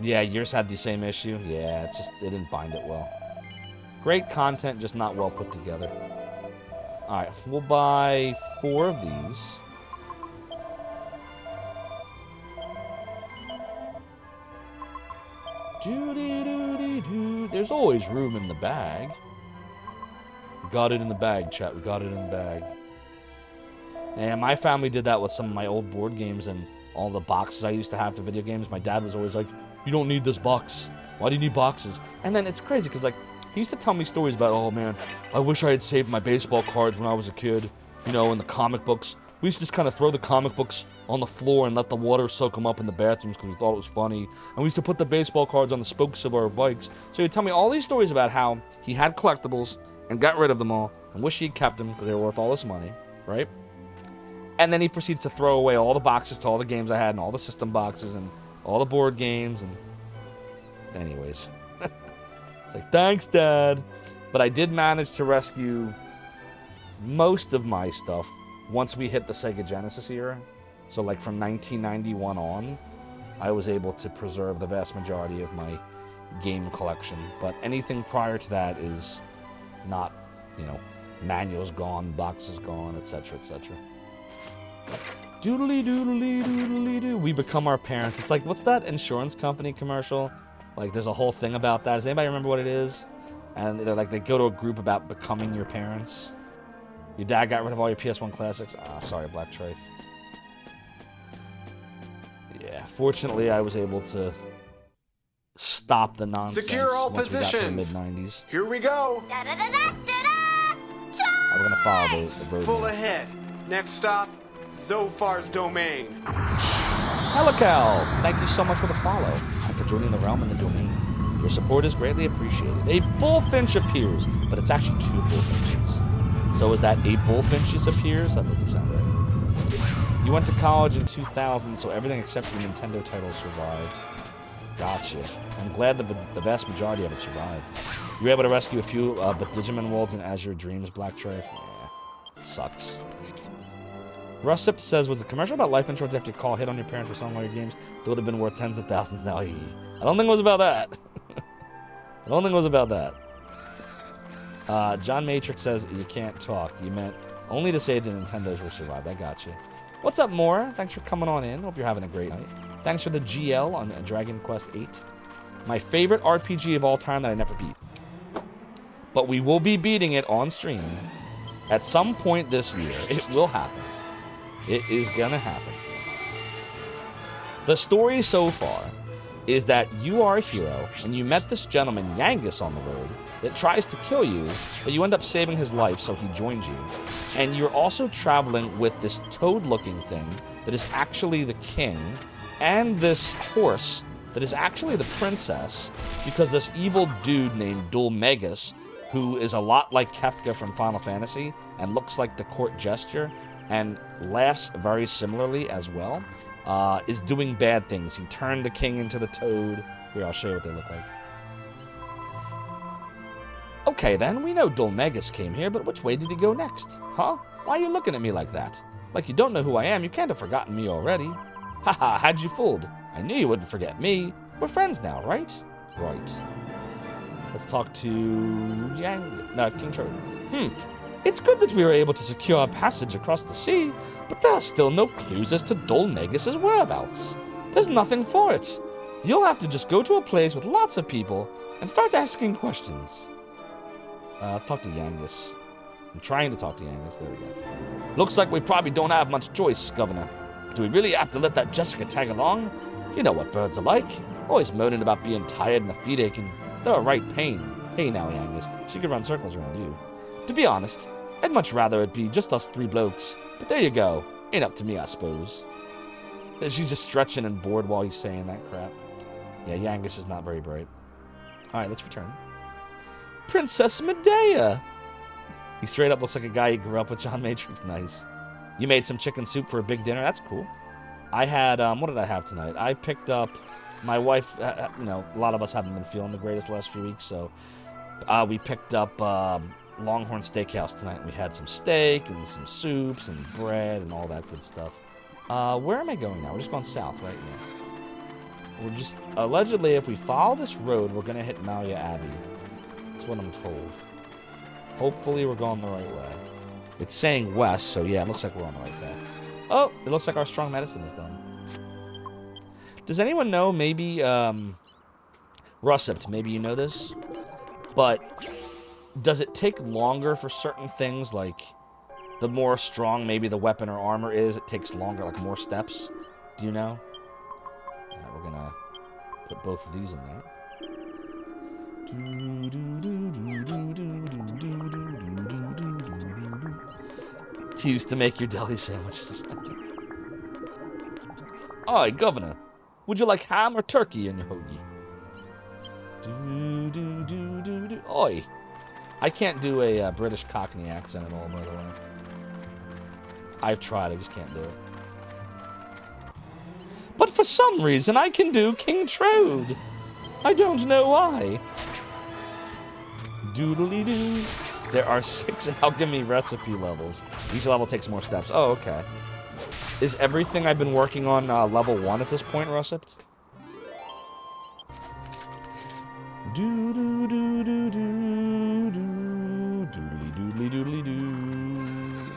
Yeah, yours had the same issue. Yeah, it's just, they didn't bind it well. Great content, just not well put together. Alright, we'll buy 4 of these. Doo-dee-doo-dee-doo. There's always room in the bag. We got it in the bag, chat. We got it in the bag. And my family did that with some of my old board games and all the boxes I used to have for video games. My dad was always like, you don't need this box. Why do you need boxes? And then it's crazy because, like, he used to tell me stories about, oh, man, I wish I had saved my baseball cards when I was a kid, you know, in the comic books. We used to just kind of throw the comic books on the floor and let the water soak them up in the bathrooms because we thought it was funny. And we used to put the baseball cards on the spokes of our bikes. So he'd tell me all these stories about how he had collectibles and got rid of them all and wish he'd kept them because they were worth all this money, right? And then he proceeds to throw away all the boxes to all the games I had and all the system boxes and all the board games. And anyways, it's like, thanks, Dad. But I did manage to rescue most of my stuff once we hit the Sega Genesis era. So like from 1991 on, I was able to preserve the vast majority of my game collection. But anything prior to that is not, you know, manuals gone, boxes gone, etc., etc. Doodly doodly doodly doo. We become our parents. It's like, what's that insurance company commercial? Like, there's a whole thing about that. Does anybody remember what it is? And they're like, they go to a group about becoming your parents. Your dad got rid of all your PS1 classics. Ah, sorry, Black Trife. Yeah, fortunately, I was able to stop the nonsense. Secure all once positions. We got to the mid-90s. Here we go. I'm gonna follow the road. Full now. ahead. Next stop, Zophar's domain. Helical, thank you so much for the follow and for joining the realm and the domain. Your support is greatly appreciated. A bullfinch appears, but it's actually 2 bullfinches. So is that a bullfinch appears? That doesn't sound right. You went to college in 2000, so everything except your Nintendo title survived. Gotcha. I'm glad that the vast majority of it survived. You were able to rescue a few, but Digimon Worlds and Azure Dreams, Black Trife. Yeah. Sucks. Russip says, was the commercial about life insurance after your call hit on your parents for selling all your games? That would have been worth tens of thousands now. I don't think it was about that. I don't think it was about that. John Matrix says, you can't talk. You meant only to say the Nintendos will survive. I got you. What's up, Mora? Thanks for coming on in. Hope you're having a great night. Thanks for the GL on Dragon Quest VIII. My favorite RPG of all time that I never beat. But we will be beating it on stream at some point this year. It will happen. It is gonna happen. The story so far is that you are a hero and you met this gentleman, Yangus, on the road that tries to kill you, but you end up saving his life, so he joins you. And you're also traveling with this toad-looking thing that is actually the king, and this horse that is actually the princess, because this evil dude named Dulmegus, who is a lot like Kefka from Final Fantasy and looks like the court jester and laughs very similarly as well, is doing bad things. He turned the king into the toad. Here, I'll show you what they look like. Okay, then, we know Dulmegus came here, but which way did he go next? Huh? Why are you looking at me like that? Like you don't know who I am. You can't have forgotten me already. Haha, had you fooled. I knew you wouldn't forget me. We're friends now, right? Right. Let's talk to King Trode. It's good that we were able to secure a passage across the sea, but there are still no clues as to Dulmegus' whereabouts. There's nothing for it. You'll have to just go to a place with lots of people and start asking questions. Let's talk to Yangus. I'm trying to talk to Yangus. There we go. Looks like we probably don't have much choice, Governor. Do we really have to let that Jessica tag along? You know what birds are like. Always moaning about being tired and the feet aching. They're a right pain. Hey now, Yangus. She could run circles around you. To be honest, I'd much rather it be just us three blokes. But there you go. Ain't up to me, I suppose. She's just stretching and bored while he's saying that crap. Yeah, Yangus is not very bright. Alright, let's return. Princess Medea! He straight up looks like a guy he grew up with. John Matrix. Nice. You made some chicken soup for a big dinner. That's cool. I had, what did I have tonight? I picked up, my wife, a lot of us haven't been feeling the greatest the last few weeks, so we picked up Longhorn Steakhouse tonight. We had some steak and some soups and bread and all that good stuff. Where am I going now? We're just going south, right? Yeah. We're just, allegedly, if we follow this road, we're going to hit Malia Abbey. That's what I'm told. Hopefully we're going the right way. It's saying west, so yeah, it looks like we're on the right path. Oh, it looks like our strong medicine is done. Does anyone know, maybe, Russipt, maybe you know this, but does it take longer for certain things, like the more strong maybe the weapon or armor is, it takes longer, like more steps? Do you know? Yeah, we're gonna put both of these in there. He used to make your deli sandwiches. Oi, Governor, would you like ham or turkey in your hoagie? Oi. I can't do a British Cockney accent at all, by the way. I've tried, I just can't do it. But for some reason, I can do King Trode. I don't know why. Doodly-doo. There are 6 alchemy recipe levels. Each level takes more steps. Oh, okay. Is everything I've been working on level 1 at this point, Russipt? Doodly-doodly-doo. Doodly-doodly-doodly-doo.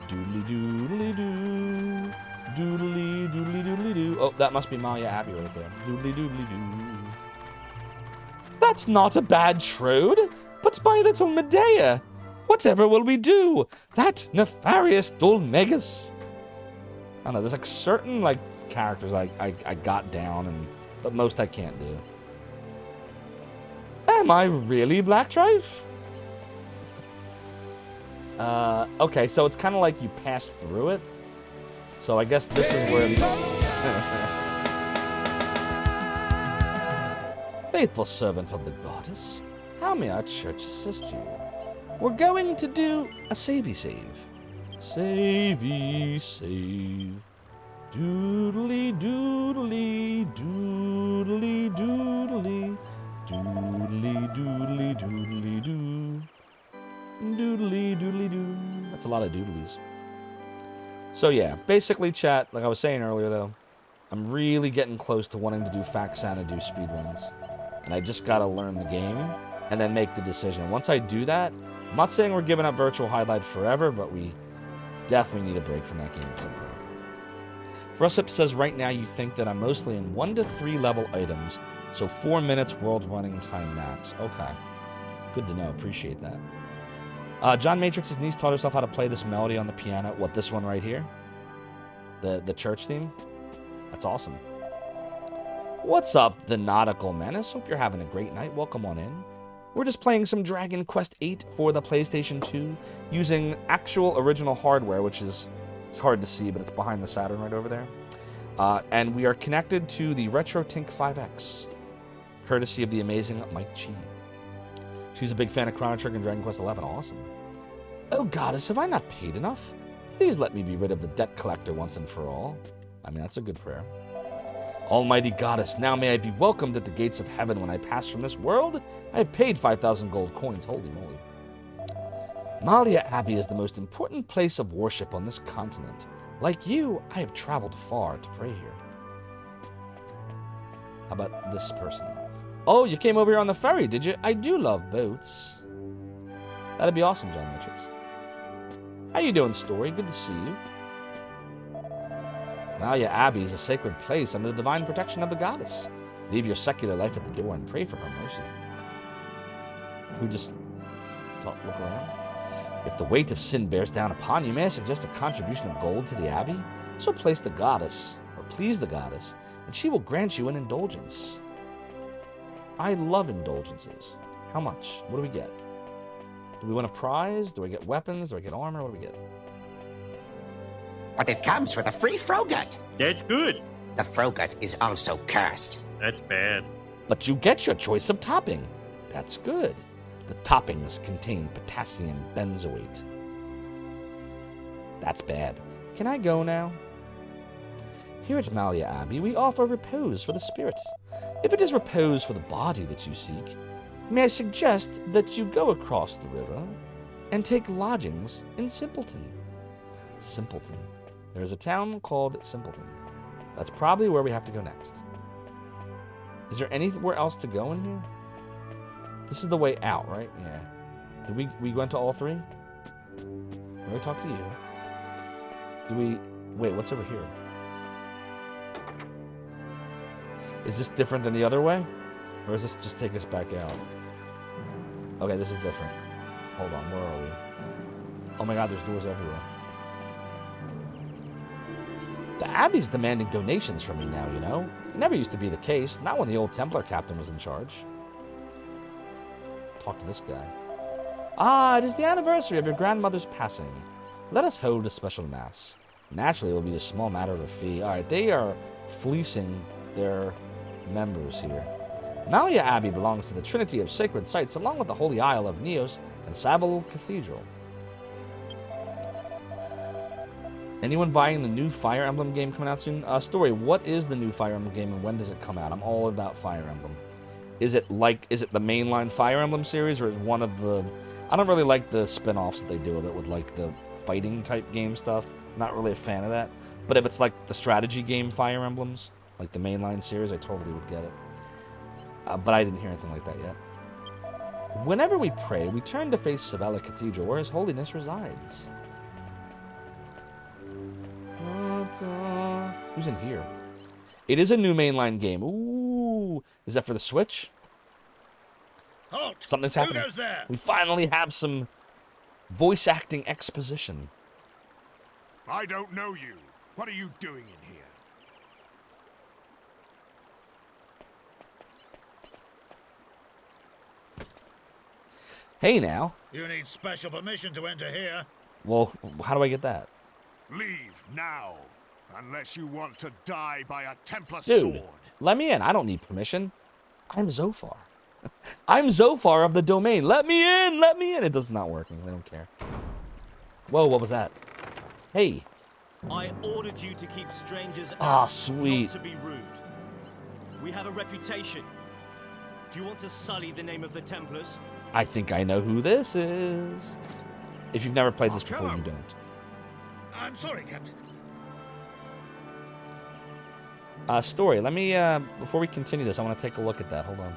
Doodly-doodly-doo. Doodly-doodly-doodly-doo. Oh, that must be Malia Abbey right there. Doodly-doodly-doo. That's not a bad Trode. But my little Medea, whatever will we do? That nefarious Dulmegus. I don't know, there's like certain like characters I got down, but most I can't do. Am I really Black Trife? Okay, so it's kind of like you pass through it. So I guess this is where... Faithful servant of the goddess. How may our church assist you? We're going to do a savey save. Savey save. Doodly doodly doodly doodly doodly doodly doodly doo. Doodly doodly doo. That's a lot of doodlies. So yeah, basically, chat, like I was saying earlier, though, I'm really getting close to wanting to do fact Xanadu speedruns. And I just gotta learn the game and then make the decision. Once I do that, I'm not saying we're giving up Virtual Highlight forever, but we definitely need a break from that game at some point. Frusup says right now you think that I'm mostly in 1 to 3 level items, so 4 minutes world running time max. Okay. Good to know. Appreciate that. John Matrix's niece taught herself how to play this melody on the piano. What, this one right here? The church theme? That's awesome. What's up, the Nautical Menace? Hope you're having a great night. Welcome on in. We're just playing some Dragon Quest VIII for the PlayStation 2 using actual original hardware, which is, it's hard to see, but it's behind the Saturn right over there. And we are connected to the RetroTink 5X, courtesy of the amazing Mike Chi. She's a big fan of Chrono Trigger and Dragon Quest XI. Awesome. Oh, Goddess, have I not paid enough? Please let me be rid of the debt collector once and for all. I mean, that's a good prayer. Almighty Goddess, now may I be welcomed at the gates of heaven when I pass from this world. I have paid 5,000 gold coins. Holy moly. Malia Abbey is the most important place of worship on this continent. Like you, I have traveled far to pray here. How about this person? Oh, you came over here on the ferry, did you? I do love boats. That'd be awesome, John Matrix. How you doing, Story? Good to see you. Malia Abbey is a sacred place under the divine protection of the goddess. Leave your secular life at the door and pray for her mercy. We just look around. If the weight of sin bears down upon you, may I suggest a contribution of gold to the abbey? This will please the goddess, and she will grant you an indulgence. I love indulgences. How much? What do we get? Do we win a prize? Do I get weapons? Do I get armor? What do we get? But it comes with a free Frogut. That's good. The Frogut is also cursed. That's bad. But you get your choice of topping. That's good. The toppings contain potassium benzoate. That's bad. Can I go now? Here at Malia Abbey, we offer repose for the spirit. If it is repose for the body that you seek, may I suggest that you go across the river and take lodgings in Simpleton. Simpleton. There is a town called Simpleton. That's probably where we have to go next. Is there anywhere else to go in here? This is the way out, right? Yeah. Did we went to all three? Let me talk to you. Do we... Wait, what's over here? Is this different than the other way? Or does this just take us back out? Okay, this is different. Hold on, where are we? Oh my god, there's doors everywhere. The Abbey's demanding donations from me now, you know? It never used to be the case, not when the old Templar captain was in charge. Talk to this guy. Ah, it is the anniversary of your grandmother's passing. Let us hold a special mass. Naturally, it will be a small matter of a fee. Alright, they are fleecing their members here. Malia Abbey belongs to the Trinity of Sacred Sites, along with the Holy Isle of Neos and Savile Cathedral. Anyone buying the new Fire Emblem game coming out soon? Story, what is the new Fire Emblem game and when does it come out? I'm all about Fire Emblem. Is it the mainline Fire Emblem series or is one of the... I don't really like the spin-offs that they do of it with like the fighting type game stuff. Not really a fan of that. But if it's like the strategy game Fire Emblems, like the mainline series, I totally would get it. But I didn't hear anything like that yet. Whenever we pray, we turn to face Savile Cathedral, where His Holiness resides. Who's in here? It is a new mainline game. Ooh, is that for the Switch? Halt! Something's happening. Who goes there? We finally have some voice acting exposition. I don't know you. What are you doing in here? Hey now. You need special permission to enter here. Well, how do I get that? Leave now, unless you want to die by a Templar Dude, sword. let me in. I don't need permission. I'm Zophar. I'm Zophar of the domain. Let me in. Let me in. It does not working. They don't care. Whoa, what was that? Hey. I ordered you to keep strangers Ah, out, sweet. not to be rude. We have a reputation. Do you want to sully the name of the Templars? I think I know who this is. If you've never played this Tell before, you him. don't. I'm sorry, Captain. Story. Let me, before we continue this, I want to take a look at that. Hold on.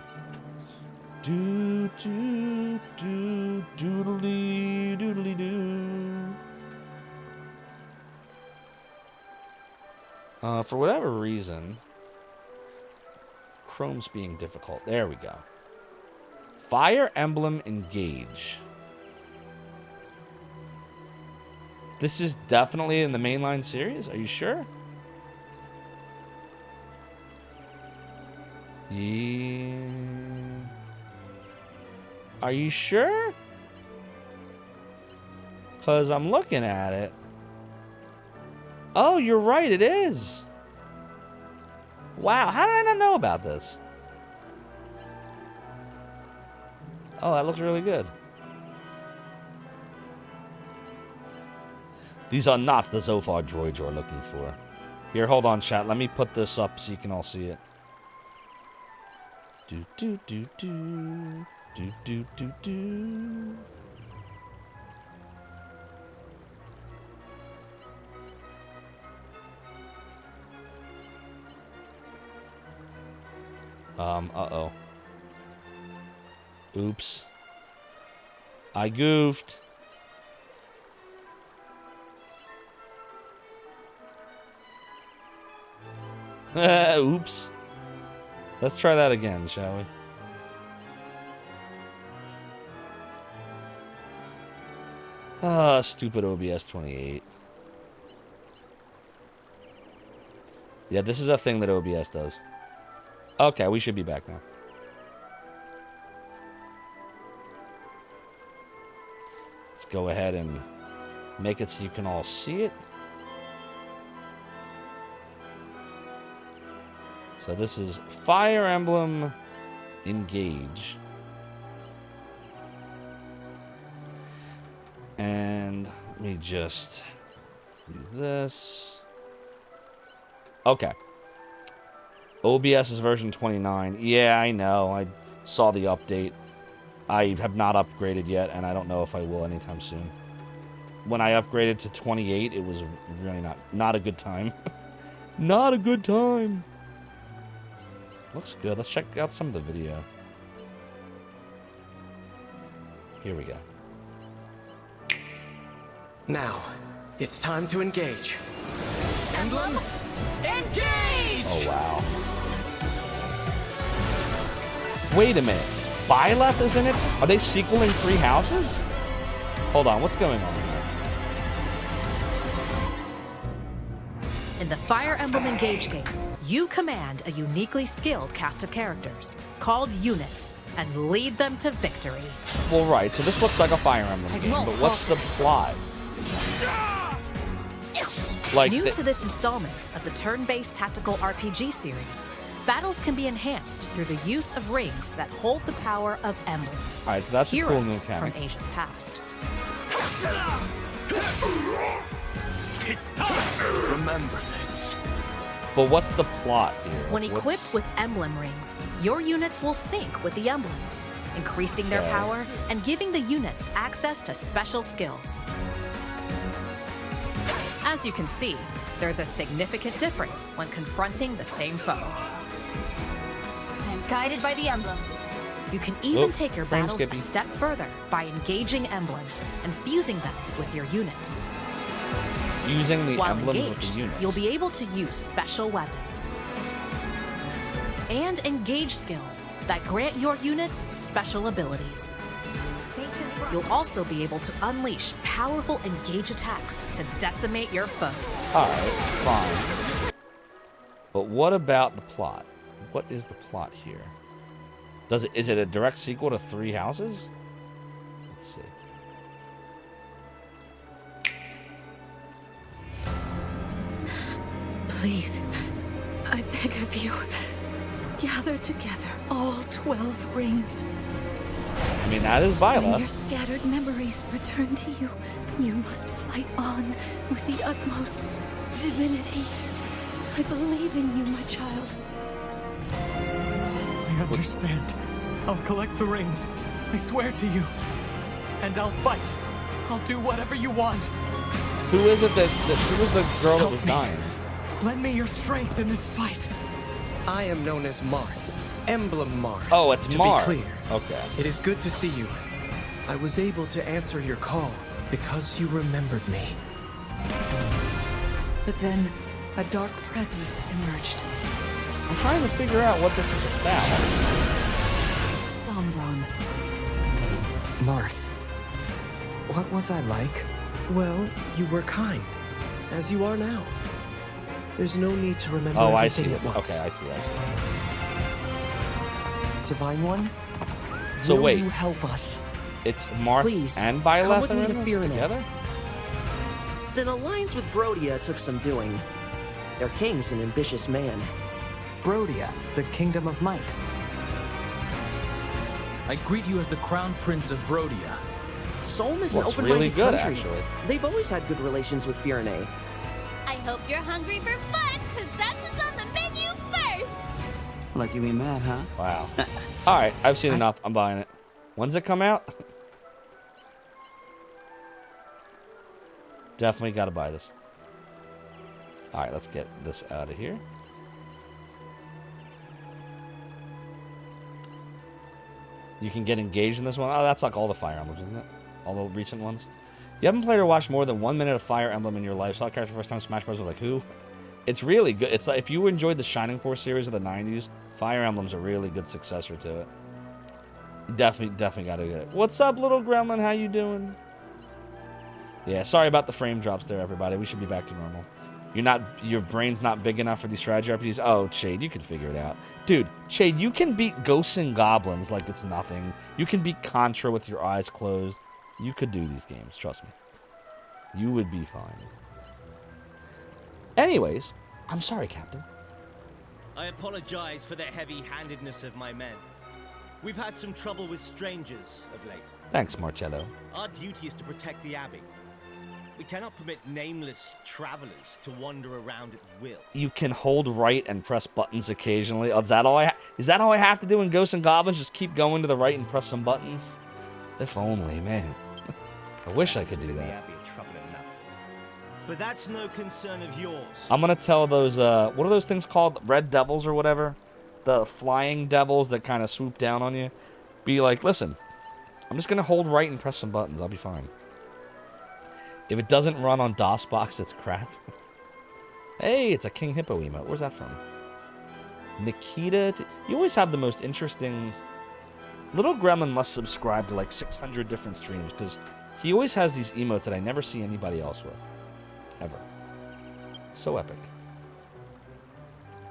Do, do, do, doodly, doodly, doo. For whatever reason, Chrome's being difficult. There we go. Fire Emblem Engage. This is definitely in the mainline series? Are you sure? Yeah. Are you sure? Because I'm looking at it. Oh, you're right, it is. Wow, how did I not know about this? Oh, that looks really good. These are not the Zophar droids you're looking for. Here, hold on, chat. Let me put this up so you can all see it. Do do do do do do do do. Uh-oh. Oops. I goofed. Oops. Let's try that again, shall we? Ah, stupid OBS 28. Yeah, this is a thing that OBS does. Okay, we should be back now. Let's go ahead and make it so you can all see it. So this is Fire Emblem Engage. And let me just do this. Okay. OBS is version 29. Yeah, I know. I saw the update. I have not upgraded yet, and I don't know if I will anytime soon. When I upgraded to 28, it was really not a good time. Not a good time. Looks good. Let's check out some of the video. Here we go. Now, it's time to engage. Emblem, engage! Oh, wow. Wait a minute. Byleth is in it? Are they sequeling 3 houses? Hold on, what's going on here? In the Fire Emblem Engage game, you command a uniquely skilled cast of characters, called units, and lead them to victory. Well, right, so this looks like a Fire Emblem game, but what's the plot? Like New to this installment of the turn-based tactical RPG series, battles can be enhanced through the use of rings that hold the power of emblems. Alright, so that's a cool heroes mechanic. from ages past. It's time! Remember this. But what's the plot here? When equipped with emblem rings, your units will sync with the emblems, increasing their Okay. power and giving the units access to special skills. As you can see, there's a significant difference when confronting the same foe. I'm guided by the emblems. You can even Oop, take your frame battles a skippy. step further by engaging emblems and fusing them with your units. Using the While emblem with engaged, the units. you'll be able to use special weapons and engage skills that grant your units special abilities. You'll also be able to unleash powerful engage attacks to decimate your foes. Alright, fine. But what about the plot? What is the plot here? Is it a direct sequel to 3 Houses? Let's see. Please, I beg of you, gather together all 12 rings. I mean, that is When Viola. your scattered memories return to you, you must fight on with the utmost divinity. I believe in you, my child. I understand. I'll collect the rings. I swear to you. And I'll fight. I'll do whatever you want. Who is it who was the girl that was dying? Lend me your strength in this fight. I am known as Marth, Emblem Marth. Oh, it's Marth. To be clear, okay. It is good to see you. I was able to answer your call because you remembered me. But then, a dark presence emerged. I'm trying to figure out what this is about. Someone. Marth, what was I like? Well, you were kind, as you are now. There's no need to remember everything at once. Okay, I see. Divine One, So will wait, you help us? it's Marth Please, and come with me Byleth to VIII. together? An alliance with Brodia took some doing. Their king's an ambitious man. Brodia, the Kingdom of Might. I greet you as the Crown Prince of Brodia. Solm is Well, an it's open-minded really good, country. actually. They've always had good relations with VIII. I hope you're hungry for fun, because that's what's on the menu first. Lucky we met, huh? Wow. All right, I've seen enough. I'm buying it. When's it come out? Definitely got to buy this. All right, let's get this out of here. You can get engaged in this one. Oh, that's like all the Fire Emblems, isn't it? All the recent ones. You haven't played or watched more than 1 minute of Fire Emblem in your life. Saw a character for the first time Smash Bros. Like who? It's really good. It's like if you enjoyed the Shining Force series of the 90s, Fire Emblem's a really good successor to it. Definitely got to get it. What's up, little gremlin? How you doing? Yeah, sorry about the frame drops there, everybody. We should be back to normal. Your brain's not big enough for these strategy RPGs. Oh, Shade, you can figure it out. Dude, Shade, you can beat Ghosts and Goblins like it's nothing. You can beat Contra with your eyes closed. You could do these games, trust me. You would be fine. Anyways, I'm sorry, Captain. I apologize for the heavy-handedness of my men. We've had some trouble with strangers of late. Thanks, Marcello. Our duty is to protect the Abbey. We cannot permit nameless travelers to wander around at will. You can hold right and press buttons occasionally. Oh, is that all I have to do in Ghosts and Goblins? Just keep going to the right and press some buttons? If only, man. I wish I could do The that. Abbey are trouble enough. But that's no concern of yours. I'm gonna tell those, what are those things called? Red Devils or whatever? The flying devils that kind of swoop down on you. Be like, listen, I'm just gonna hold right and press some buttons. I'll be fine. If it doesn't run on DOSBox, it's crap. Hey, it's a King Hippo emote. Where's that from? Nikita. You always have the most interesting... Little Gremlin must subscribe to like 600 different streams because he always has these emotes that I never see anybody else with. Ever. So epic.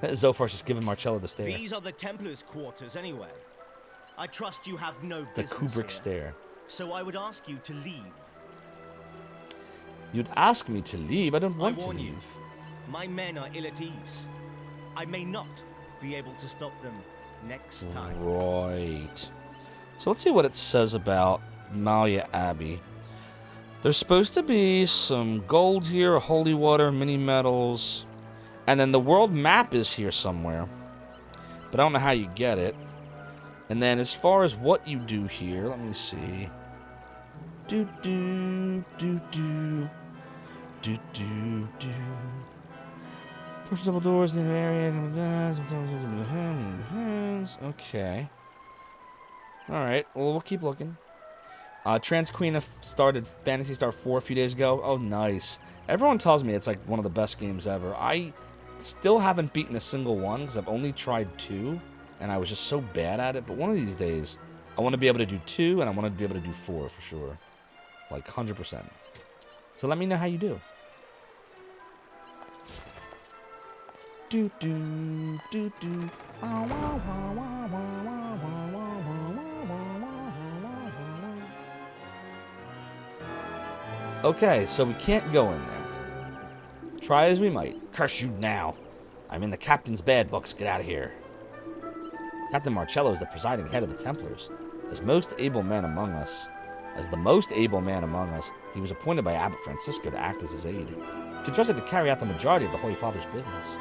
Zophar's just giving Marcello the stare. These are the Templars' quarters anyway. I trust you have no The business Kubrick here, stare. so I would ask you to leave. You'd ask me to leave. I don't want to warn you, leave. my men are ill at ease. I may not be able to stop them next time. Right. So let's see what it says about Malia Abbey. There's supposed to be some gold here, holy water, mini metals, and then the world map is here somewhere. But I don't know how you get it. And then as far as what you do here, let me see. Do. Push double doors in the area. Okay. Alright, well, we'll keep looking. Trans Queen started Phantasy Star 4 a few days ago. Oh, nice. Everyone tells me it's like one of the best games ever. I still haven't beaten a single one because I've only tried 2, and I was just so bad at it. But one of these days, I want to be able to do 2, and I want to be able to do 4 for sure. Like 100%. So let me know how you do. Do. Okay, so we can't go in there. Try as we might. Curse you now. I'm in the captain's bad books. Get out of here. Captain Marcello is the presiding head of the Templars. As the most able man among us, he was appointed by Abbot Francisco to act as his aide. He's entrusted to carry out the majority of the Holy Father's business.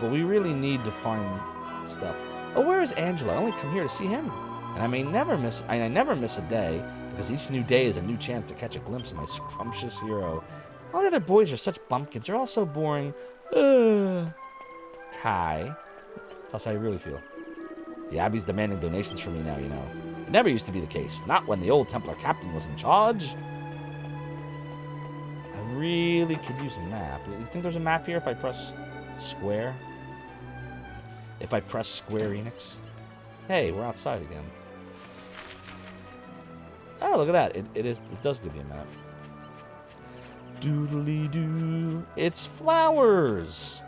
But we really need to find stuff. Oh, where is Angela? I only come here to see him. And I never miss a day, because each new day is a new chance to catch a glimpse of my scrumptious hero. All the other boys are such bumpkins. They're all so boring. Kai. Tell us how you really feel. The Abbey's demanding donations from me now, you know. It never used to be the case. Not when the old Templar captain was in charge. I really could use a map. You think there's a map here if I press square? If I press Square Enix? Hey, we're outside again. Oh, look at that. It does give you a map. Doodly doo. It's flowers.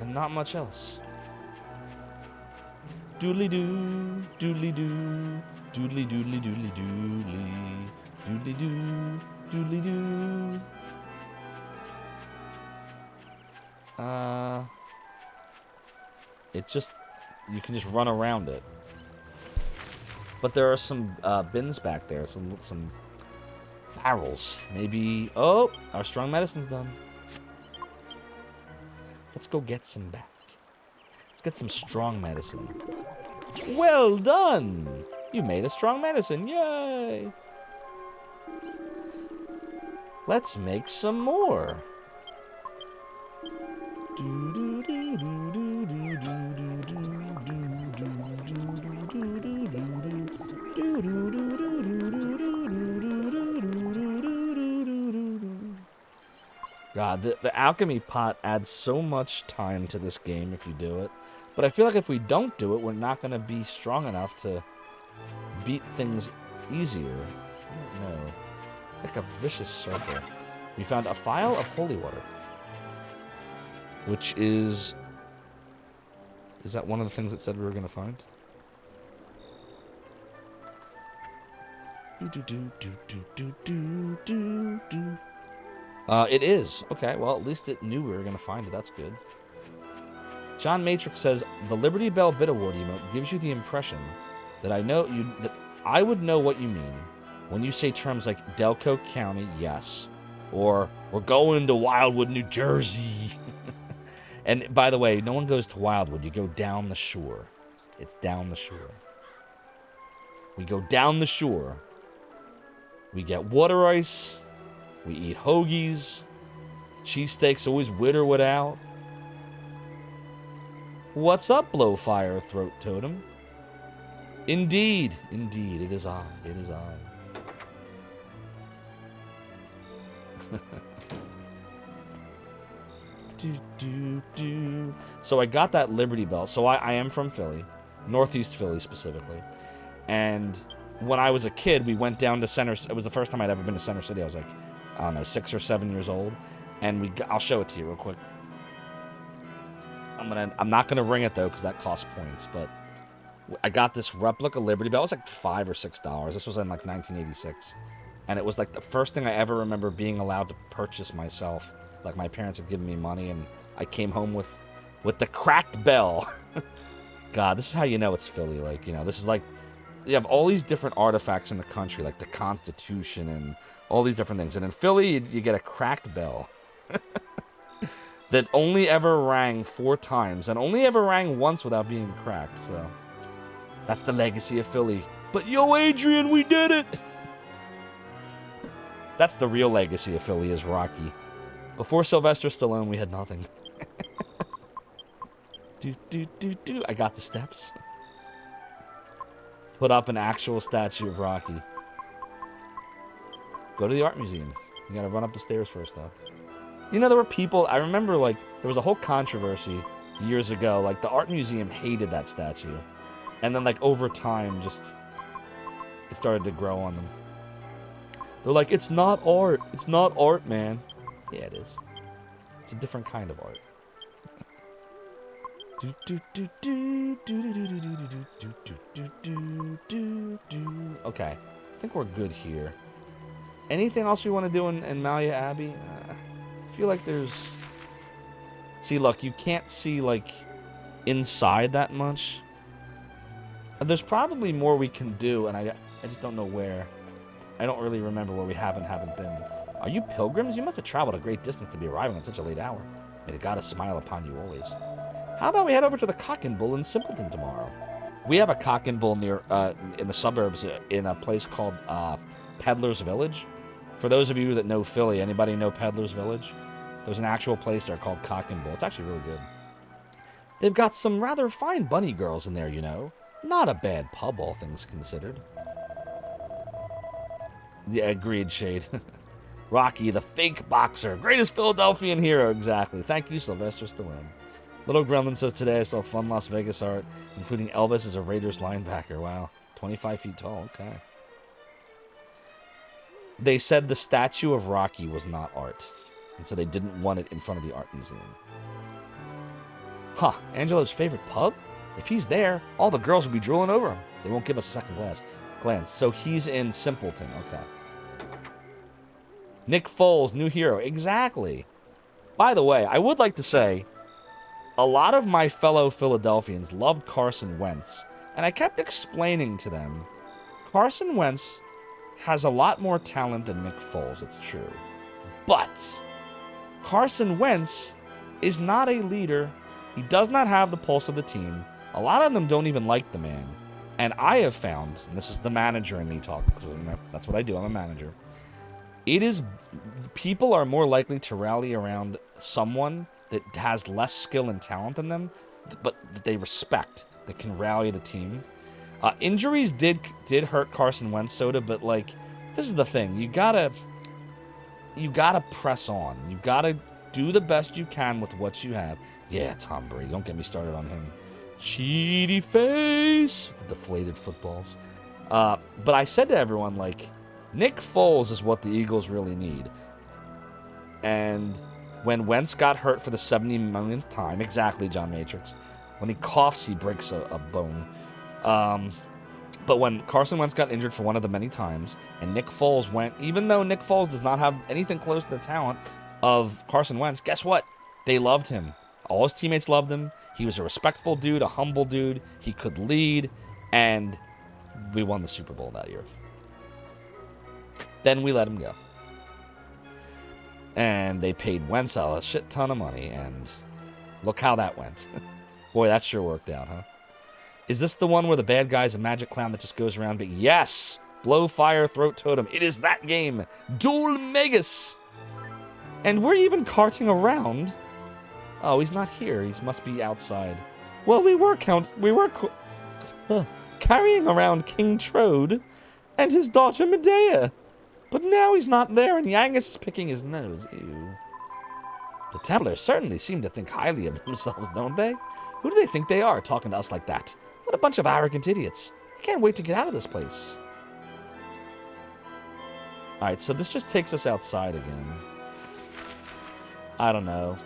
And not much else. Doodly doo. Doodly doo. Doodly doodly doodly doodly. Doodly doo. Doodly doo. It just, you can just run around it. But there are some bins back there, some barrels. Maybe, oh, our strong medicine's done. Let's go get some back. Let's get some strong medicine. Well done! You made a strong medicine, yay! Let's make some more. God, the alchemy pot adds so much time to this game if you do it. But I feel like if we don't do it, we're not going to be strong enough to beat things easier. I don't know. It's like a vicious circle. We found a phial of holy water. Which is... Is that one of the things it said we were going to find? It is. Okay, well, at least it knew we were going to find it. That's good. John Matrix says, the Liberty Bell bit award emote gives you the impression that that I would know what you mean when you say terms like Delco County, yes, or we're going to Wildwood, New Jersey. And by the way, no one goes to Wildwood. You go down the shore. It's down the shore. We go down the shore. We get water ice. We eat hoagies. Cheesesteaks always with or without. What's up, Blowfire Throat Totem? Indeed, indeed, it is I. It is I. So I got that Liberty Bell. So I am from Philly, Northeast Philly specifically. And when I was a kid, we went down to Center. It was the first time I'd ever been to Center City. I was like, I don't know, 6 or 7 years old. And I'll show it to you real quick. I'm not gonna ring it though, because that costs points. But I got this replica Liberty Bell. It was like $5 or $6. This was in like 1986, and it was like the first thing I ever remember being allowed to purchase myself. Like my parents had given me money, and I came home with the cracked bell. God, this is how you know it's Philly. Like, you know, this is like, you have all these different artifacts in the country, like the Constitution and all these different things. And in Philly, you get a cracked bell that only ever rang 4 times and only ever rang once without being cracked. So that's the legacy of Philly. But yo, Adrian, we did it! That's the real legacy of Philly, is Rocky. Before Sylvester Stallone, we had nothing. I got the steps. Put up an actual statue of Rocky. Go to the art museum. You gotta run up the stairs first, though. You know, there were people, I remember, like, there was a whole controversy years ago. Like, the art museum hated that statue. And then, like, over time, just, it started to grow on them. They're like, it's not art. It's not art, man. Yeah, it is. It's a different kind of art. Okay, I think we're good here. Anything else we want to do in Malia Abbey? I feel like there's... See, look, you can't see, like, inside that much. There's probably more we can do, and I just don't know where. I don't really remember where we haven't been. Are you pilgrims? You must have traveled a great distance to be arriving at such a late hour. May the goddess smile upon you always. How about we head over to the Cock and Bull in Simpleton tomorrow? We have a cock and bull near in the suburbs in a place called Peddler's Village. For those of you that know Philly, anybody know Peddler's Village? There's an actual place there called Cock and Bull. It's actually really good. They've got some rather fine bunny girls in there, you know. Not a bad pub, all things considered. Yeah, agreed, Shade. Rocky, the fake boxer. Greatest Philadelphian hero, exactly. Thank you, Sylvester Stallone. Little Gremlin says, today I saw fun Las Vegas art, including Elvis as a Raiders linebacker. Wow. 25 feet tall. Okay. They said the statue of Rocky was not art, and so they didn't want it in front of the art museum. Huh. Angelo's favorite pub? If he's there, all the girls will be drooling over him. They won't give us a second glance. So he's in Simpleton. Okay. Nick Foles, new hero. Exactly. By the way, I would like to say, a lot of my fellow Philadelphians loved Carson Wentz, and I kept explaining to them, Carson Wentz has a lot more talent than Nick Foles, it's true. But Carson Wentz is not a leader. He does not have the pulse of the team. A lot of them don't even like the man. And I have found, and this is the manager in me talking, because that's what I do, I'm a manager. People are more likely to rally around someone that has less skill and talent than them, but that they respect, that can rally the team. Injuries did hurt Carson Wentz, Soda, but like, this is the thing. You gotta press on. You've gotta do the best you can with what you have. Yeah, Tom Brady. Don't get me started on him. Cheaty face. The deflated footballs. But I said to everyone, like, Nick Foles is what the Eagles really need. And when Wentz got hurt for the 70 millionth time, exactly, John Matrix, when he coughs, he breaks a bone. But when Carson Wentz got injured for one of the many times, and Nick Foles went, even though Nick Foles does not have anything close to the talent of Carson Wentz, guess what? They loved him. All his teammates loved him. He was a respectful dude, a humble dude. He could lead, and we won the Super Bowl that year. Then we let him go. And they paid Wentz a shit ton of money, and look how that went. Boy, that sure worked out, huh? Is this the one where the bad guy's a magic clown that just goes around? But yes! Blow, fire, throat, totem. It is that game. Duel Magus! And we're even carting around. Oh, he's not here. He must be outside. Well, we were carrying around King Trode and his daughter Medea. But now he's not there, and Yangus is picking his nose. Ew. The Templars certainly seem to think highly of themselves, don't they? Who do they think they are, talking to us like that? What a bunch of arrogant idiots. I can't wait to get out of this place. Alright, so this just takes us outside again. I don't know.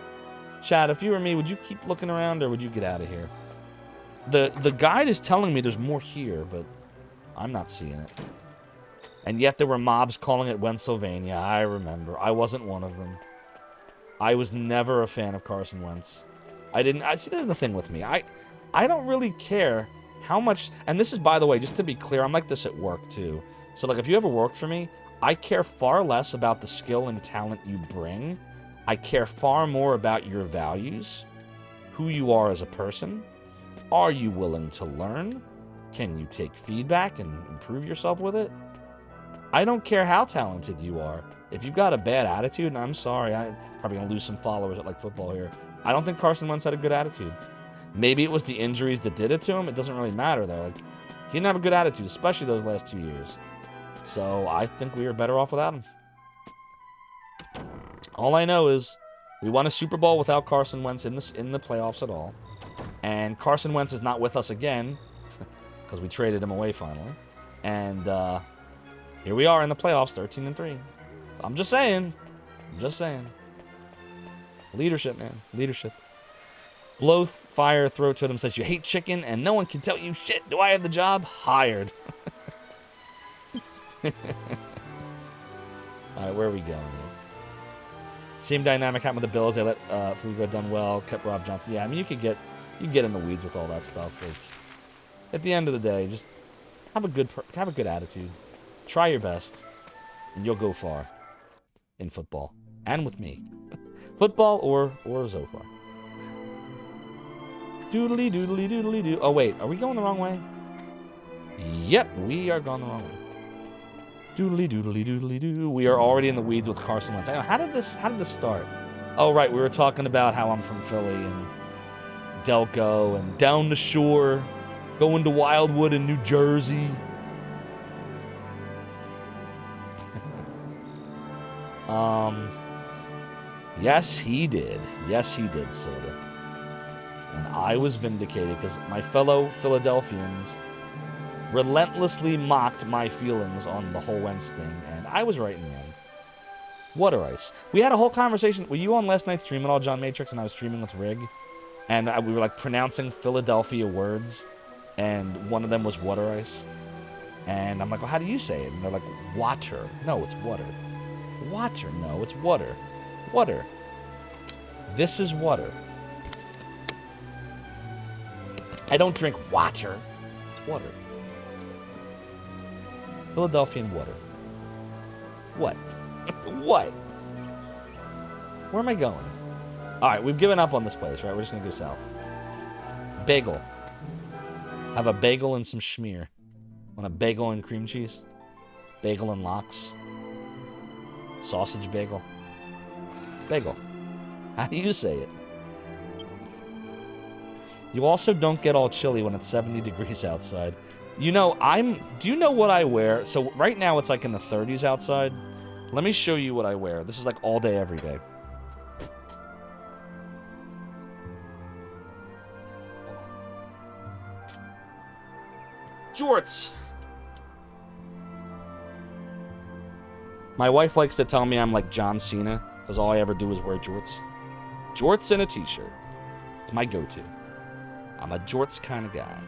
Chad, if you were me, would you keep looking around, or would you get out of here? The guide is telling me there's more here, but I'm not seeing it. And yet there were mobs calling it Wentzylvania. I remember. I wasn't one of them. I was never a fan of Carson Wentz. See, there's the thing with me. I don't really care how much... And this is, by the way, just to be clear, I'm like this at work, too. So, like, if you ever worked for me, I care far less about the skill and talent you bring. I care far more about your values, who you are as a person. Are you willing to learn? Can you take feedback and improve yourself with it? I don't care how talented you are. If you've got a bad attitude, and I'm sorry, I'm probably going to lose some followers at Like Football here. I don't think Carson Wentz had a good attitude. Maybe it was the injuries that did it to him. It doesn't really matter, though. Like, he didn't have a good attitude, especially those last 2 years. So I think we were better off without him. All I know is we won a Super Bowl without Carson Wentz in the playoffs at all. And Carson Wentz is not with us again because we traded him away finally. And here we are in the playoffs, 13-3. I'm just saying. Leadership, man. Leadership. Blow, fire, throat totem says you hate chicken and no one can tell you shit. Do I have the job? Hired. Alright, where are we going here? Same dynamic happened with the Bills. They let Flugo done well, kept Rob Johnson. Yeah, I mean, you get in the weeds with all that stuff. Like, at the end of the day, just have a good attitude. Try your best, and you'll go far in football. And with me. Football or Zophar. Doodly doodly doodly doo. Oh wait, are we going the wrong way? Yep, we are going the wrong way. Doodly doodly doodly doo. We are already in the weeds with Carson Wentz. How did this start? Oh right, we were talking about how I'm from Philly and Delco and down the shore, going to Wildwood in New Jersey. Yes, he did. Yes, he did, Soda. And I was vindicated because my fellow Philadelphians relentlessly mocked my feelings on the whole Wentz thing, and I was right in the end. Water ice. We had a whole conversation. Were you on last night's stream at all, John Matrix, and I was streaming with Rig? And we were like pronouncing Philadelphia words, and one of them was water ice. And I'm like, well, how do you say it? And they're like, water. No, it's water. Water. No, it's water. Water. This is water. I don't drink water. It's water. Philadelphian water. What? What? Where am I going? All right, we've given up on this place, right? We're just going to go south. Bagel. Have a bagel and some schmear. Want a bagel and cream cheese? Bagel and lox? Sausage bagel? Bagel. How do you say it? You also don't get all chilly when it's 70 degrees outside. You know, do you know what I wear? So right now it's like in the 30s outside. Let me show you what I wear. This is like all day, every day. Jorts. My wife likes to tell me I'm like John Cena, because all I ever do is wear jorts. Jorts and a t-shirt. It's my go-to. I'm a jorts kind of guy.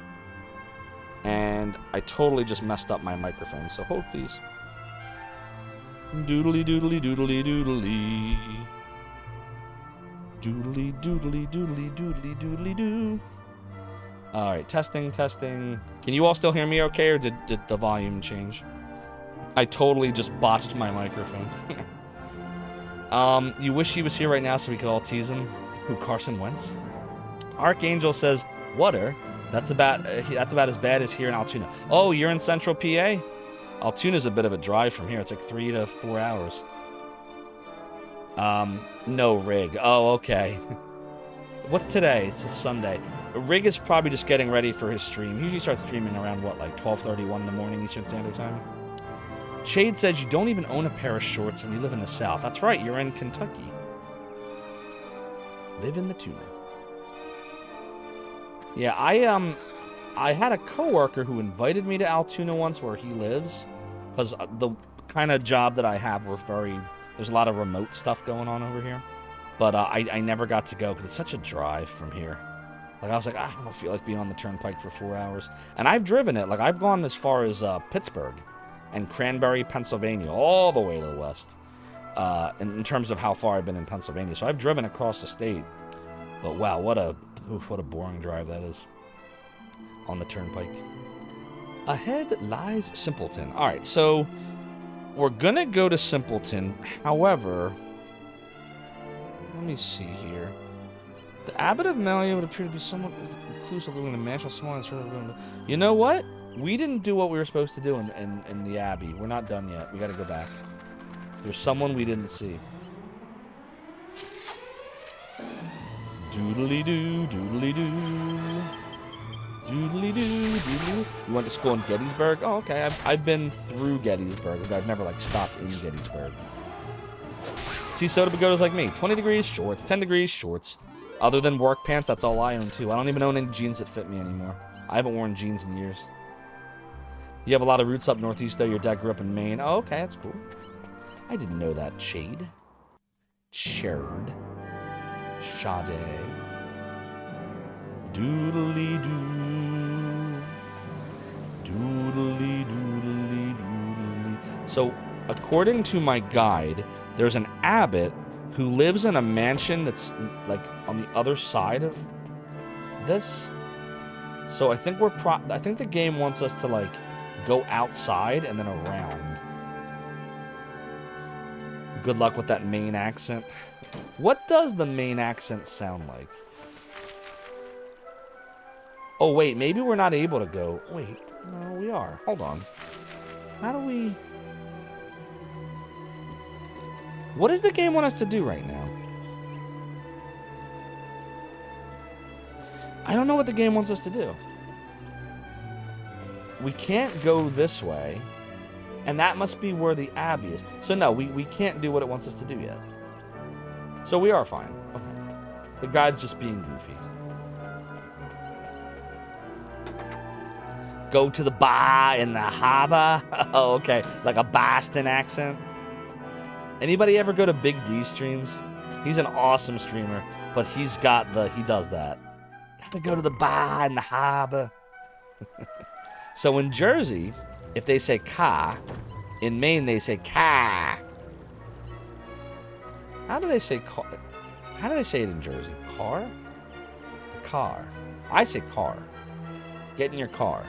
And I totally just messed up my microphone, so hold please. Doodly doodly doodly doodly. Doodly doodly doodly doodly doodly doo. Alright, testing, testing. Can you all still hear me okay, or did the volume change? I totally just botched my microphone. You wish he was here right now so we could all tease him? Who, Carson Wentz? Archangel says, water? That's about as bad as here in Altoona. Oh, you're in central PA? Altoona's a bit of a drive from here. It's like 3 to 4 hours. No, Rig. Oh, okay. What's today? It's Sunday. Rig is probably just getting ready for his stream. He usually starts streaming around, what, like 12:31 in the morning Eastern Standard Time? Shade says you don't even own a pair of shorts and you live in the South. That's right, you're in Kentucky. Live in the tuna. Yeah, I had a coworker who invited me to Altoona once where he lives, because the kind of job that I have, there's a lot of remote stuff going on over here. But I never got to go because it's such a drive from here. Like, I was like, I don't feel like being on the turnpike for 4 hours. And I've driven it. Like, I've gone as far as Pittsburgh and Cranberry, Pennsylvania, all the way to the west, in terms of how far I've been in Pennsylvania. So I've driven across the state. But wow, what a boring drive that is on the turnpike. Ahead lies Simpleton. All right, so we're going to go to Simpleton. However, let me see here. The Abbot of Melia would appear to be somewhat inclusive living in a mansion small and sort of. You know what? We didn't do what we were supposed to do in the Abbey. We're not done yet. We got to go back. There's someone we didn't see. Doodly doo, doodly doo. Doodly doo, doodly. You went to school in Gettysburg? Oh, okay. I've been through Gettysburg, but I've never, like, stopped in Gettysburg. See, soda pagodas like me. 20 degrees, shorts. 10 degrees, shorts. Other than work pants, that's all I own, too. I don't even own any jeans that fit me anymore. I haven't worn jeans in years. You have a lot of roots up northeast, though. Your dad grew up in Maine. Oh, okay. That's cool. I didn't know that. Shade. Cherd. Sade. Doodly doo. Doodly doodly doodly. So, according to my guide, there's an abbot who lives in a mansion that's like on the other side of this. So I think I think the game wants us to like go outside and then around. Good luck with that Maine accent. What does the Maine accent sound like? Oh, wait, maybe we're not able to go. Wait, no, we are. Hold on. How do we... What does the game want us to do right now? I don't know what the game wants us to do. We can't go this way. And that must be where the Abbey is. So no, we can't do what it wants us to do yet. So we are fine. Okay. The guide's just being goofy. Go to the bar in the harbor. Oh, okay. Like a Boston accent. Anybody ever go to Big D streams? He's an awesome streamer, but he does that. Gotta go to the bar in the harbor. So in Jersey, if they say car, in Maine they say car. How do they say car? How do they say it in Jersey? Car? The car. I say car. Get in your car.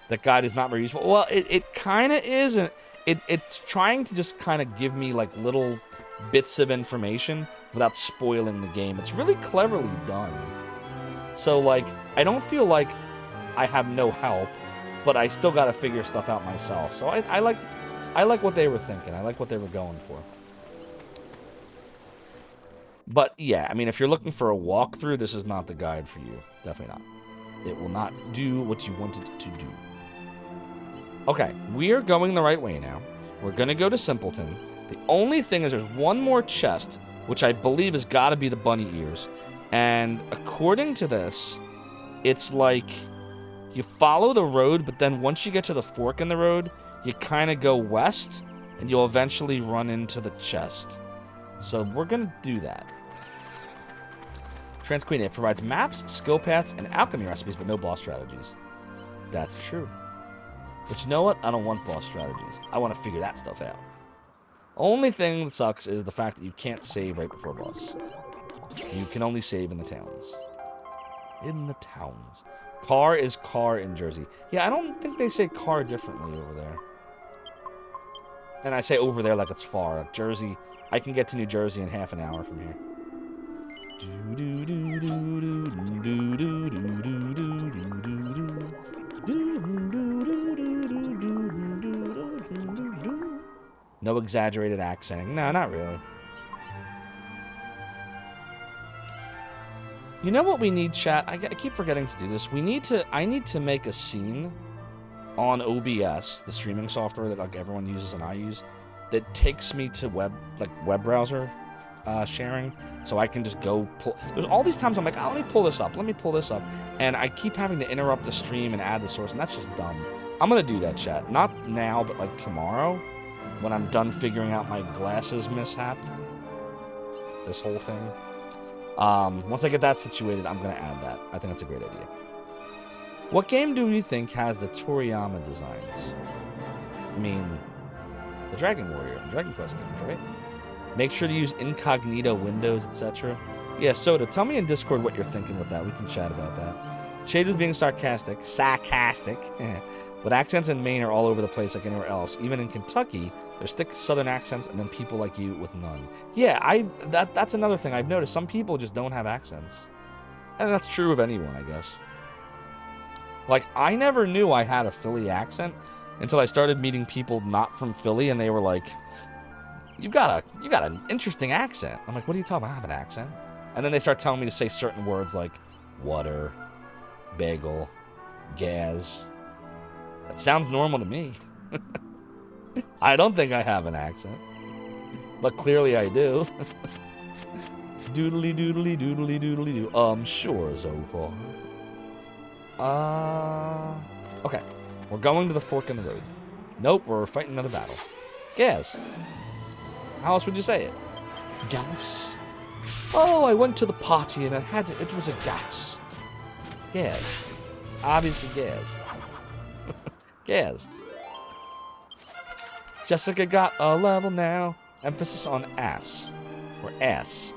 That guide is not very useful. Well, it kind of isn't. It's trying to just kind of give me like little bits of information without spoiling the game. It's really cleverly done. So like, I don't feel like I have no help, but I still got to figure stuff out myself. So I like what they were thinking. I like what they were going for. But yeah, I mean, if you're looking for a walkthrough, this is not the guide for you. Definitely not. It will not do what you want it to do. Okay, we are going the right way now. We're going to go to Simpleton. The only thing is there's one more chest, which I believe has got to be the bunny ears. And according to this, it's like you follow the road, but then once you get to the fork in the road, you kind of go west, and you'll eventually run into the chest. So we're going to do that. Transqueen, it provides maps, skill paths, and alchemy recipes, but no boss strategies. That's true. But you know what? I don't want boss strategies. I want to figure that stuff out. Only thing that sucks is the fact that you can't save right before boss. You can only save in the towns. In the towns. Car is car in Jersey. Yeah, I don't think they say car differently over there. And I say over there like it's far. Like Jersey, I can get to New Jersey in half an hour from here. No exaggerated accenting. No, not really. You know what we need, chat? I keep forgetting to do this. I need to make a scene on OBS, the streaming software that like everyone uses and I use, that takes me to web browser sharing, so I can just go pull. There's all these times I'm like, oh, let me pull this up, and I keep having to interrupt the stream and add the source, and that's just dumb. I'm gonna do that, chat. Not now, but like tomorrow, when I'm done figuring out my glasses mishap. This whole thing. Once I get that situated, I'm gonna add that. I think that's a great idea. What game do you think has the Toriyama designs? I mean, the Dragon Warrior, Dragon Quest games, right? Make sure to use incognito windows, etc. Yeah, Soda, tell me in Discord what you're thinking with that. We can chat about that. Shade was being sarcastic, but accents in Maine are all over the place like anywhere else. Even in Kentucky, there's thick southern accents and then people like you with none. Yeah, that's another thing I've noticed. Some people just don't have accents. And that's true of anyone, I guess. Like, I never knew I had a Philly accent until I started meeting people not from Philly, and they were like, you got an interesting accent. I'm like, what are you talking about? I have an accent. And then they start telling me to say certain words like water, bagel, gas. That sounds normal to me. I don't think I have an accent, but clearly I do. Doodly doodly doodly doodly doo. Sure, Zophar. Okay. We're going to the fork in the road. Nope, we're fighting another battle. Gas. How else would you say it? Gas. Oh, I went to the party and it was a gas. Gas. It's obviously gas. Gas. Jessica got a level now. Emphasis on ass. Or ass.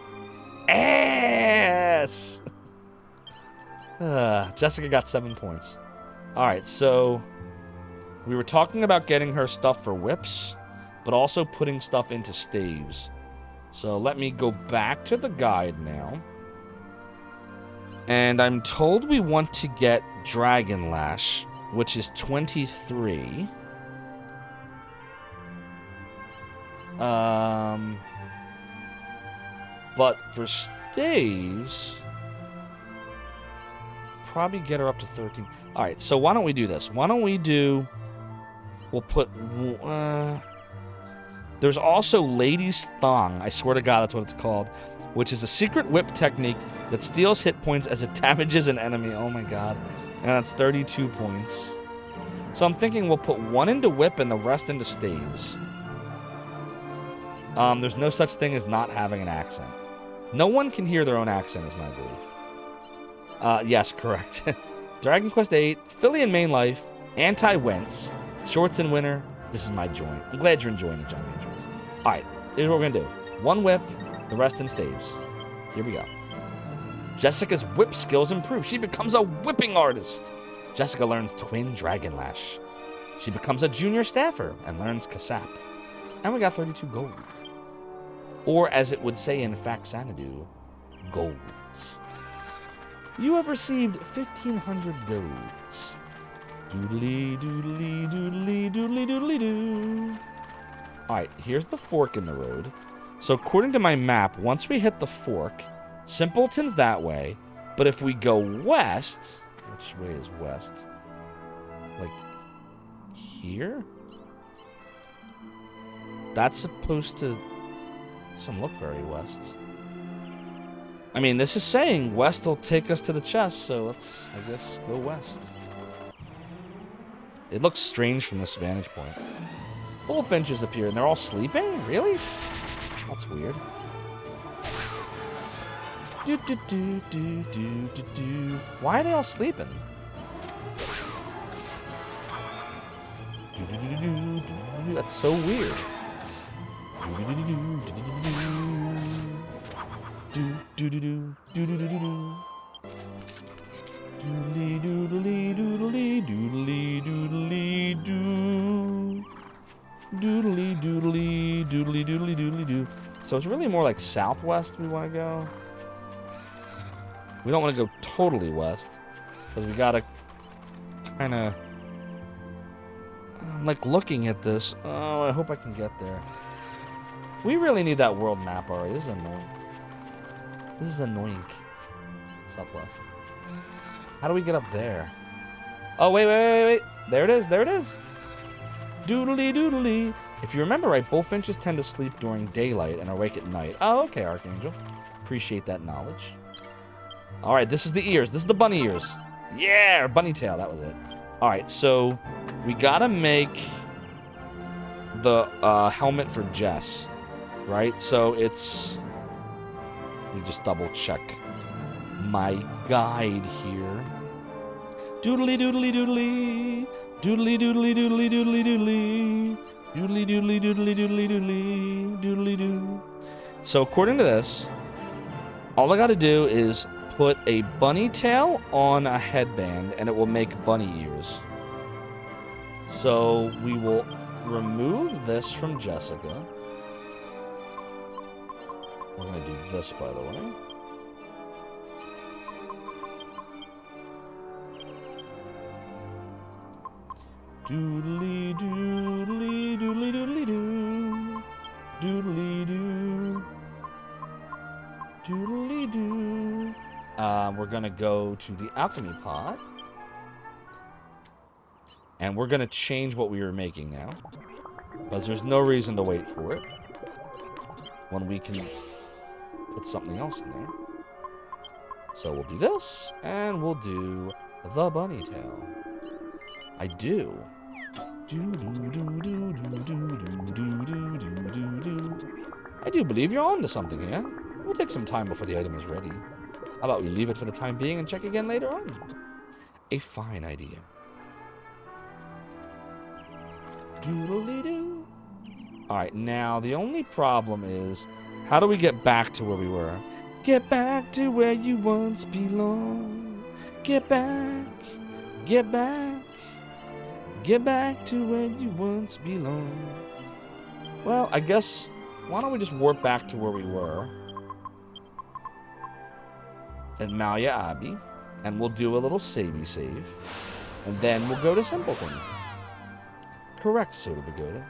Ass! Jessica got 7 points. Alright, so we were talking about getting her stuff for whips, but also putting stuff into staves. So let me go back to the guide now. And I'm told we want to get Dragon Lash, which is 23. But for staves, probably get her up to 13. All right, so why don't we do this? Why don't we do... We'll put... there's also Lady's Thong. I swear to God, that's what it's called. Which is a secret whip technique that steals hit points as it damages an enemy. Oh my God. And that's 32 points. So I'm thinking we'll put 1 into whip and the rest into staves. There's no such thing as not having an accent. No one can hear their own accent, is my belief. Yes, correct. Dragon Quest VIII, Philly and Main Life, Anti-Wentz, Shorts in Winter. This is my joint. I'm glad you're enjoying it, John Angels. All right, here's what we're going to do. 1 whip, the rest in staves. Here we go. Jessica's whip skills improve. She becomes a whipping artist. Jessica learns Twin Dragon Lash. She becomes a junior staffer and learns Kasap. And we got 32 gold. Or as it would say in Faxanadu, golds. You have received 1,500 golds. Doodly, doodly, doodly, doodly, doodly, doo. Alright, here's the fork in the road. So according to my map, once we hit the fork, Simpleton's that way. But if we go west... Which way is west? Like... here? That's supposed to... doesn't look very west. I mean, this is saying west will take us to the chest, so let's, I guess, go west. It looks strange from this vantage point. Bullfinches appear, and they're all sleeping? Really? That's weird. Do, do, do, do, do, do, do. Why are they all sleeping? Do, do, do, do, do, do, do. That's so weird. Do, do, do, do, do, do, do, do, do, do, do, do, do, do. Doodly doodly doodly doodly doodly doo. Doodly doodly doodly doodly doodly doo. So it's really more like southwest we want to go. We don't want to go totally west because we gotta kind of. I'm like looking at this. Oh, I hope I can get there. We really need that world map already. This is annoying. This is annoying. Southwest. How do we get up there? Oh, wait, wait, wait, wait. There it is. There it is. Doodly doodly. If you remember right, bullfinches tend to sleep during daylight and awake at night. Oh, okay, Archangel. Appreciate that knowledge. All right, this is the ears. This is the bunny ears. Yeah, or bunny tail. That was it. All right, so we got to make the helmet for Jess, right? So it's... Let me just double check my guide here. Doodly doodly doodly. Doodly doodly doodly doodly doodly. Doodly doodly doodly doodly doodly. Doodly doo. So according to this, all I gotta do is put a bunny tail on a headband and it will make bunny ears. So we will remove this from Jessica. We're gonna do this, by the way. Doodly doodly doodly doodly doo. Doodly doo. Doodly doo. We're gonna go to the alchemy pot. And we're gonna change what we were making now. Because there's no reason to wait for it. When we can put something else in there. So we'll do this, and we'll do the bunny tail. I do. I do believe you're on to something here. We'll take some time before the item is ready. How about we leave it for the time being and check again later on? A fine idea. Doodly-doo. Alright, now the only problem is, how do we get back to where we were? Get back to where you once belonged. Get back. Get back. Get back to where you once belonged. Well, I guess, why don't we just warp back to where we were? at Malia Abbey, and we'll do a little savey save, and then we'll go to Simpleton. Correct, Soda Pagoda.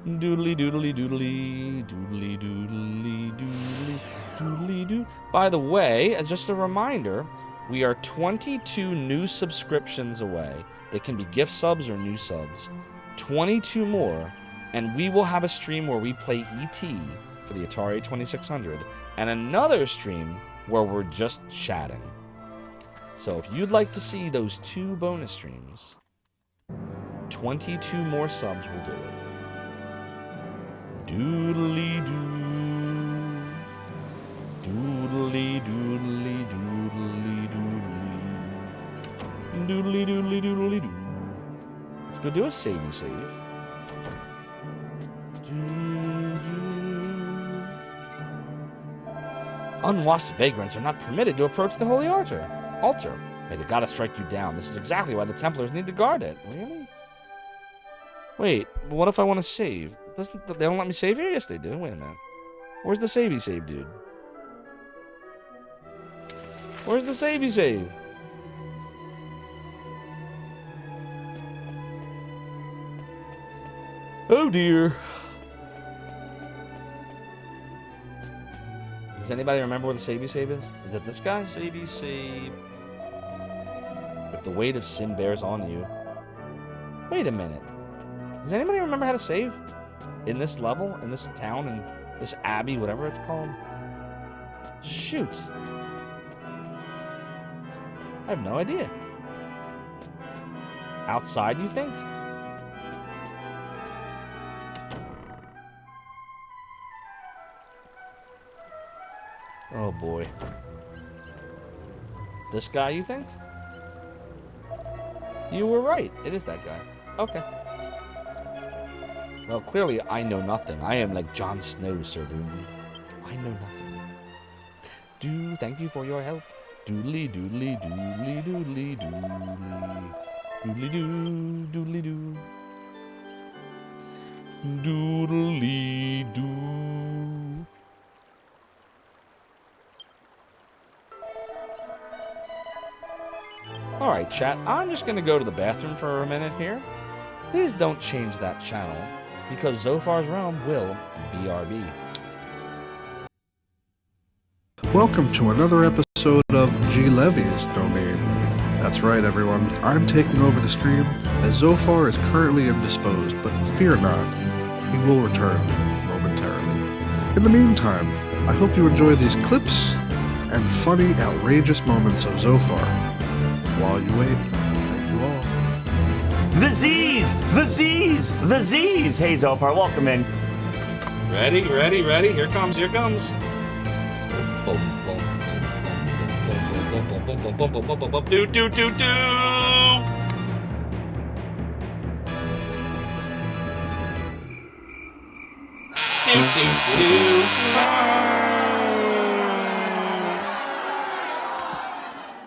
Doodly doodly doodly doodly doodly doodly doodly doo. By the way, as just a reminder, we are 22 new subscriptions away. They can be gift subs or new subs. 22 more, and we will have a stream where we play E.T. for the Atari 2600, and another stream where we're just chatting. So if you'd like to see those 2 bonus streams, 22 more subs will do it. Doodly doo. Doodly doodly doodly doodly. Doodly doodly doodly doo. Let's go do a savey save. Unwashed vagrants are not permitted to approach the holy altar. May the goddess strike you down. This is exactly why the Templars need to guard it. Really? Wait, what if I want to save? They don't let me save here? Yes, they do. Wait a minute. Where's the savey save, dude? Where's the savey save? Oh dear. Does anybody remember where the savey save is? Is it this guy? Savey save. If the weight of sin bears on you. Wait a minute. Does anybody remember how to save? In this level? In this town? In this abbey? Whatever it's called? Shoot. I have no idea. Outside, you think? Oh boy. This guy, you think? You were right. It is that guy. Okay. Well, clearly I know nothing. I am like Jon Snow, Sir Boom. I know nothing. Thank you for your help. Doodly doodly doodly doodly doodly. Doodly doo doodly doo. Doodly doo. Alright, chat, I'm just going to go to the bathroom for a minute here. Please don't change that channel, because Zophar's Realm will BRB. Welcome to another episode of G. Levy's Domain. That's right, everyone. I'm taking over the stream, as Zophar is currently indisposed, but fear not, he will return momentarily. In the meantime, I hope you enjoy these clips and funny, outrageous moments of Zophar. While you wait, thank you all. The Z's! The Z's! The Z's! Hey, Zophar, welcome in. Ready, ready, ready. Here comes, here comes. Do, do, do, do! Do, do, do, do.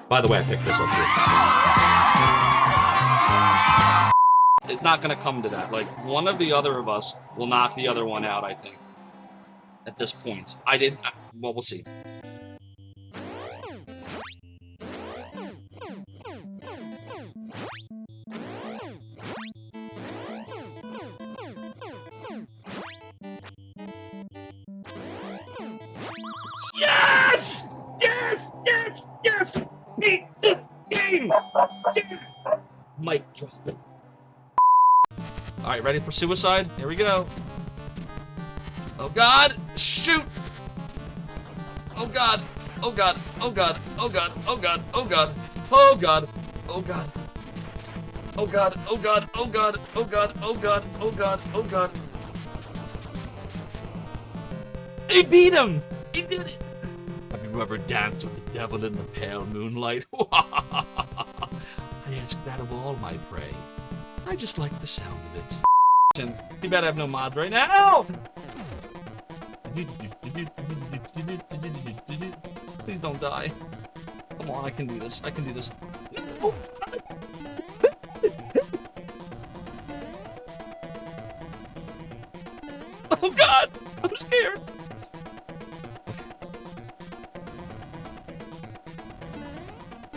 By the way, I picked this up here. It's not going to come to that. Like, one of the other of us will knock the other one out, I think. At this point. Well, we'll see. Yes! Yes! Yes! Yes! Beat this game! Yes! Mic drop. Alright, ready for suicide? Here we go. Oh god! Shoot! Oh god! Oh god! Oh god! Oh god! Oh god! Oh god! Oh god! Oh god! Oh god! Oh god! Oh god! Oh god! Oh god! Oh god! Oh god! He beat him! He did it! Have you ever danced with the devil in the pale moonlight? I ask that of all my prey. I just like the sound of it. You better have no mods right now! Please don't die. Come on, I can do this. I can do this. No! Oh god! I'm scared!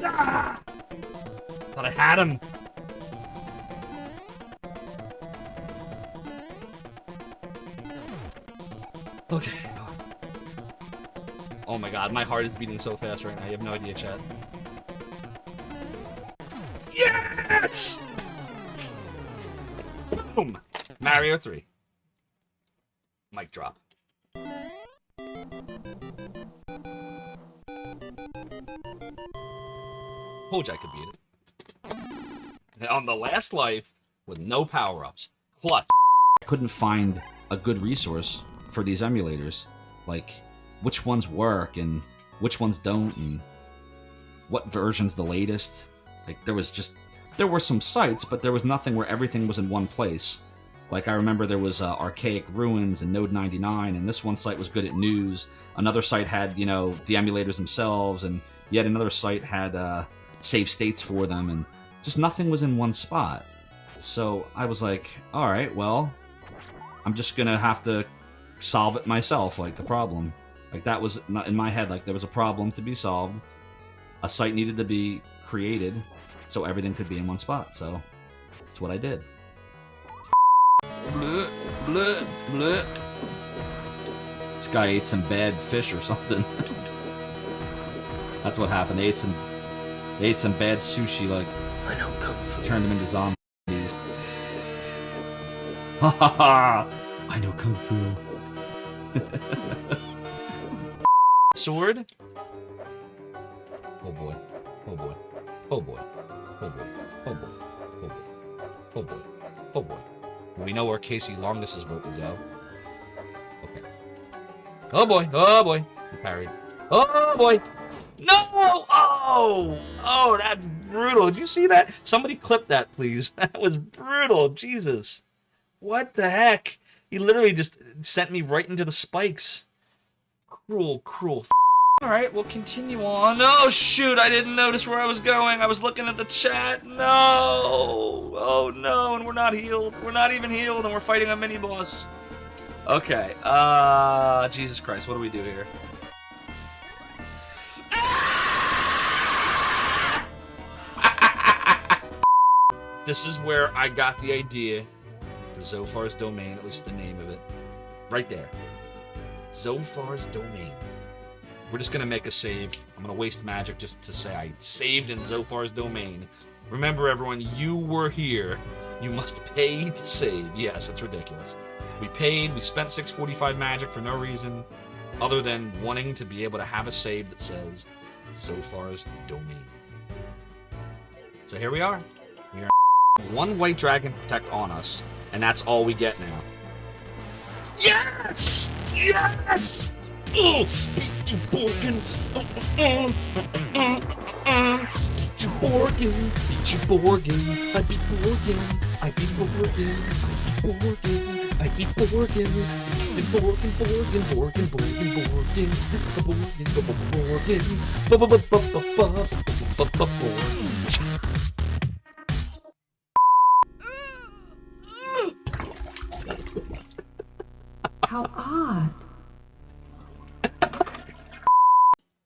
Ah! Thought I had him. Okay. Oh my god, my heart is beating so fast right now. You have no idea, chat. Yes! Boom! Mario 3. Mic drop. Told you I could beat it. And on the last life, with no power-ups. Clutch. I couldn't find a good resource for these emulators. Like, which ones work and which ones don't, and what version's the latest. Like, there were some sites, but there was nothing where everything was in one place. Like, I remember there was Archaic Ruins and Node 99, and this one site was good at news. Another site had, you know, the emulators themselves, and yet another site had save states for them, and just nothing was in one spot. So I was like, alright, well, I'm just gonna have to solve it myself, like, the problem. Like, that was not in my head, like, there was a problem to be solved. A site needed to be created so everything could be in one spot, so that's what I did. Bleh, bleh, bleh. This guy ate some bad fish or something. That's what happened. They ate some bad sushi, like, I know kung fu. Turned them into zombies. Ha ha ha! I know kung fu. Sword? Oh boy. Oh boy. Oh boy. Oh boy. Oh boy. Oh boy. Oh boy. Oh boy. We know where Casey Longus's vote would go. Okay. Oh boy. Oh boy. He parried. Oh boy. No! Oh! Oh, that's brutal. Did you see that? Somebody clip that, please. That was brutal. Jesus. What the heck? He literally just sent me right into the spikes. Cruel, cruel. Alright, we'll continue on. Oh, shoot, I didn't notice where I was going. I was looking at the chat. No! Oh, no, and we're not healed. We're not even healed, and we're fighting a mini-boss. Okay, Jesus Christ, what do we do here? This is where I got the idea for Zophar's Domain, at least the name of it. Right there. Zophar's Domain. We're just gonna make a save. I'm gonna waste magic just to say I saved in Zophar's Domain. Remember, everyone, you were here. You must pay to save. Yes, that's ridiculous. We paid, we spent 645 magic for no reason other than wanting to be able to have a save that says Zophar's Domain. So here we are. We are one white dragon protect on us, and that's all we get now. Yes! Yes! Oh, Peachy Borgin! Peachy Borgin! Peachy Borgin! I beat Borgin! I beat Borgin! I beat Borgin! I beat Borgin! Borgin, Borgin, Borgin, Borgin, Borgin, Borgin, Borgin. How odd.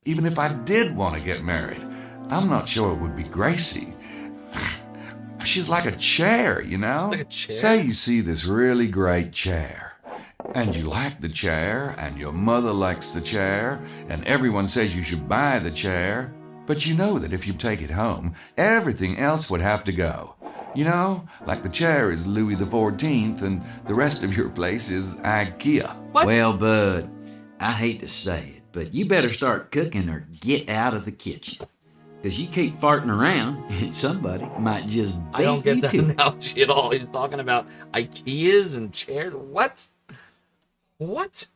Even if I did want to get married, I'm not sure it would be Gracie. She's like a chair, you know? Like a chair? Say you see this really great chair, and you like the chair, and your mother likes the chair, and everyone says you should buy the chair, but you know that if you take it home, everything else would have to go. You know, like the chair is Louis XIV, and the rest of your place is IKEA. What? Well, Bud, I hate to say it, but you better start cooking or get out of the kitchen. Because you keep farting around, and somebody might just beat I don't get you that to it. analogy at all. He's talking about IKEAs and chairs. What? What?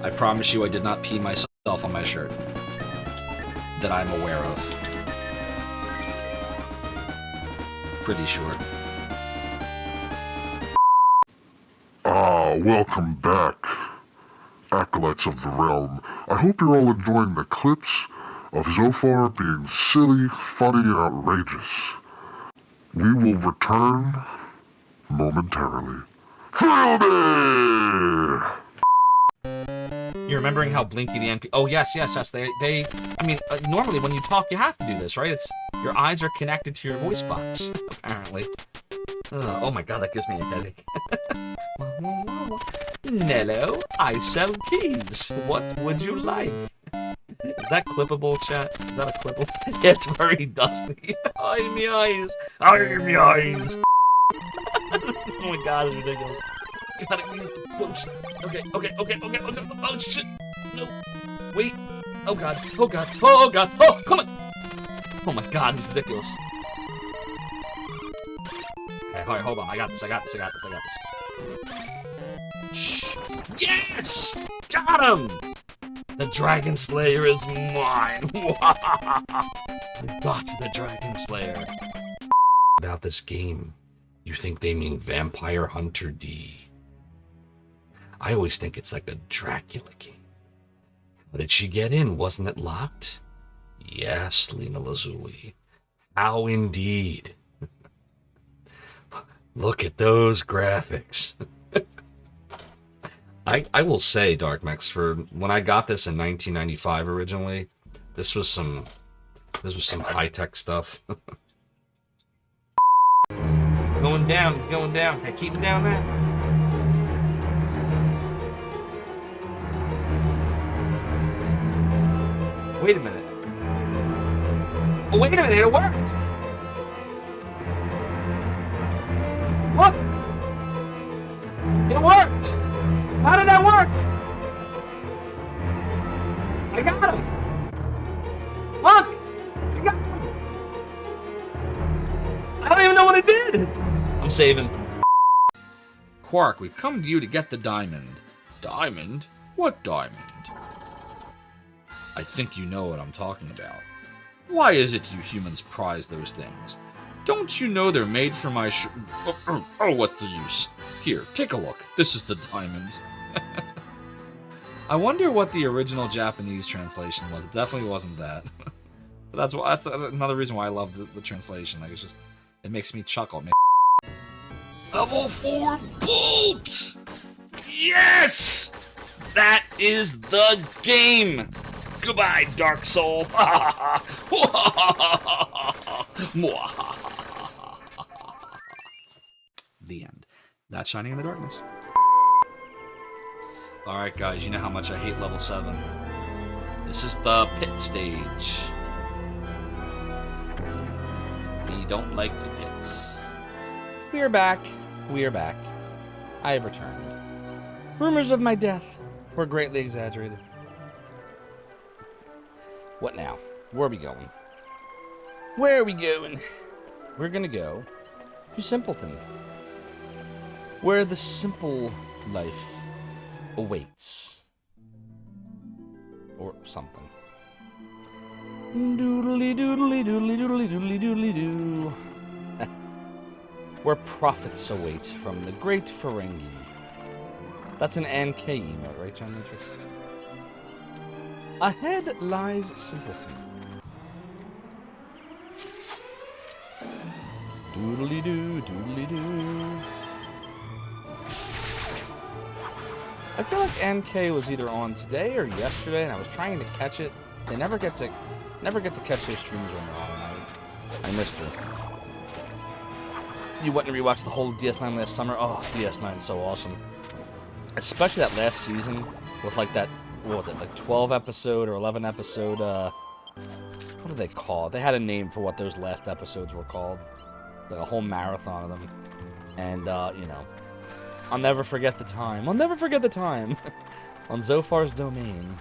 I promise you I did not pee myself on my shirt. That I'm aware of. Pretty sure. Welcome back, Acolytes of the Realm. I hope you're all enjoying the clips of Zophar being silly, funny, and outrageous. We will return momentarily. Thrill me! You're remembering how Blinky the NPC... Oh, yes. They I mean, normally when you talk, you have to do this, right? It's your eyes are connected to your voice box, apparently. Oh my god, that gives me a headache. Nello, I sell keys. What would you like? Is that clippable, chat? Is that a clippable? Yeah, it's very dusty. Eye in my eyes. Eye in my eyes. Oh my god, it's ridiculous. Gotta use the close. Okay. Oh shit. No. Wait. Oh god. Oh, come on. Oh my god, it's ridiculous. Okay, hold on. I got this. Shh. Yes! Got him! The Dragon Slayer is mine. I got the Dragon Slayer. About this game, you think they mean Vampire Hunter D. I always think it's like a Dracula game. How did she get in? Wasn't it locked? Yes, Lena Lazuli. How indeed. Look at those graphics. I will say, Dark Mex, for when I got this in 1995 originally, this was some high-tech stuff. He's going down. Can I keep him down there? Wait a minute. Oh, wait a minute, it worked! Look! It worked! How did that work? I got him! Look! I got him! I don't even know what I did! I'm saving. Quark, we've come to you to get the diamond. Diamond? What diamond? I think you know what I'm talking about. Why is it you humans prize those things? Don't you know they're made for my Oh, what's the use? Here, take a look. This is the diamond. I wonder what the original Japanese translation was. It definitely wasn't that. But that's another reason why I love the translation. Like, it makes me chuckle. Level 4 bolt! Yes! That is the game! Goodbye, Dark Soul! The end. That's Shining in the Darkness. Alright guys, you know how much I hate level 7. This is the pit stage. We don't like the pits. We are back. I have returned. Rumors of my death were greatly exaggerated. What now? Where are we going? We're gonna go to Simpleton, where the simple life awaits. Or something. Doodly doodly doodly doodly doodly doodly doo. Where profits await from the great Ferengi. That's an NK emote, right, John Matrix? Ahead lies Simpleton. Doodly doo, doodly doo. I feel like NK was either on today or yesterday, and I was trying to catch it. They never get to catch those streams when they're on. I missed it. You went and rewatched the whole DS9 last summer. Oh, DS9 is so awesome. Especially that last season with like that, what was it, like 12 episode or 11 episode, what do they call it? They had a name for what those last episodes were called. Like a whole marathon of them. And, you know, I'll never forget the time. On Zophar's domain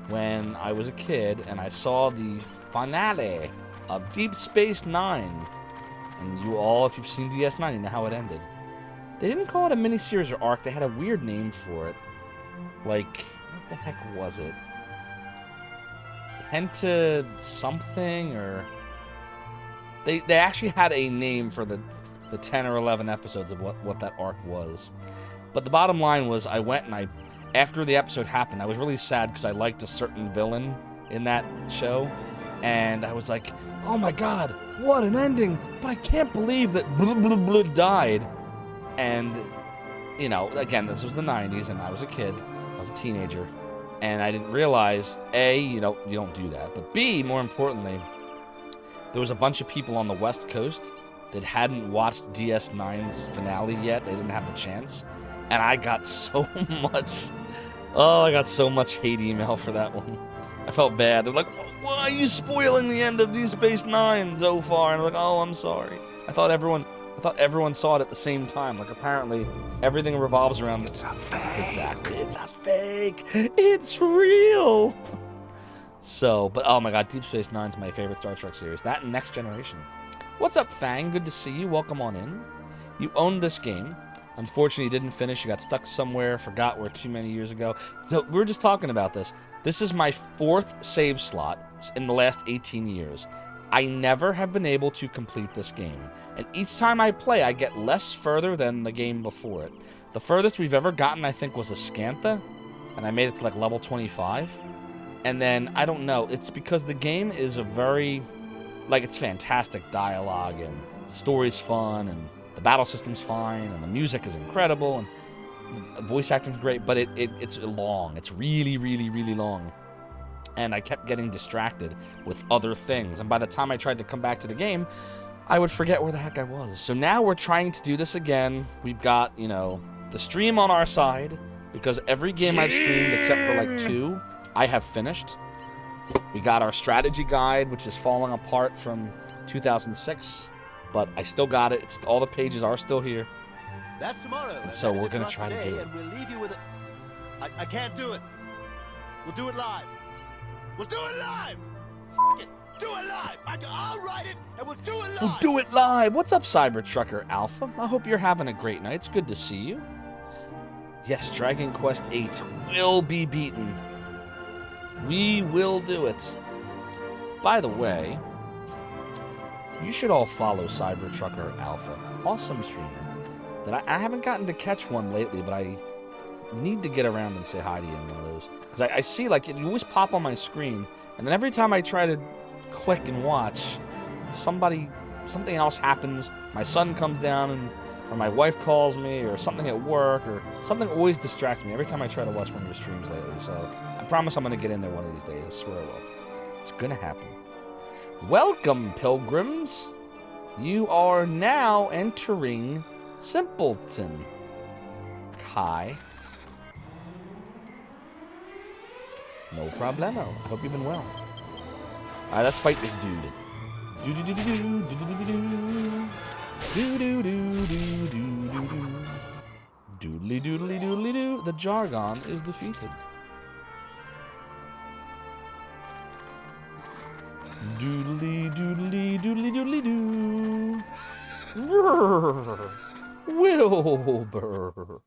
when I was a kid and I saw the finale of Deep Space Nine. And you all, if you've seen DS9, you know how it ended. They didn't call it a miniseries or arc. They had a weird name for it. Like, what the heck was it? Penta something, or... They actually had a name for the 10 or 11 episodes of what that arc was. But the bottom line was, I went and after the episode happened, I was really sad because I liked a certain villain in that show. And I was like, oh my god, what an ending! But I can't believe that blah, blah, blah died. And, you know, again, this was the 90s and I was a kid. I was a teenager. And I didn't realize, A, you don't do that. But B, more importantly, there was a bunch of people on the West Coast that hadn't watched DS9's finale yet. They didn't have the chance. And I got so much hate email for that one. I felt bad. They're like, why are you spoiling the end of Deep Space Nine so far? And I'm like, oh, I'm sorry. I thought everyone saw it at the same time. Like, apparently, everything revolves around... It's a fake. Exactly. It's a fake. It's real. So, but oh my god, Deep Space Nine's my favorite Star Trek series. That and Next Generation. What's up, Fang? Good to see you. Welcome on in. You owned this game. Unfortunately, you didn't finish. You got stuck somewhere, forgot where too many years ago. So, we were just talking about this. This is my 4th save slot in the last 18 years. I never have been able to complete this game. And each time I play, I get less further than the game before it. The furthest we've ever gotten, I think, was a Scantha. And I made it to, like, level 25. And then, I don't know, it's because the game is a very... Like, it's fantastic dialogue, and the story's fun, and the battle system's fine, and the music is incredible, and the voice acting's great, but it's long. It's really, really, really long. And I kept getting distracted with other things. And by the time I tried to come back to the game, I would forget where the heck I was. So now we're trying to do this again. We've got, the stream on our side, because every game I've streamed, except for like 2, I have finished. We got our strategy guide, which is falling apart from 2006, but I still got it. All the pages are still here. That's tomorrow. And so we're going to try to do it. And we'll leave you with it. I can't do it. We'll do it live. We'll do it live! F*** it! Do it live! I'll write it, and we'll do it live! We'll do it live! What's up, Cybertrucker Alpha? I hope you're having a great night. It's good to see you. Yes, Dragon Quest VIII will be beaten. We will do it. By the way, you should all follow Cybertrucker Alpha. Awesome streamer. That I haven't gotten to catch one lately, but I need to get around and say hi to you in one of those. Because I see, like, you always pop on my screen, and then every time I try to click and watch, something else happens. My son comes down, or my wife calls me, or something at work, or something always distracts me every time I try to watch one of your streams lately. So I promise I'm going to get in there one of these days. I swear I will. It's going to happen. Welcome, pilgrims. You are now entering Simpleton. Kai. No problemo. I hope you've been well. Alright, let's fight this dude. Doodly doodly doodly doo. The Jargon is defeated. Doodly doodly doodly doodly doo. Wilbur.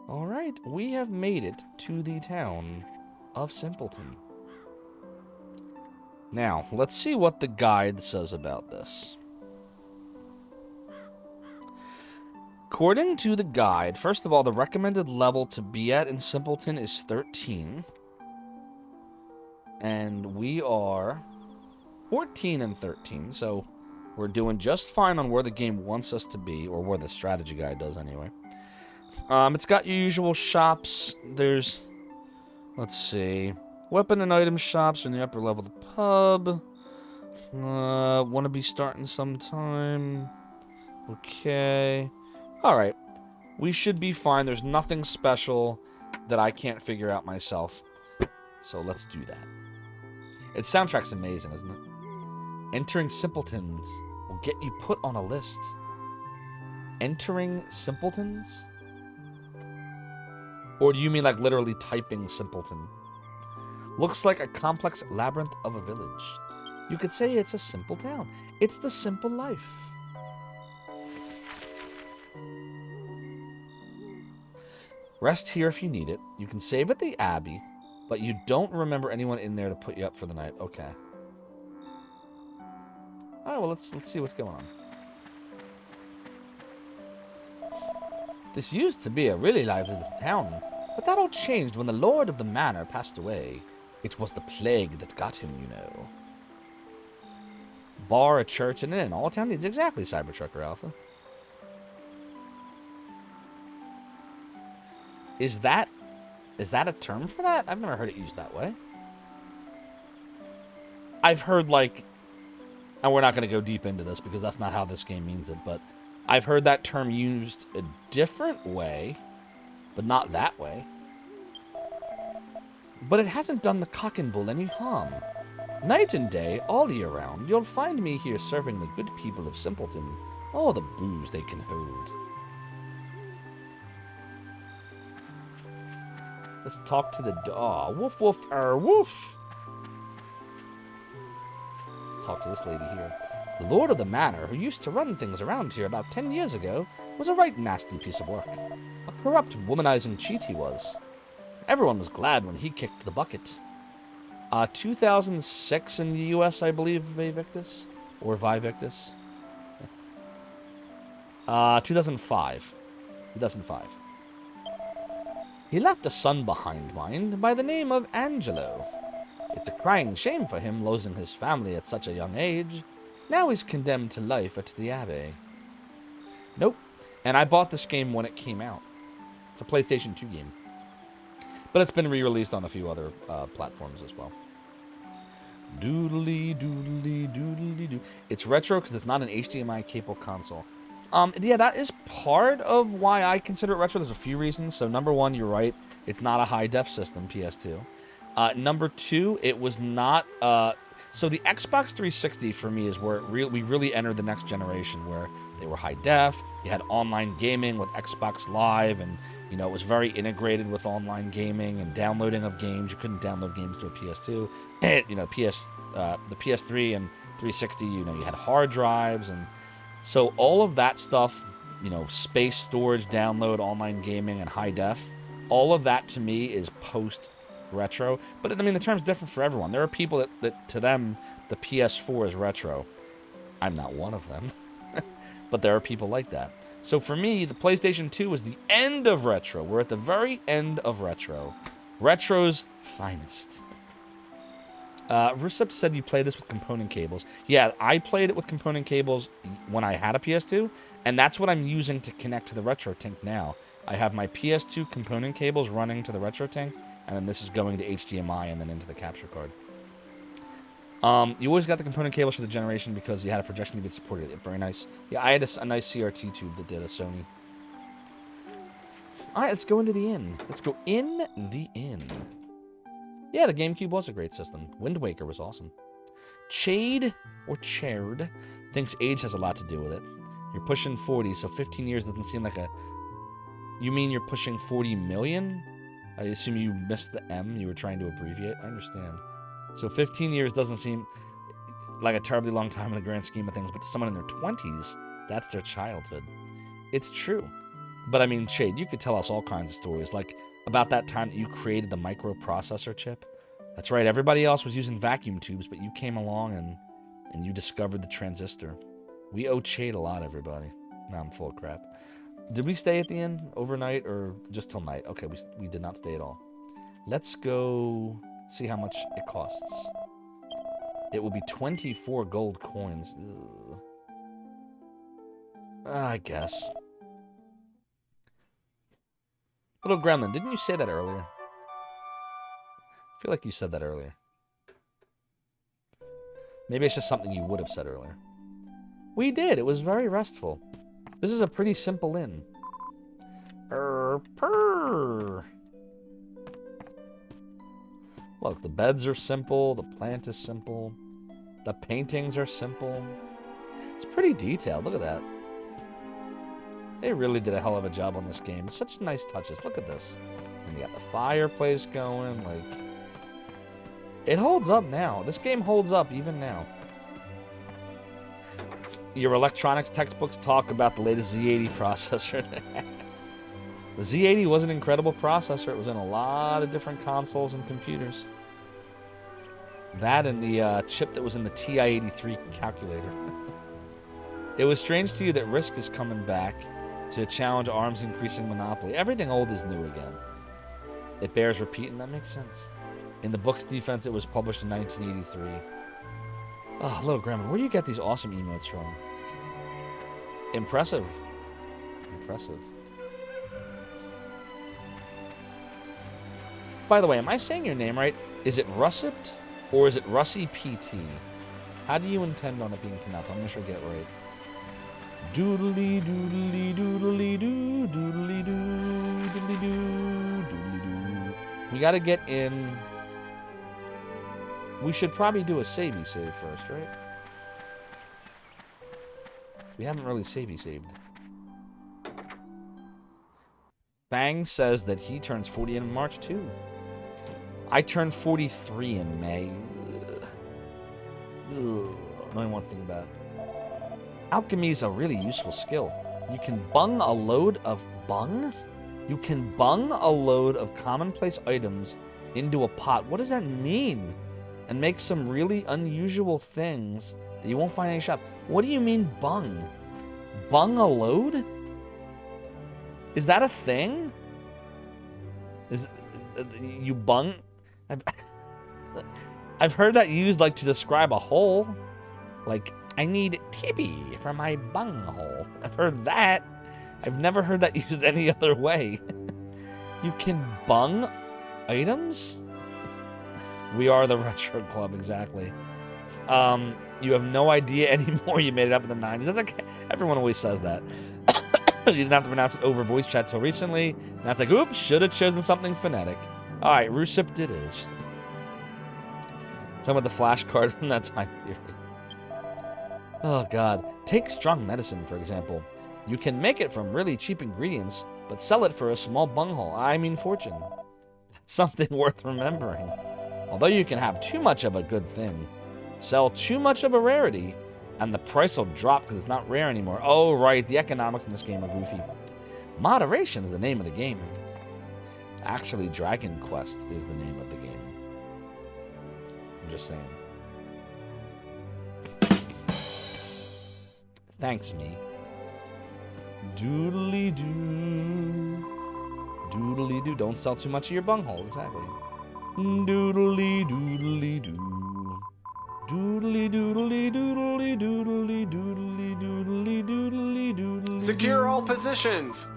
Alright, we have made it to the town of Simpleton. Now, let's see what the guide says about this. According to the guide, first of all, the recommended level to be at in Simpleton is 13. And we are 14 and 13, so we're doing just fine on where the game wants us to be, or where the strategy guide does anyway. It's got your usual shops. There's, let's see, weapon and item shops in the upper level of the pub. Want to be starting sometime. Okay. Alright. We should be fine. There's nothing special that I can't figure out myself. So let's do that. Its soundtrack's amazing, isn't it? Entering Simpletons will get you put on a list. Entering Simpletons? Or do you mean like literally typing Simpleton? Looks like a complex labyrinth of a village. You could say it's a simple town. It's the simple life. Rest here if you need it. You can save at the Abbey, but you don't remember anyone in there to put you up for the night. Okay. Alright, well, let's see what's going on. This used to be a really lively little town, but that all changed when the lord of the manor passed away. It was the plague that got him, you know. Bar, a church, and an inn. All town needs exactly, Cybertrucker Alpha. Is that Is that a term for that? I've never heard it used that way. I've heard, like, and we're not going to go deep into this because that's not how this game means it, but I've heard that term used a different way, but not that way. But it hasn't done the cock and bull any harm. Night and day, all year round, you'll find me here serving the good people of Simpleton all the booze they can hold. Let's talk to the dog. Woof, woof, woof. Let's talk to this lady here. The lord of the manor, who used to run things around here about 10 years ago, was a right nasty piece of work. A corrupt, womanizing cheat he was. Everyone was glad when he kicked the bucket. 2006 in the U.S., I believe, VIII, or VIII. 2005. 2005. He left a son behind, mind, by the name of Angelo. It's a crying shame for him losing his family at such a young age. Now he's condemned to life at the Abbey. Nope. And I bought this game when it came out. It's a PlayStation 2 game. But it's been re-released on a few other platforms as well. Doodly, doodly, doodly, doo. It's retro because it's not an HDMI-capable console. Yeah, that is part of why I consider it retro. There's a few reasons. So, number one, you're right. It's not a high-def system, PS2. Number two, it was not... so, the Xbox 360, for me, is where we really entered the next generation, where they were high-def. You had online gaming with Xbox Live, and, you know, it was very integrated with online gaming and downloading of games. You couldn't download games to a PS2. You know, the PS3 and 360, you know, you had hard drives, and... So all of that stuff, you know, space storage, download, online gaming, and high def, all of that to me is post-retro. But, I mean, the term's different for everyone. There are people that to them, the PS4 is retro. I'm not one of them. But there are people like that. So for me, the PlayStation 2 is the end of retro. We're at the very end of retro. Retro's finest. Rusev said you play this with component cables. Yeah, I played it with component cables when I had a PS2, and that's what I'm using to connect to the RetroTink now. I have my PS2 component cables running to the RetroTink, and then this is going to HDMI and then into the capture card. You always got the component cables for the generation because you had a projection that supported it. Very nice. Yeah, I had a nice CRT tube that did a Sony. All right, let's go into the inn. Let's go in the inn. Yeah, the GameCube was a great system. Wind Waker was awesome. Chade, or Chared, thinks age has a lot to do with it. You're pushing 40, so 15 years doesn't seem like a... You mean you're pushing 40 million? I assume you missed the M you were trying to abbreviate. I understand. So 15 years doesn't seem like a terribly long time in the grand scheme of things, but to someone in their 20s, that's their childhood. It's true. But I mean, Chade, you could tell us all kinds of stories, like... about that time that you created the microprocessor chip. That's right, everybody else was using vacuum tubes, but you came along and you discovered the transistor. We owe Chade a lot, everybody. Nah, I'm full of crap. Did we stay at the inn overnight or just till night? Okay, we did not stay at all. Let's go see how much it costs. It will be 24 gold coins. Ugh. I guess. Little Gremlin, didn't you say that earlier? I feel like you said that earlier. Maybe it's just something you would have said earlier. We did. It was very restful. This is a pretty simple inn. Purr. Look, the beds are simple. The plant is simple. The paintings are simple. It's pretty detailed. Look at that. They really did a hell of a job on this game. It's such nice touches. Look at this. And you got the fireplace going. Like, it holds up now. This game holds up even now. Your electronics textbooks talk about the latest Z80 processor. The Z80 was an incredible processor. It was in a lot of different consoles and computers. That and the chip that was in the TI-83 calculator. It was strange to you that Risk is coming back to challenge ARM's increasing monopoly. Everything old is new again. It bears repeating. That makes sense. In the book's defense, it was published in 1983. Oh, Little Gremlin, where do you get these awesome emotes from? Impressive. Impressive. By the way, am I saying your name right? Is it Russipt or is it Russie PT? How do you intend on it being pronounced? I'm not sure I get it right. Doodly doodly doodly doo, doodly doo, doodly doo, doodly doo. We gotta get in. We should probably do a savey save first, right? We haven't really saved. Fang says that he turns 40 in March too. I turned 43 in May. Ugh. Don't even want to think about it. Alchemy is a really useful skill. You can bung a load of commonplace items into a pot. What does that mean? And make some really unusual things that you won't find in any shop. What do you mean bung? Bung a load? Is that a thing? Is you bung? I've heard that used like to describe a hole. Like, I need tibby for my bung hole. I've heard that. I've never heard that used any other way. You can bung items? We are the Retro Club, exactly. You have no idea anymore you made it up in the 90s. That's okay. Everyone always says that. You didn't have to pronounce it over voice chat till recently. Now it's like, oops, should have chosen something phonetic. All right, Rusipt it is. Talking about the flashcard from that time period. Oh, God. Take strong medicine, for example. You can make it from really cheap ingredients, but sell it for a small bunghole. I mean fortune. That's something worth remembering. Although you can have too much of a good thing, sell too much of a rarity, and the price will drop because it's not rare anymore. Oh, right. The economics in this game are goofy. Moderation is the name of the game. Actually, Dragon Quest is the name of the game. I'm just saying. Thanks, me. Doodly doo. Doodly doo. Don't sell too much of your bunghole. Exactly. Doodly doodly doo. Doodly doodly doodly doodly doodly doodly doodly doodly. Secure all positions.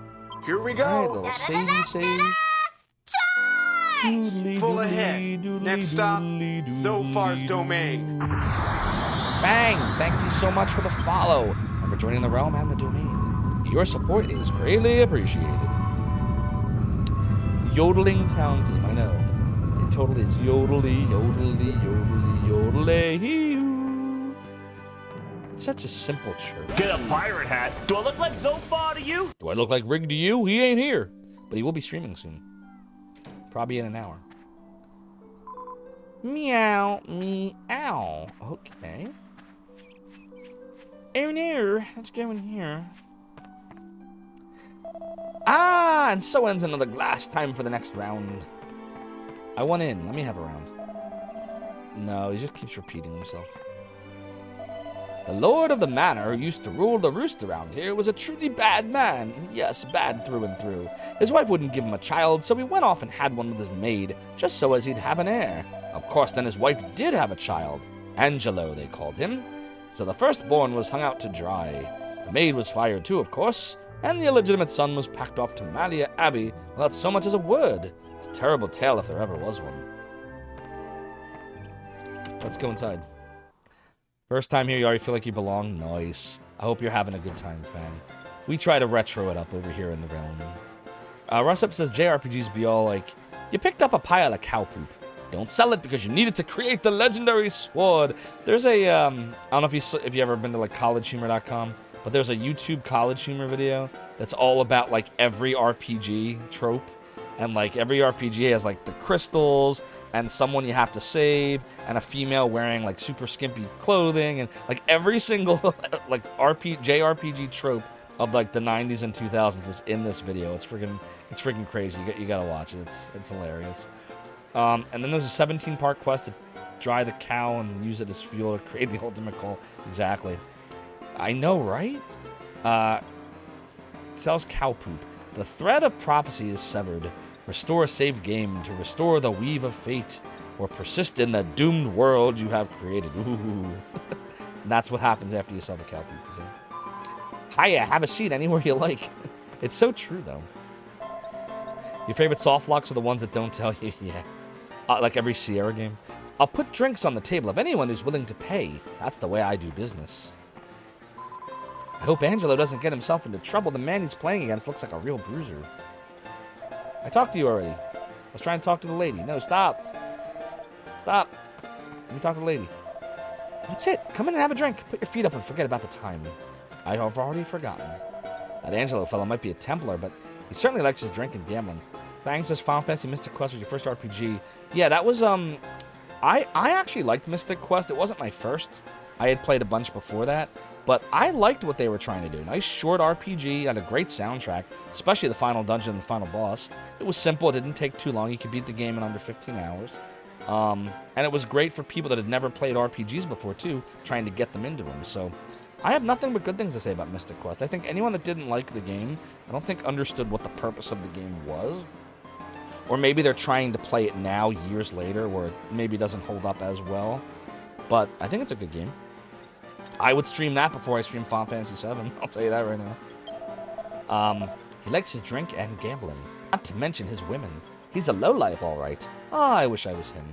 Here we go. All right, little savey save. Doodly, Full doodly, ahead. doodly, Next stop, doodly, doodly, Zophar's domain. Bang! Thank you so much for the follow and for joining the realm and the domain. Your support is greatly appreciated. Yodeling town theme, I know. It totally is yodely, yodely, yodely, yodely. It's such a simple church. Get a pirate hat. Do I look like Zophar to you? Do I look like Rig to you? He ain't here. But he will be streaming soon. Probably in an hour. Meow, meow. Okay. Oh no, let's go in here. Ah, and so ends another glass. Time for the next round. I want in. Let me have a round. No, he just keeps repeating himself. The lord of the manor who used to rule the roost around here was a truly bad man. Yes, bad through and through. His wife wouldn't give him a child, so he went off and had one with his maid, just so as he'd have an heir. Of course, then his wife did have a child. Angelo, they called him. So the firstborn was hung out to dry. The maid was fired too, of course, and the illegitimate son was packed off to Malia Abbey without so much as a word. It's a terrible tale if there ever was one. Let's go inside. First time here, you already feel like you belong? Nice. I hope you're having a good time, Fang. We try to retro it up over here in the realm. Russup says JRPGs be all like, you picked up a pile of cow poop. Don't sell it because you need it to create the legendary sword. There's a, I don't know if you ever been to like collegehumor.com, but there's a YouTube college humor video that's all about like every RPG trope. And like every RPG has like the crystals and someone you have to save and a female wearing like super skimpy clothing and like every single like JRPG trope of like the 90s and 2000s is in this video. It's freaking crazy. You gotta watch it. It's hilarious. And then there's a 17-part quest to dry the cow and use it as fuel to create the ultimate coal. Exactly. I know, right? Sells cow poop. The thread of prophecy is severed. Restore a saved game to restore the weave of fate, or persist in the doomed world you have created. Ooh. And that's what happens after you sell the cow poop. Hiya, have a seat anywhere you like. It's so true, though. Your favorite soft locks are the ones that don't tell you. Yeah. Like every Sierra game. I'll put drinks on the table of anyone who's willing to pay. That's the way I do business. I hope Angelo doesn't get himself into trouble. The man he's playing against looks like a real bruiser. I talked to you already. I was trying to talk to the lady. No, stop. Stop. Let me talk to the lady. That's it. Come in and have a drink. Put your feet up and forget about the time. I have already forgotten. That Angelo fellow might be a Templar, but he certainly likes his drink and gambling. Bang says Final Fantasy Mystic Quest was your first RPG. Yeah, that was, I actually liked Mystic Quest. It wasn't my first. I had played a bunch before that, but I liked what they were trying to do. Nice short RPG, had a great soundtrack, especially the final dungeon and the final boss. It was simple. It didn't take too long. You could beat the game in under 15 hours. And it was great for people that had never played RPGs before, too, trying to get them into them. So I have nothing but good things to say about Mystic Quest. I think anyone that didn't like the game, I don't think understood what the purpose of the game was. Or maybe they're trying to play it now, years later, where it maybe doesn't hold up as well. But I think it's a good game. I would stream that before I stream Final Fantasy VII. I'll tell you that right now. He likes his drink and gambling. Not to mention his women. He's a lowlife, all right. Oh, I wish I was him.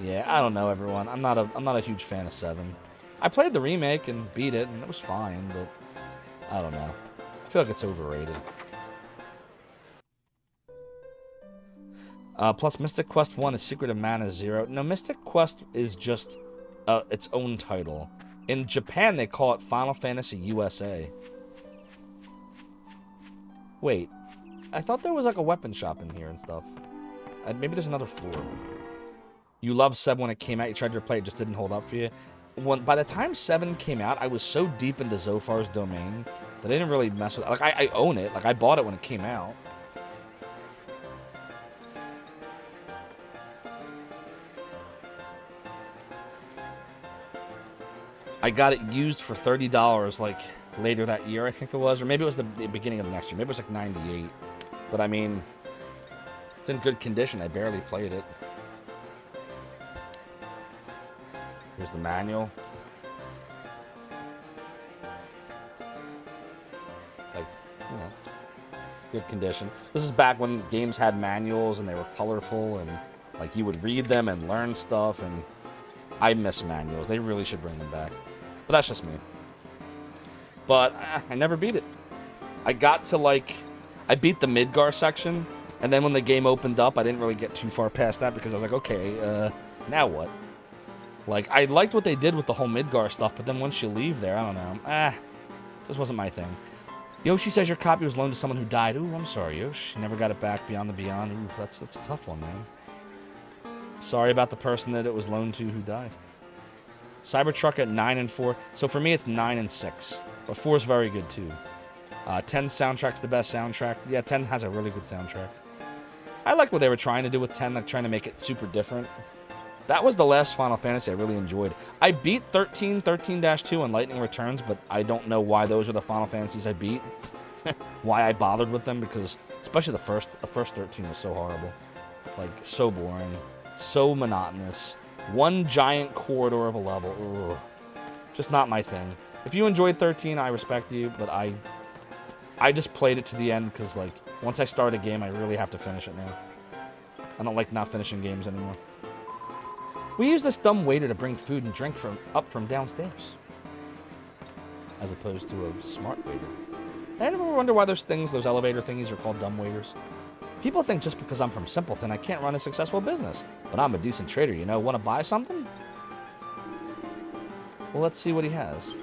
Yeah, I don't know, everyone. I'm not a huge fan of 7. I played the remake and beat it, and it was fine, but I don't know. I feel like it's overrated. Plus, Mystic Quest 1 is Secret of Mana 0. No, Mystic Quest is just its own title. In Japan, they call it Final Fantasy USA. Wait. I thought there was like a weapon shop in here and stuff. Maybe there's another floor. You loved 7 when it came out. You tried to play it, just didn't hold up for you. By the time 7 came out, I was so deep into Zophar's domain that I didn't really mess with it. Like, I own it. Like, I bought it when it came out. I got it used for $30, like, later that year, I think it was. Or maybe it was the beginning of the next year. Maybe it was, like, 98. But, I mean, it's in good condition. I barely played it. Here's the manual. Like, you know, it's good condition. This is back when games had manuals and they were colorful and, like, you would read them and learn stuff. And I miss manuals. They really should bring them back. But that's just me. But I never beat it. I got to, like, I beat the Midgar section, and then when the game opened up, I didn't really get too far past that because I was like, okay, now what? Like, I liked what they did with the whole Midgar stuff, but then once you leave there, I don't know. Just wasn't my thing. Yoshi says your copy was loaned to someone who died. Ooh, I'm sorry, Yoshi. Never got it back beyond the beyond. Ooh, that's a tough one, man. Sorry about the person that it was loaned to who died. Cybertruck at 9 and 4. So for me, it's 9 and 6. But 4 is very good, too. 10's soundtrack's the best soundtrack. Yeah, 10 has a really good soundtrack. I like what they were trying to do with 10, like trying to make it super different. That was the last Final Fantasy I really enjoyed. I beat 13, 13-2, and Lightning Returns, but I don't know why those are the Final Fantasies I beat. Why I bothered with them, because especially the first 13 was so horrible. Like, so boring. So monotonous. One giant corridor of a level. Ugh. Just not my thing. If you enjoyed 13, I respect you, but I just played it to the end because, like, once I start a game, I really have to finish it now. I don't like not finishing games anymore. We use this dumb waiter to bring food and drink up from downstairs, as opposed to a smart waiter. I never wonder why those elevator thingies are called dumb waiters. People think just because I'm from Simpleton, I can't run a successful business. But I'm a decent trader, you know. Want to buy something? Well, let's see what he has.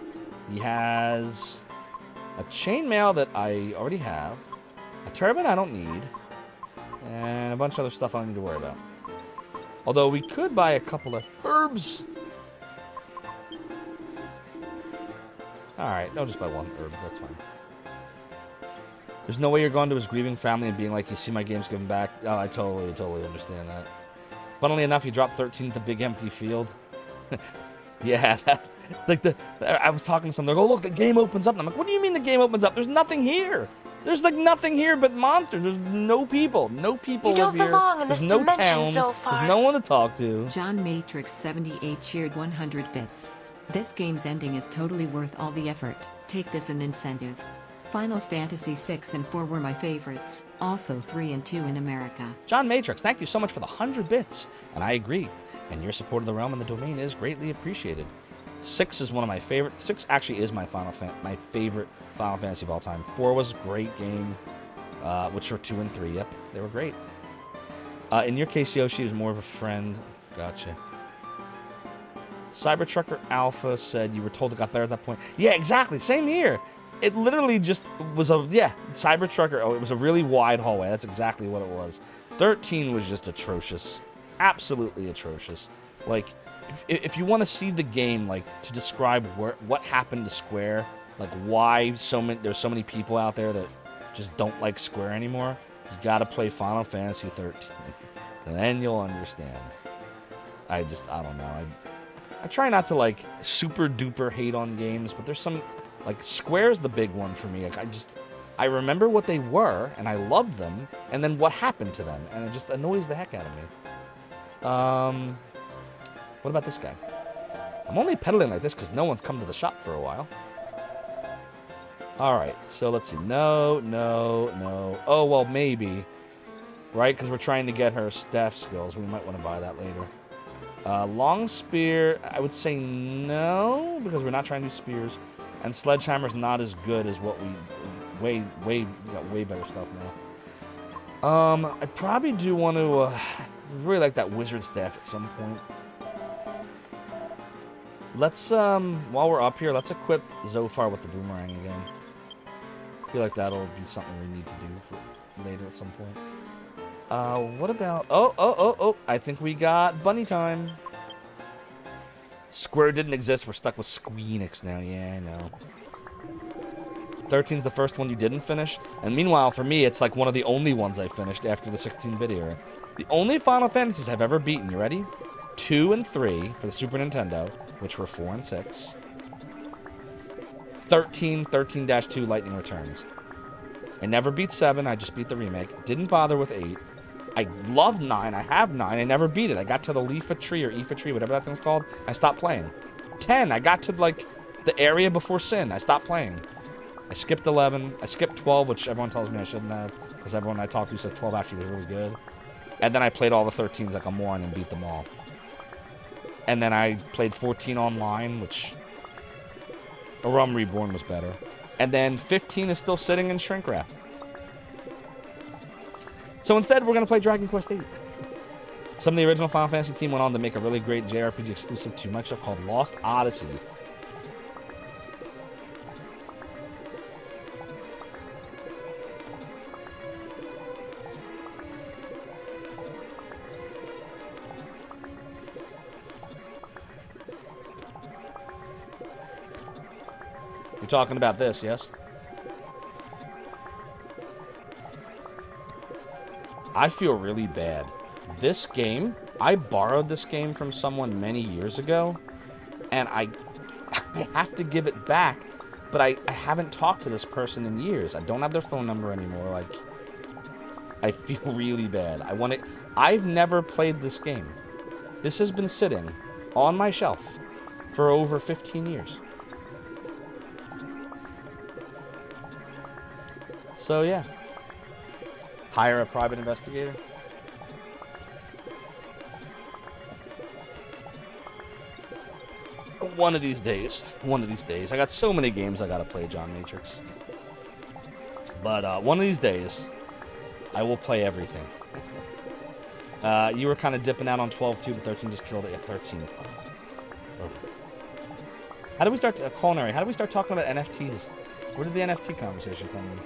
He has a chainmail that I already have, a turban I don't need, and a bunch of other stuff I don't need to worry about. Although we could buy a couple of herbs. Alright, no, just buy one herb. That's fine. There's no way you're going to his grieving family and being like, you see my game's given back. Oh, I totally understand that. Funnily enough, you dropped 13 at the big empty field. Yeah, I was talking to someone. They're like, oh, look, the game opens up. And I'm like, what do you mean the game opens up? There's nothing here. There's, like, nothing here but monsters. There's no people. No people live here. There's no towns. There's no one to talk to. John Matrix 78 cheered 100 bits. This game's ending is totally worth all the effort. Take this an incentive. Final Fantasy VI and 4 were my favorites, also 3 and 2 in America. John Matrix, thank you so much for the 100 bits. And I agree. And your support of the realm and the domain is greatly appreciated. 6 is one of my favorite. 6 actually is my favorite Final Fantasy of all time. 4 was a great game, which were 2 and 3. Yep, they were great. In your case, Yoshi was more of a friend. Gotcha. Cybertrucker Alpha said you were told it got better at that point. Yeah, exactly. Same here. It literally just was Cybertrucker. Oh, it was a really wide hallway. That's exactly what it was. 13 was just atrocious. Absolutely atrocious. Like, if you want to see the game, like, to describe what happened to Square, like why there's so many people out there that just don't like Square anymore, you gotta play Final Fantasy 13. And then you'll understand. I don't know. I try not to, like, super duper hate on games, but there's some, like, Square's the big one for me. Like, I remember what they were, and I loved them, and then what happened to them, and it just annoys the heck out of me. What about this guy? I'm only pedaling like this because no one's come to the shop for a while. Alright, so let's see. No. Oh, well, maybe. Right? Because we're trying to get her staff skills. We might want to buy that later. Long spear, I would say no, because we're not trying to do spears. And sledgehammer's not as good as what we got way better stuff now. I probably do want to really like that wizard staff at some point. Let's while we're up here, let's equip Zophar with the boomerang again. I feel like that'll be something we need to do for later at some point. What about... Oh, I think we got bunny time. Square didn't exist. We're stuck with Squeenix now. Yeah, I know. 13's the first one you didn't finish. And meanwhile, for me, it's like one of the only ones I finished after the 16-bit era. The only Final Fantasies I've ever beaten, you ready? 2 and 3 for the Super Nintendo, which were 4 and 6. 13-2 Lightning Returns. I never beat 7. I just beat the remake. Didn't bother with 8. I love 9. I have 9. I never beat it. I got to the Leafa Tree or Aoife Tree, whatever that thing's called. I stopped playing. 10. I got to, like, the area before Sin. I stopped playing. I skipped 11. I skipped 12, which everyone tells me I shouldn't have, because everyone I talk to says 12 actually was really good. And then I played all the 13s like a moron and beat them all. And then I played 14 online, which... A Realm Reborn was better. And then 15 is still sitting in shrink wrap. So instead, we're going to play Dragon Quest VIII. Some of the original Final Fantasy team went on to make a really great JRPG exclusive to Microsoft called Lost Odyssey. You're talking about this, yes? I feel really bad. This game, I borrowed this game from someone many years ago, and I have to give it back, but I haven't talked to this person in years. I don't have their phone number anymore. Like, I feel really bad. I've never played this game. This has been sitting on my shelf for over 15 years. So, yeah. Hire a private investigator. One of these days. I got so many games I gotta play, John Matrix. But one of these days, I will play everything. You were kind of dipping out on 12 too, but 13 just killed it. Yeah, 13. Ugh. How do we start culinary? How do we start talking about NFTs? Where did the NFT conversation come in?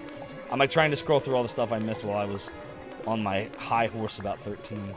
I'm like trying to scroll through all the stuff I missed while I was on my high horse about 13.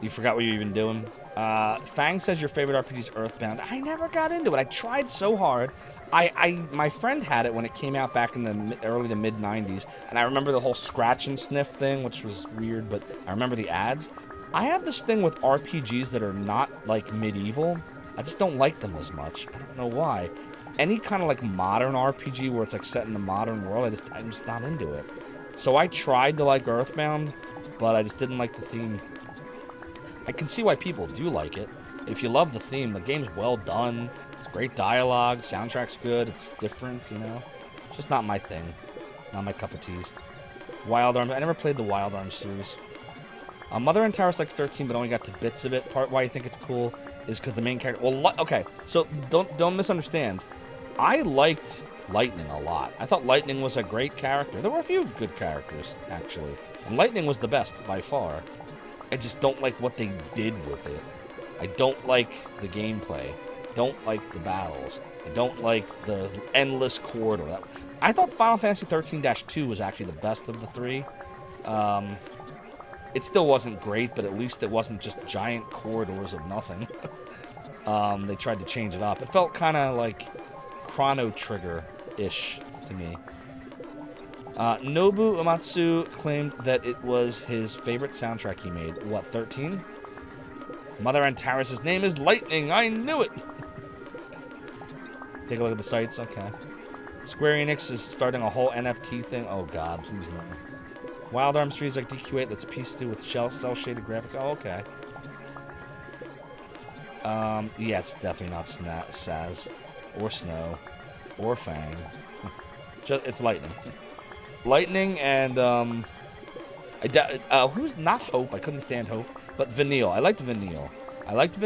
You forgot what you were even doing? Fang says your favorite RPG is Earthbound. I never got into it. I tried so hard. My friend had it when it came out back in the early to mid 90s, and I remember the whole scratch and sniff thing, which was weird, but I remember the ads. I have this thing with RPGs that are not like medieval. I just don't like them as much. I don't know why. Any kind of like modern RPG where it's like set in the modern world, I'm just not into it. So I tried to like Earthbound, but I just didn't like the theme. I can see why people do like it. If you love the theme, the game's well done. It's great dialogue. Soundtrack's good. It's different, you know. It's just not my thing. Not my cup of teas. Wild Arms. I never played the Wild Arms series. Mother and Terrace likes 13, but only got to bits of it. Part why you think it's cool is because the main character... Well, okay, so don't misunderstand. I liked Lightning a lot. I thought Lightning was a great character. There were a few good characters, actually. And Lightning was the best, by far. I just don't like what they did with it. I don't like the gameplay. Don't like the battles. I don't like the endless corridor. I thought Final Fantasy 13-2 was actually the best of the three. It still wasn't great, but at least it wasn't just giant corridors of nothing. They tried to change it up. It felt kind of like Chrono Trigger-ish to me. Nobu Uematsu claimed that it was his favorite soundtrack he made. What, 13? Mother Antares' name is Lightning. I knew it. Take a look at the sites. Okay. Square Enix is starting a whole NFT thing. Oh, God. Please no. Wild Arms 3 is like DQ8. That's a piece to do with cel-shaded graphics. Oh, okay. Yeah, it's definitely not Saz. Or Snow. Or Fang. It's Lightning. Lightning and, who's not Hope? I couldn't stand Hope. But Vanille. I liked Vanille. I liked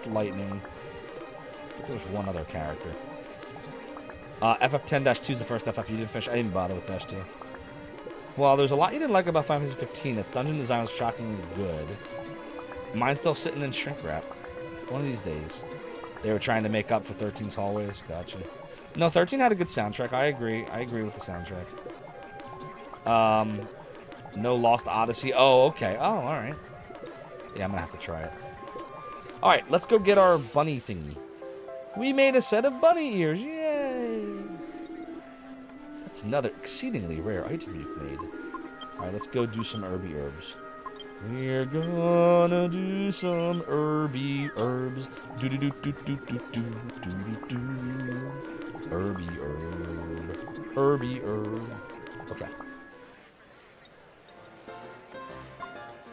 Lightning. I think there was one other character. FF10-2 is the first FF you didn't finish. I didn't bother with Dash 2. Well, there's a lot you didn't like about Final Fantasy 15. Its dungeon design was shockingly good. Mine's still sitting in shrink wrap. One of these days. They were trying to make up for 13's hallways. Gotcha. No, 13 had a good soundtrack. I agree. I agree with the soundtrack. No Lost Odyssey. Oh, okay. Oh, alright. Yeah, I'm gonna have to try it. Alright, let's go get our bunny thingy. We made a set of bunny ears. Yay! That's another exceedingly rare item you've made. Alright, let's go do some herby herbs. We're gonna do some herby herbs. Do-do-do-do-do-do-do-do-do. Herby herb. Herby herb. Okay.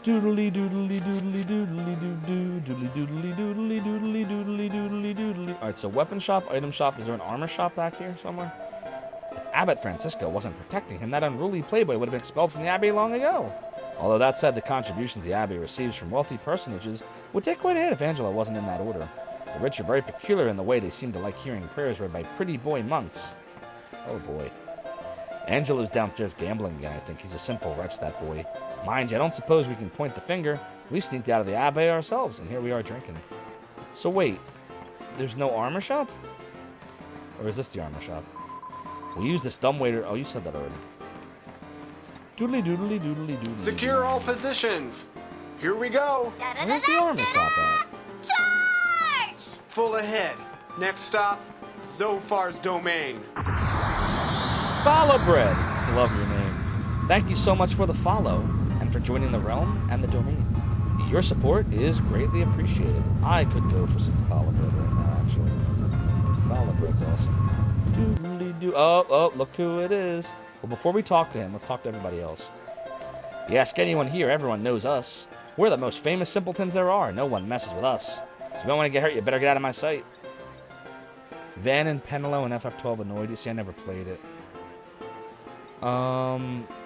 Doodly doodly doodly doodly doodly doodly doodly doodly doodly doodly doodly doodly. Alright, so weapon shop, item shop. Is there an armor shop back here somewhere? If Abbot Francisco wasn't protecting him, that unruly playboy would have been expelled from the Abbey long ago. Although that said, the contributions the Abbey receives from wealthy personages would take quite a hit if Angela wasn't in that order. The rich are very peculiar in the way they seem to like hearing prayers read by pretty boy monks. Oh boy. Angelo's downstairs gambling again, I think. He's a sinful wretch, that boy. Mind you, I don't suppose we can point the finger. We sneaked out of the Abbey ourselves, and here we are drinking. So wait, there's no armor shop? Or is this the armor shop? We use this dumbwaiter. Oh, you said that already. Doodly doodly doodly doodly. Secure all positions. Here we go. Where's the armor shop at? Charge! Full ahead. Next stop, Zophar's domain. Follow Bread. Love your name. Thank you so much for the follow and for joining the realm and the domain. Your support is greatly appreciated. I could go for some challah bread right now, actually. Challah bread's awesome. Doodly-doo. Oh, look who it is. Well, before we talk to him, let's talk to everybody else. You ask anyone here, everyone knows us. We're the most famous simpletons there are. No one messes with us. So if you don't want to get hurt, you better get out of my sight. Van and Penelo and FF12 annoyed you. See, I never played it.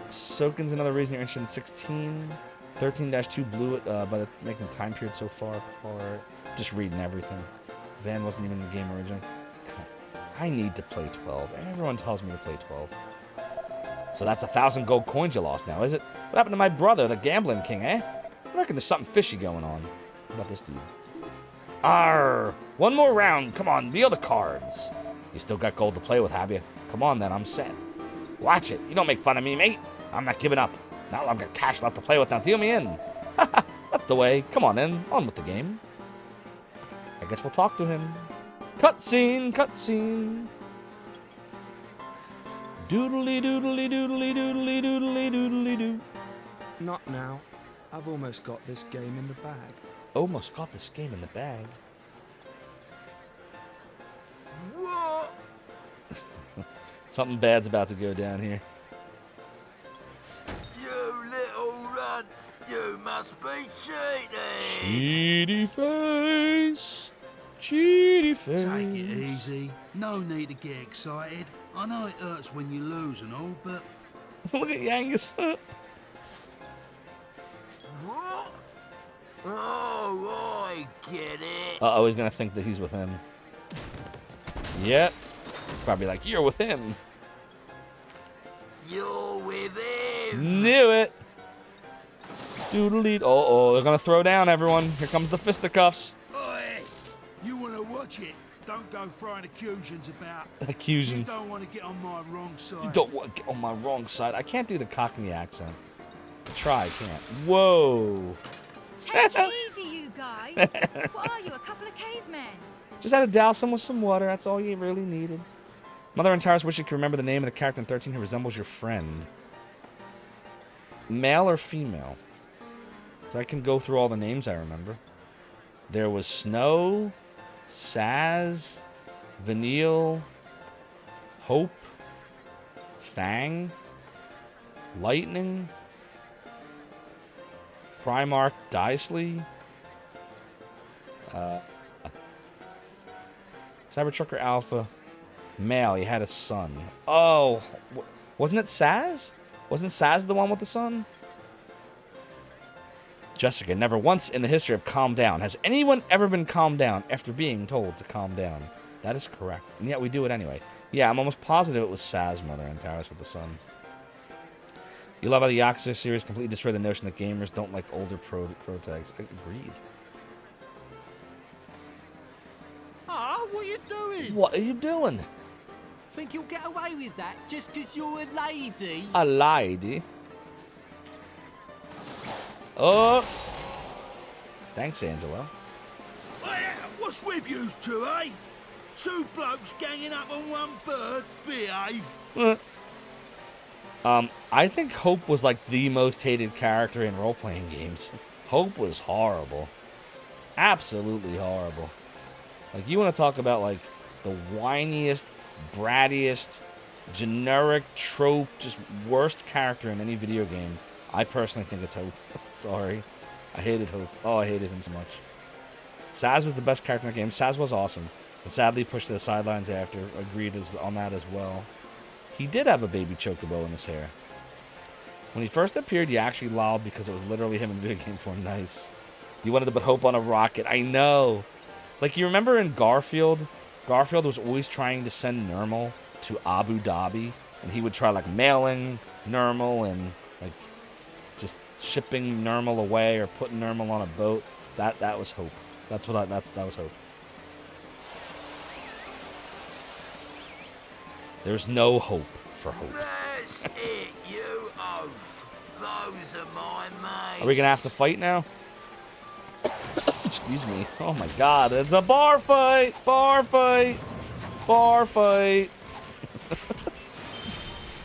Soken's another reason you're interested in 16. 13-2 blew it by making the time period so far apart. Just reading everything. Van wasn't even in the game originally. I need to play 12. Everyone tells me to play 12. So that's 1,000 gold coins you lost now, is it? What happened to my brother, the gambling king, eh? I reckon there's something fishy going on. What about this dude? Arr! One more round. Come on, deal the cards. You still got gold to play with, have you? Come on, then. I'm set. Watch it. You don't make fun of me, mate. I'm not giving up. Now I've got cash left to play with. Now deal me in. That's the way. Come on, then. On with the game. I guess we'll talk to him. Cutscene, cutscene. Doodly doodly doodly doodly doodly doodly doo. Not now. I've almost got this game in the bag. Almost got this game in the bag. Whoa! Something bad's about to go down here. You little runt, you must be cheating. Cheaty face. Cheaty face. Take it easy. No need to get excited. I know it hurts when you lose and all, but... Look at Yangus. What? Oh, I get it. Uh-oh, he's gonna think that he's with him. Yep. He's probably like, you're with him. You're with him. Knew it. Doodly. Uh-oh, they're gonna throw down, everyone. Here comes the fisticuffs. Oi! You want to watch it? Don't go throwing accusations about. Accusations. You don't want to get on my wrong side. You don't want to get on my wrong side. I can't do the Cockney accent. I try, I can't. Whoa. Take it easy, you guys. What are you, a couple of cavemen? Just had to douse him with some water. That's all you really needed. Mother and Tyrus wish you could remember the name of the character in 13 who resembles your friend. Male or female? So I can go through all the names I remember. There was Snow, Saz, Vanille, Hope, Fang, Lightning, Primarch Dysley, Cybertrucker Alpha, male, he had a son. Oh, wasn't it Saz? Wasn't Saz the one with the son? Jessica, never once in the history of calm down has anyone ever been calmed down after being told to calm down. That is correct, and yet we do it anyway. Yeah, I'm almost positive it was Saz, Mother and Tyrus with the son. You love how the Yakuza series completely destroyed the notion that gamers don't like older pro tags. I agreed. Ah, what are you doing? What are you doing? Think you'll get away with that just because you're a lady? A lady? Oh! Thanks, Angelo. What's with you two, eh? Two blokes ganging up on one bird? Behave. I think Hope was like the most hated character in role-playing games. Hope was horrible. Absolutely horrible. Like, you want to talk about, like, the whiniest, brattiest, generic trope, just worst character in any video game. I personally think it's Hope. Sorry. I hated Hope. Oh, I hated him so much. Saz was the best character in the game. Saz was awesome. And sadly pushed to the sidelines after. Agreed on that as well. He did have a baby chocobo in his hair. When he first appeared, you actually lolled because it was literally him in video game form. Nice. You wanted to put Hope on a rocket. I know. Like, you remember in Garfield? Garfield was always trying to send Nermal to Abu Dhabi. And he would try, like, mailing Nermal and, like, just shipping Nermal away or putting Nermal on a boat. That was Hope. That was Hope. There's no hope for Hope. That's it, you oaf. Those are my mates. Are we gonna have to fight now? Excuse me. Oh my god, it's a bar fight! Bar fight! Bar fight!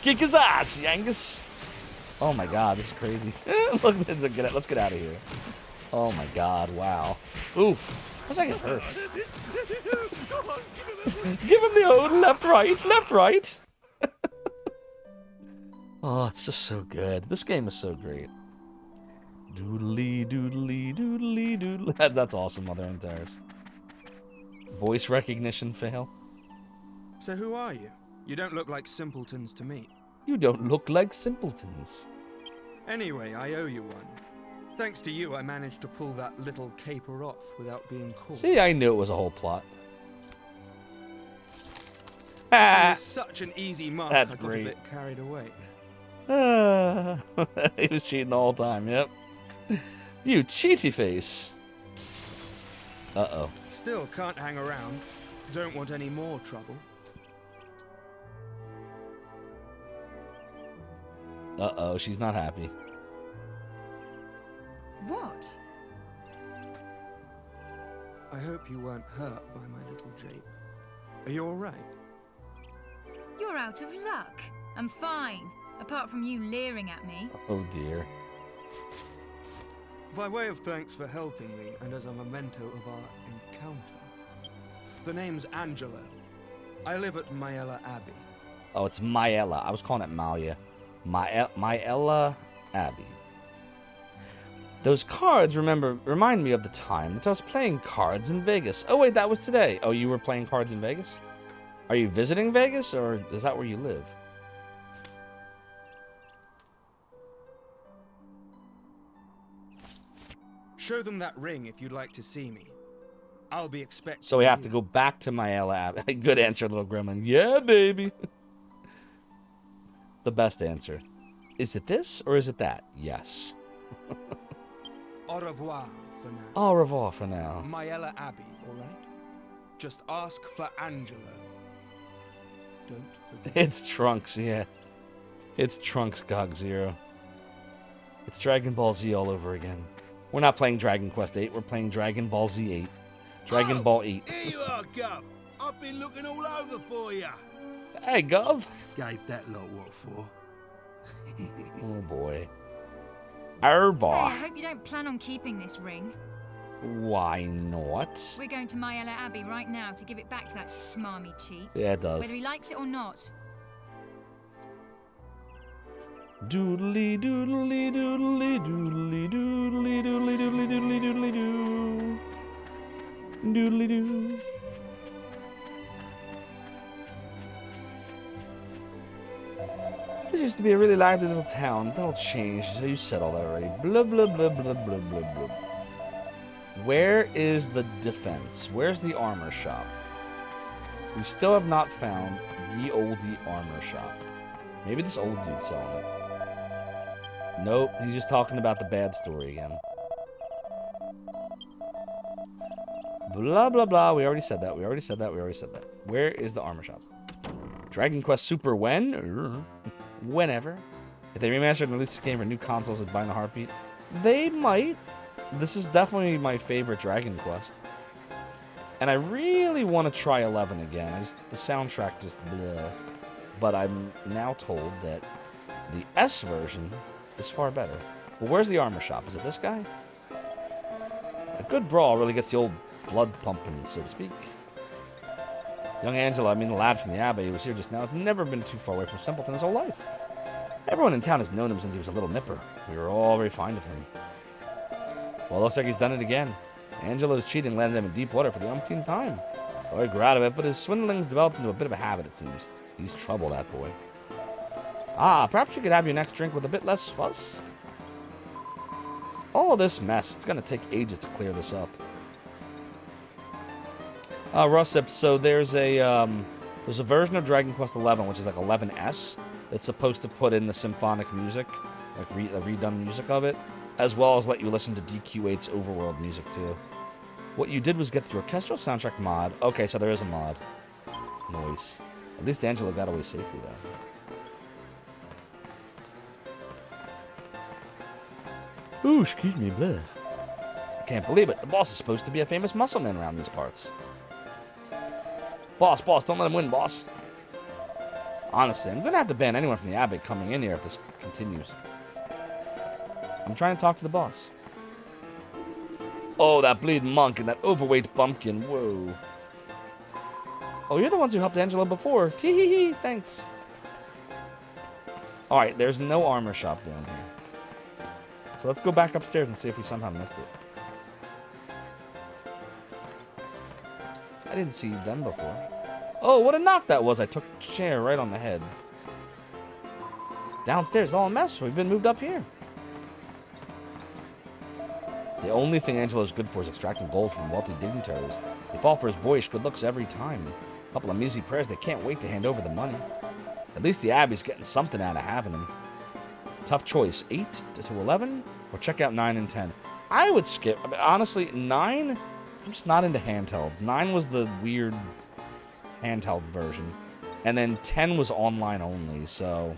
Kick his ass, Yangus! Oh my god, this is crazy. Let's get out of here. Oh my god, wow. Oof. How's that get hurt? Give him the old left, right. Oh, it's just so good. This game is so great. Doodly, doodly, doodly, doodly. That's awesome, Mother and Tyrus. Voice recognition fail. So who are you? You don't look like simpletons to me. You don't look like simpletons. Anyway, I owe you one. Thanks to you, I managed to pull that little caper off without being caught. See, I knew it was a whole plot. It was such an easy mark, That's I got great. a bit carried away. He was cheating the whole time, yep. You cheaty face. Uh-oh. Still can't hang around. Don't want any more trouble. Uh-oh, she's not happy. What? I hope you weren't hurt by my little jape. Are you alright? You're out of luck. I'm fine, apart from you leering at me. Oh dear. By way of thanks for helping me, and as a memento of our encounter, the name's Angelo. I live at Maella Abbey. Oh, it's Maella. I was calling it Malia. Maella Abbey. Those cards, remind me of the time that I was playing cards in Vegas. Oh, wait, that was today. Oh, you were playing cards in Vegas? Are you visiting Vegas, or is that where you live? Show them that ring if you'd like to see me. I'll be expecting. So we have to go back to Maella Abbey. Good answer, little gremlin. Yeah, baby. The best answer. Is it this or is it that? Yes. Au revoir for now. Au revoir for now. Maella Abbey, all right? Just ask for Angela. Don't forget. It's Trunks, yeah. It's Trunks, GOG Zero. It's Dragon Ball Z all over again. We're not playing Dragon Quest 8, we're playing Dragon Ball Z 8. Dragon Ball 8. Here you are, Gov. I've been looking all over for you. Hey, Gov. Gave that lot what for. Oh, boy. Hey, I hope you don't plan on keeping this ring. Why not? We're going to Maella Abbey right now to give it back to that smarmy cheat. Yeah, it does. Whether he likes it or not. Doodly doodly doodly doodly doodly doodly doodly doodly doodly doo. Doodly doo. This used to be a really lively little town. That'll change. So you said all that already. Blah blah blah blah blah blah blah. Where is the defense? Where's the armor shop? We still have not found ye olde armor shop. Maybe this old dude's selling it. Nope, he's just talking about the bad story again. Blah, blah, blah. We already said that. We already said that. We already said that. Where is the armor shop? Dragon Quest Super when? Whenever. If they remastered and released this game for new consoles with Bind the Heartbeat, they might. This is definitely my favorite Dragon Quest. And I really want to try 11 again. The soundtrack just bleh. But I'm now told that the S version is far better. But where's the armor shop? Is it this guy? A good brawl really gets the old blood pumping, so to speak. Young Angela, the lad from the Abbey who was here just now, has never been too far away from Simpleton his whole life. Everyone in town has known him since he was a little nipper. We were all very fond of him. Well, looks like he's done it again. Angela's cheating landed him in deep water for the umpteenth time. Boy grew out of it, but his swindling's developed into a bit of a habit, it seems. He's trouble, that boy. Ah, perhaps you could have your next drink with a bit less fuss? All this mess, it's going to take ages to clear this up. Russip, so there's a version of Dragon Quest XI, which is like 11S, that's supposed to put in the symphonic music, like redone music of it, as well as let you listen to DQ8's overworld music too. What you did was get the orchestral soundtrack mod. Okay, so there is a mod. Nice. At least Angela got away safely though. Ooh, excuse me, bleh. I can't believe it. The boss is supposed to be a famous muscle man around these parts. Boss, don't let him win, boss. Honestly, I'm gonna have to ban anyone from the Abbey coming in here if this continues. I'm trying to talk to the boss. Oh, that bleeding monk and that overweight bumpkin. Whoa. Oh, you're the ones who helped Angela before. Tee-hee-hee, thanks. Alright, there's no armor shop down here. So let's go back upstairs and see if we somehow missed it. I didn't see them before. Oh, what a knock that was. I took a chair right on the head. Downstairs, all a mess. We've been moved up here. The only thing Angelo's good for is extracting gold from wealthy dignitaries. They fall for his boyish good looks every time. A couple of measly prayers, they can't wait to hand over the money. At least the Abbey's getting something out of having him. Tough choice, 8 to 11, or check out 9 and 10. I would skip. I mean, honestly, 9, I'm just not into handhelds. 9 was the weird handheld version, and then 10 was online only, so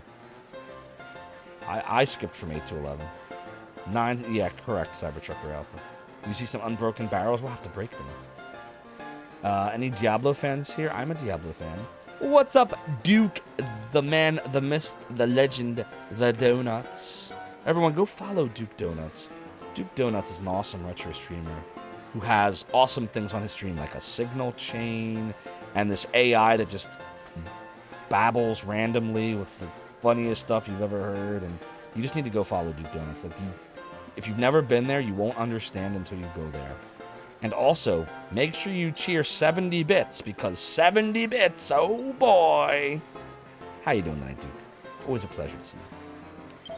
I skipped from 8 to 11. 9, yeah, correct, Cybertrucker Alpha. You see some unbroken barrels, we'll have to break them. Any Diablo fans here? I'm a Diablo fan. What's up, Duke, the man, the myth, the legend, the Donuts? Everyone, go follow Duke Donuts. Duke Donuts is an awesome retro streamer who has awesome things on his stream, like a signal chain and this AI that just babbles randomly with the funniest stuff you've ever heard. And you just need to go follow Duke Donuts. Like If you've never been there, you won't understand until you go there. And also, make sure you cheer 70 bits, because 70 bits, oh boy. How you doing tonight, Duke? Always a pleasure to see you.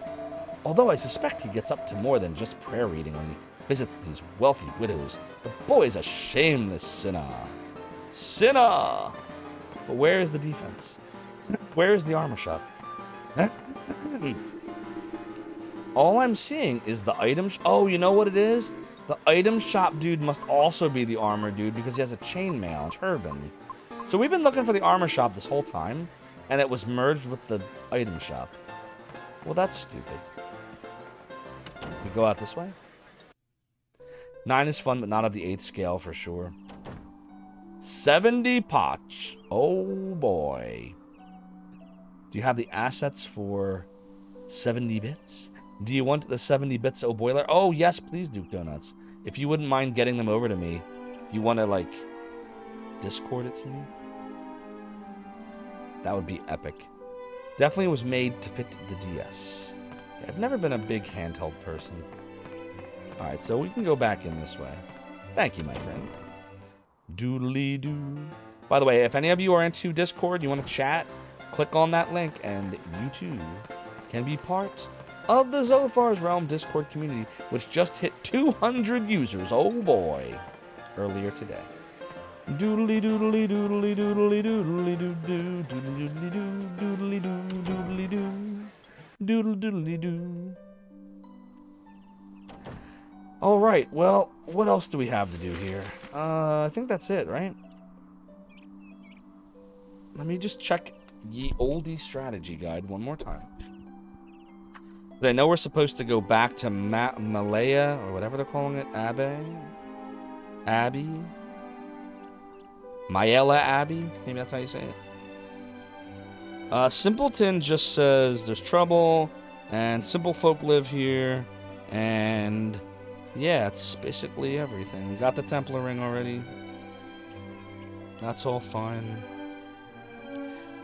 Although I suspect he gets up to more than just prayer reading when he visits these wealthy widows. The boy's a shameless sinner. Sinner! But where is the defense? Where is the armor shop? All I'm seeing is the item oh, you know what it is? The item shop dude must also be the armor dude because he has a chainmail and turban. So we've been looking for the armor shop this whole time, and it was merged with the item shop. Well, that's stupid. We go out this way? 9 is fun, but not of the 8th scale for sure. 70 potch. Oh boy. Do you have the assets for 70 bits? Do you want the 70 bits, oh boiler? Oh, yes, please, Duke Donuts. If you wouldn't mind getting them over to me, if you want to, like, Discord it to me, that would be epic. Definitely was made to fit the DS. Yeah, I've never been a big handheld person. Alright, so we can go back in this way. Thank you, my friend. Doodly-doo. By the way, if any of you are into Discord, you want to chat, click on that link, and you too can be part of the Zophar's Realm Discord community, which just hit 200 users, oh boy, earlier today. Doodly doodly doodly doodly doodly doo doo doodly doo doodly doo doodly doo doodle doodly doo. All right, well, what else do we have to do here? I think that's it, right? Let me just check Ye Oldie Strategy Guide one more time. I know we're supposed to go back to Malaya, or whatever they're calling it, Abbey? Mayella Abbey? Maybe that's how you say it. Simpleton just says there's trouble, and simple folk live here, and yeah, it's basically everything. We got the Templar ring already. That's all fine.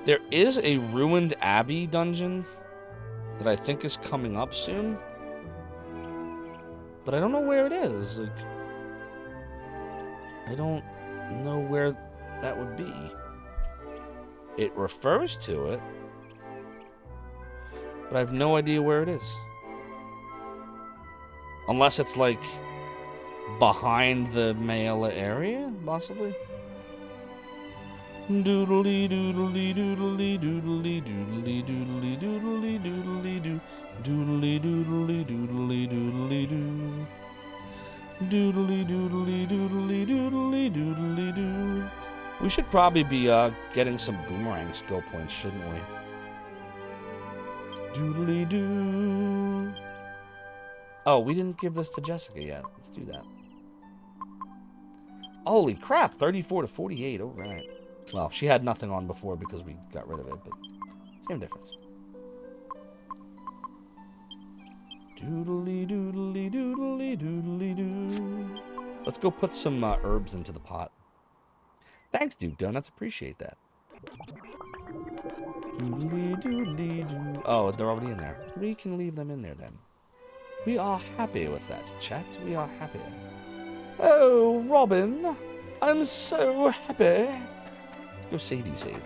There is a ruined Abbey dungeon that I think is coming up soon, but I don't know where it is. Like, I don't know where that would be. It refers to it, but I have no idea where it is. Unless it's like behind the Mayella area, possibly. Doodly doodly doodly doodly doodly doodly doodly doodly doo doodly doodly doodly doodly doo doodly doodly doodly doodly doodly doo. We should probably be getting some boomerang skill points, shouldn't we? Doodly doo. Oh, we didn't give this to Jessica yet. Let's do that. Holy crap, 34 to 48. All right. Well, she had nothing on before because we got rid of it, but same difference. Doodly doodly doodly doodly doo. Let's go put some herbs into the pot. Thanks, Duke Donuts. Appreciate that. Doodly doodly doo. Oh, they're already in there. We can leave them in there then. We are happy with that, chat. We are happy. Oh, Robin. I'm so happy. Let's go savey save.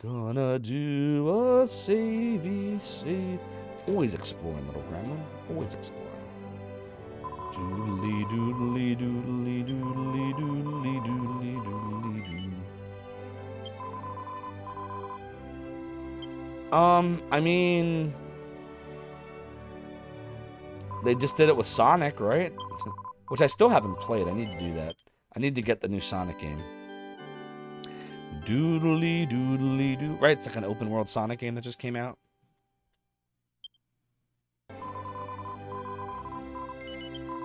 Gonna do a savey save. Always exploring, little gremlin. Always exploring. Doodly doodly doodly doodly doodly doodly doodly doo. I mean, they just did it with Sonic, right? Which I still haven't played. I need to do that. I need to get the new Sonic game. Doodly doodly doo. Right, it's like an open world Sonic game that just came out.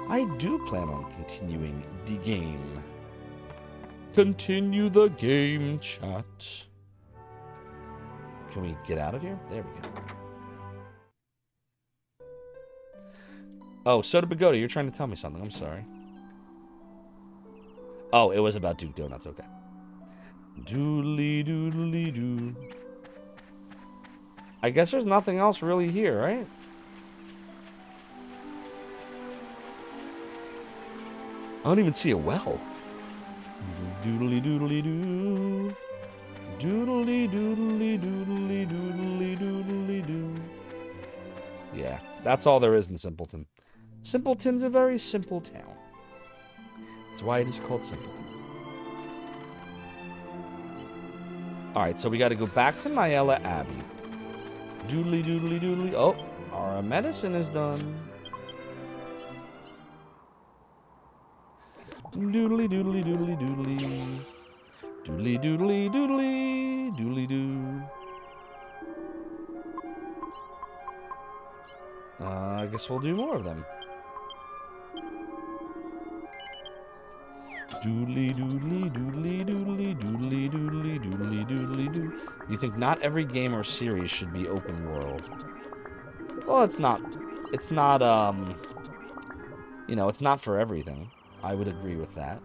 I do plan on continuing the game. Continue the game, chat. Can we get out of here? There we go. Oh, Soda Pagoda, you're trying to tell me something. I'm sorry. Oh, it was about Duke Donuts. Okay. Doodly doodly doo. I guess there's nothing else really here, right? I don't even see a well. Doodly doodly doo. Doodly doodly doodly doodly doodly doo. Yeah, that's all there is in Simpleton. Simpleton's a very simple town. That's why it is called Simpleton. Alright, so we gotta go back to Myella Abbey. Doodly doodly doodly. Oh, our medicine is done. Doodly doodly doodly doodly. Doodly doodly doodly doodly doo. I guess we'll do more of them. Doodly doodly doodly doodly doodly doodly doodly doodly doo. You think not every game or series should be open world? Well, it's not, you know, it's not for everything. I would agree with that.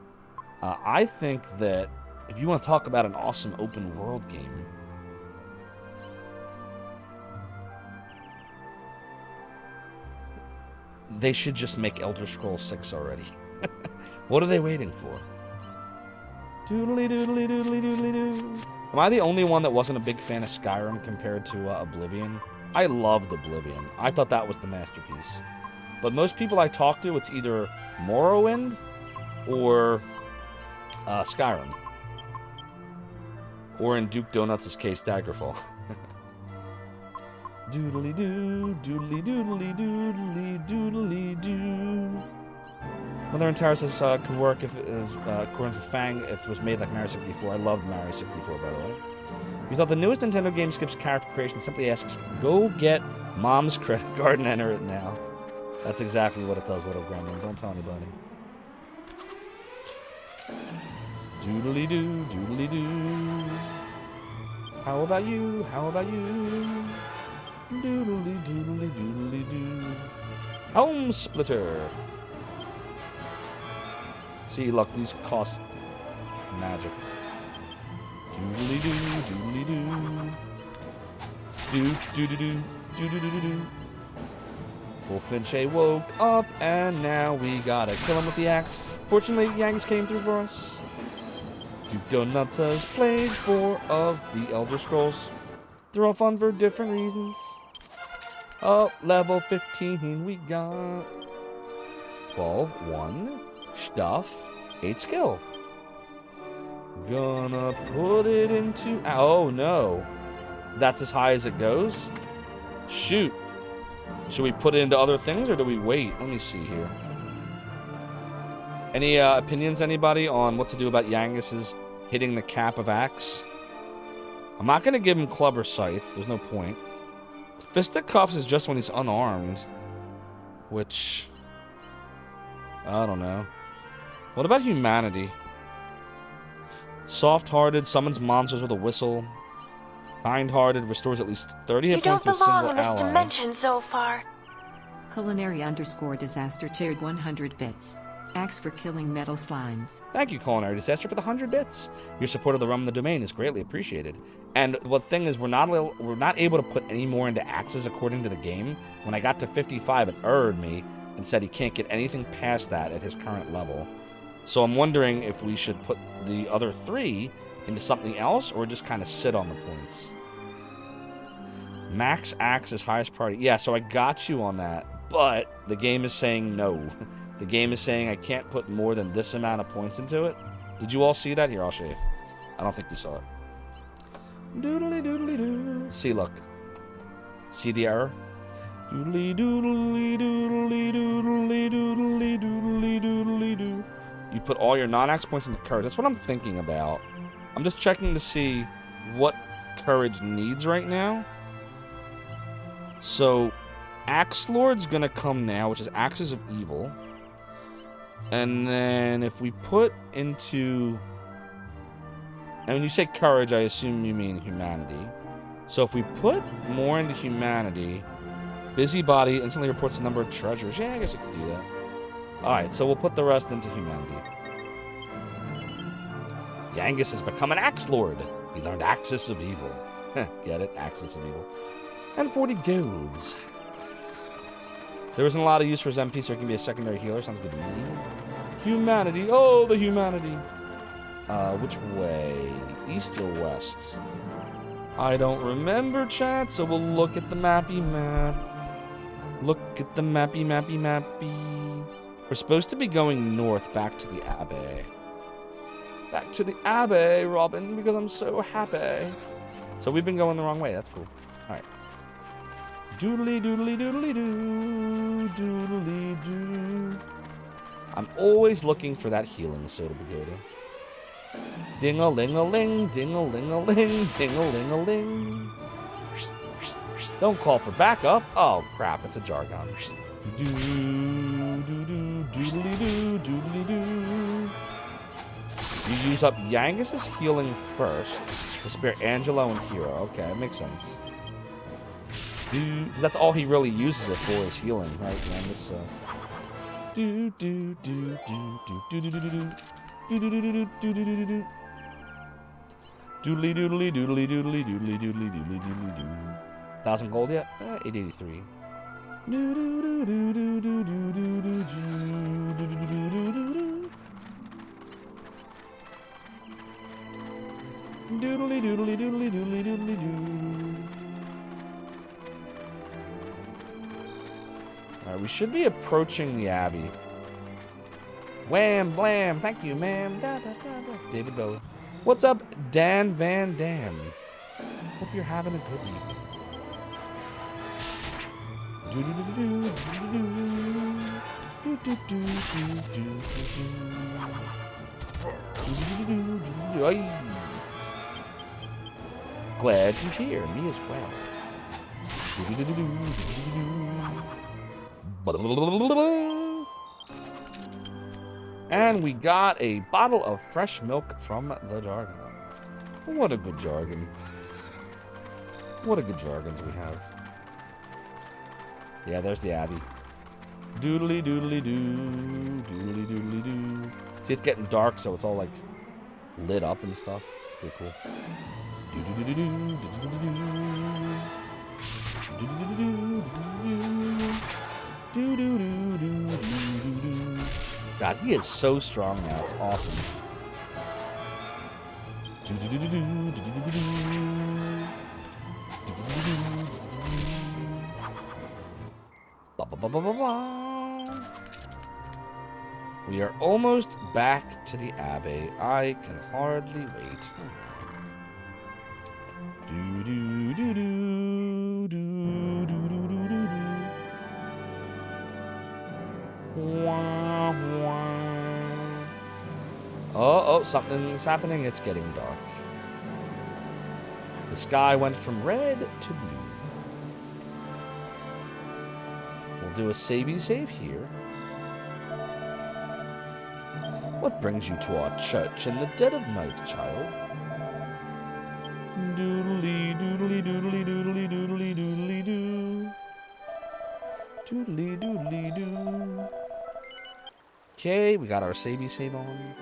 I think that if you want to talk about an awesome open world game, they should just make Elder Scrolls 6 already. What are they waiting for? Doodly doodly doodly doodly doo. Am I the only one that wasn't a big fan of Skyrim compared to Oblivion? I loved Oblivion. I thought that was the masterpiece. But most people I talk to, it's either Morrowind or Skyrim. Or in Duke Donuts' case, Daggerfall. Doodly doo, doodly doodly doodly doodly doo. Mother and Terrace could work if it was, according to Fang, if it was made like Mario 64. I loved Mario 64, by the way. We thought the newest Nintendo game skips character creation, simply asks, go get mom's credit card and enter it now. That's exactly what it does, little gremlin. Don't tell anybody. Doodly doo, doodly doo. How about you? How about you? Doodly doodly doodly doo. Home Splitter. See, look, these cost magic. Doodly doo, doodly doo. Doo doo doo doo doo doo doo doo. Bullfinch woke up, and now we gotta kill him with the axe. Fortunately, Yanks came through for us. Duke Donuts has played 4 of the Elder Scrolls. They're all fun for different reasons. Oh, level 15 we got. 12, 1, stuff, 8 skill. Gonna put it into... Oh, no. That's as high as it goes? Shoot. Should we put it into other things, or do we wait? Let me see here. Any opinions, anybody, on what to do about Yangus's hitting the cap of axe? I'm not going to give him club or scythe. There's no point. Fisticuffs is just when he's unarmed. Which... I don't know. What about humanity? Soft-hearted summons monsters with a whistle. Kind-hearted restores at least 30 hit points to a single ally. You don't belong in this dimension, Zophar. Culinary_disaster cheered 100 bits. Axe for killing metal slimes. Thank you, Culinary Disaster, for the 100 bits. Your support of the realm and the domain is greatly appreciated. And the thing is, we're not able to put any more into axes according to the game. When I got to 55, it errored me and said he can't get anything past that at his current level. So I'm wondering if we should put the other 3 into something else, or just kind of sit on the points. Max axe is highest priority. Yeah, so I got you on that, but the game is saying no. The game is saying I can't put more than this amount of points into it. Did you all see that? Here, I'll show you. I don't think you saw it. Doodly doodly doo. See, look. See the error? Doodly doodly doodly doodly doodly doodly doodly doo. You put all your non-axe points into courage. That's what I'm thinking about. I'm just checking to see what courage needs right now. So, Axe Lord's gonna come now, which is Axes of Evil. And then if we put into... And when you say courage, I assume you mean humanity. So if we put more into humanity, Busybody instantly reports the number of treasures. Yeah, I guess you could do that. Alright, so we'll put the rest into humanity. Yangus has become an Axe Lord. He learned Axis of Evil. Get it? Axis of Evil. And 40 golds. There isn't a lot of use for his MP, so he can be a secondary healer. Sounds good to me. Humanity. Oh, the humanity. Which way? East or west? I don't remember, chat, so we'll look at the mappy map. Look at the mappy. We're supposed to be going north, back to the Abbey. Back to the Abbey, Robin, because I'm so happy. So we've been going the wrong way. That's cool. Alright. Doodly doodly doodly doo. Doodly doo. I'm always looking for that healing soda pagoda. Ding-a-ling-a-ling, ding-a-ling-a-ling, ding-a-ling-a-ling. Don't call for backup. Oh, crap, it's a jargon. Doo-doo-doo, doodly-doo, doodly-doo. You use up Yangus's healing first to spare Angelo and Hero. Okay, that makes sense. That's all he really uses it for is healing, right, Yangus? So. Doodly doodly doodly doodly doodly doodly doodly doodly doo. 1,000 gold yet? 883. Doodly doodly doodly doodly doodly doo. Alright, we should be approaching the Abbey. Wham, blam, thank you, ma'am. Da, da, da, da. David Bowie. What's up, Dan Van Dam? Hope you're having a good evening. Glad to hear, me as well. And we got a bottle of fresh milk from the jargon. What a good jargon. What a good jargons we have. Yeah, there's the Abbey. Doodly doodly doo. Doodly doodly doo. See, it's getting dark, so it's all like lit up and stuff. It's pretty cool. Doodly doo. Doodly doo. God, he is so strong now. It's awesome. We are almost back to the Abbey. I can hardly wait. Do do do do do do do do do. Oh, something's happening. It's getting dark. The sky went from red to blue. We'll do a savey save here. What brings you to our church in the dead of night, child? Doodly doodly doodly doodly doodly doodly doo. Doodly doodly doo. Okay, we got our savey save on.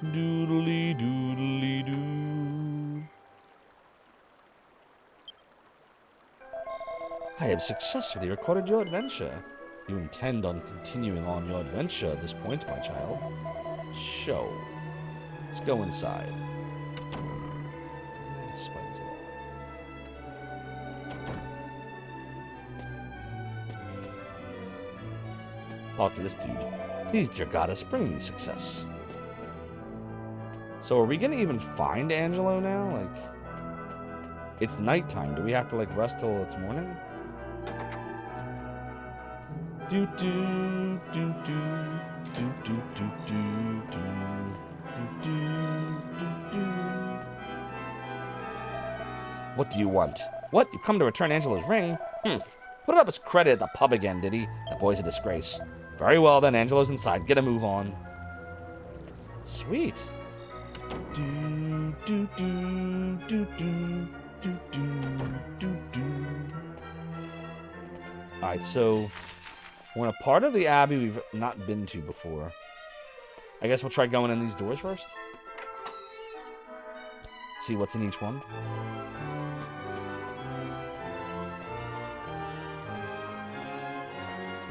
Doodly doodly doo. I have successfully recorded your adventure. You intend on continuing on your adventure at this point, my child? Show. Let's go inside. That explains a lot. Talk to this dude. Please, dear goddess, bring me success. So are we gonna even find Angelo now? Like, it's nighttime. Do we have to like rest till it's morning? Do do do do do do do do do do do do. What do you want? What? You've come to return Angelo's ring? Put it up as credit at the pub again, did he? That boy's a disgrace. Very well then, Angelo's inside. Get a move on. Sweet. Do do do do do do do do. Alright, so we're in a part of the Abbey we've not been to before. I guess we'll try going in these doors first. See what's in each one.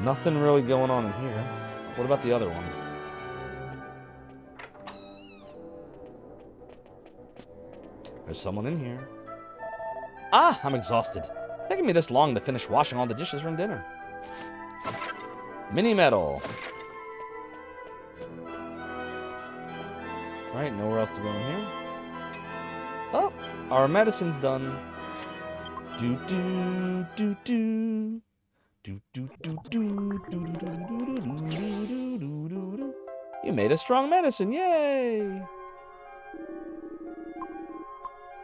Nothing really going on in here. What about the other one? There's someone in here. Ah, I'm exhausted. It's taking me this long to finish washing all the dishes from dinner. Mini medal. Right, nowhere else to go in here. Oh, our medicine's done. Do do do do. Do do do do do do do do do do. You made a strong medicine, yay!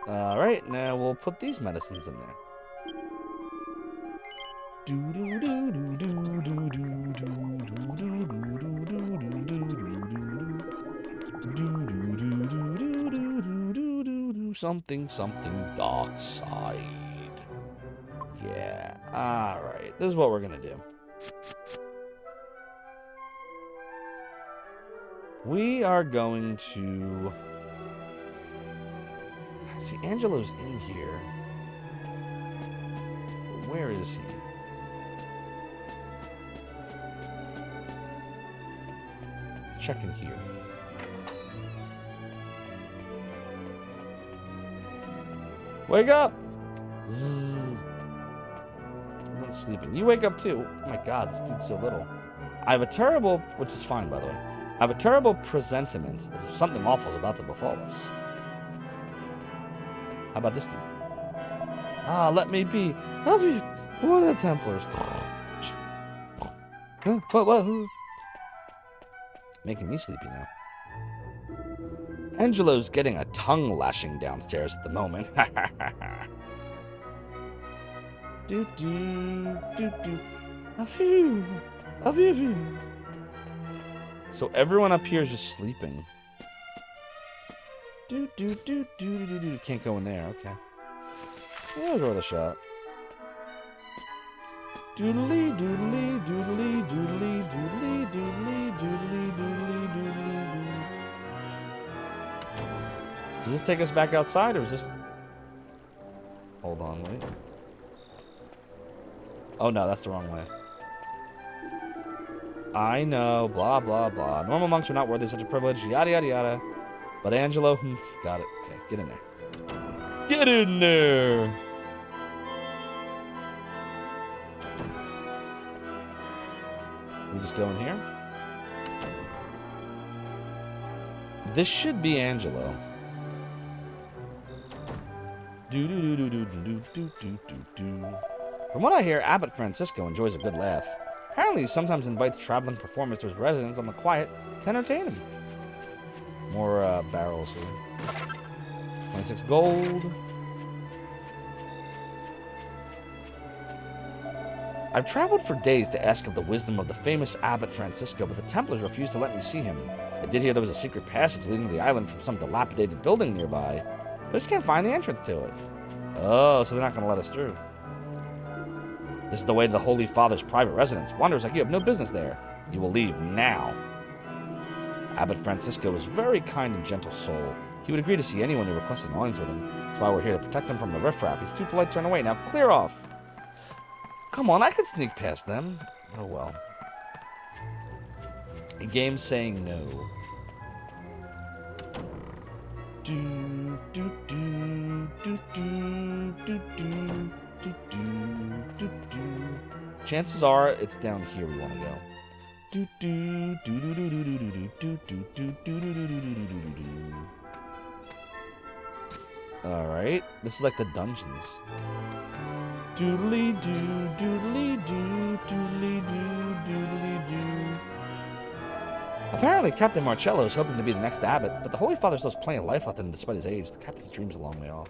Alright, now we'll put these medicines in there. Do do do do do do do do something dark side. Yeah. Alright, this is what we're gonna do. We are going to... See, Angelo's in here. Where is he? Check in here. Wake up! Zzz. Everyone's sleeping. You wake up too. Oh my god, this dude's so little. I have a terrible... Which is fine, by the way. I have a terrible presentiment as if something awful is about to befall us. How about this dude? Ah, let me be. Have you... One of the Templars. What? Making me sleepy now. Angelo's getting a tongue lashing downstairs at the moment. Do do do do. A few. So everyone up here is just sleeping. Do do do do do do. Can't go in there. Okay. Yeah, I'll worth a shot. Doodly doodly doodly doodly doodly doodly doodly doodly doodly doodly. Does this take us back outside, or is this... Hold on, wait. Oh no, that's the wrong way. I know, blah, blah, blah. Normal monks are not worthy of such a privilege, yada, yada, yada. But Angelo, got it. Okay, get in there. Get in there! We just go in here. This should be Angelo. From what I hear, Abbot Francisco enjoys a good laugh. Apparently, he sometimes invites traveling performers to his residence on the quiet to entertain him. More barrels here. 26 gold. I've traveled for days to ask of the wisdom of the famous Abbot Francisco, but the Templars refused to let me see him. I did hear there was a secret passage leading to the island from some dilapidated building nearby, but I just can't find the entrance to it. Oh, so they're not going to let us through. This is the way to the Holy Father's private residence. Wanderers like you have no business there. You will leave now. Abbot Francisco is a very kind and gentle soul. He would agree to see anyone who requested wines with him. That's why we're here to protect him from the riffraff. He's too polite to turn away. Now clear off. Come on, I could sneak past them. Oh well. A game saying no. Do do do do do do do do do do. Chances are it's down here we want to go. Do do do do do do do do do do do do do do do do. All right, this is like the dungeons. Doodly doo, doodly doo, doodly doo, doodly doo. Apparently, Captain Marcello is hoping to be the next abbot, but the Holy Father still has plenty of life left in him despite his age. The captain's dream's a long way off.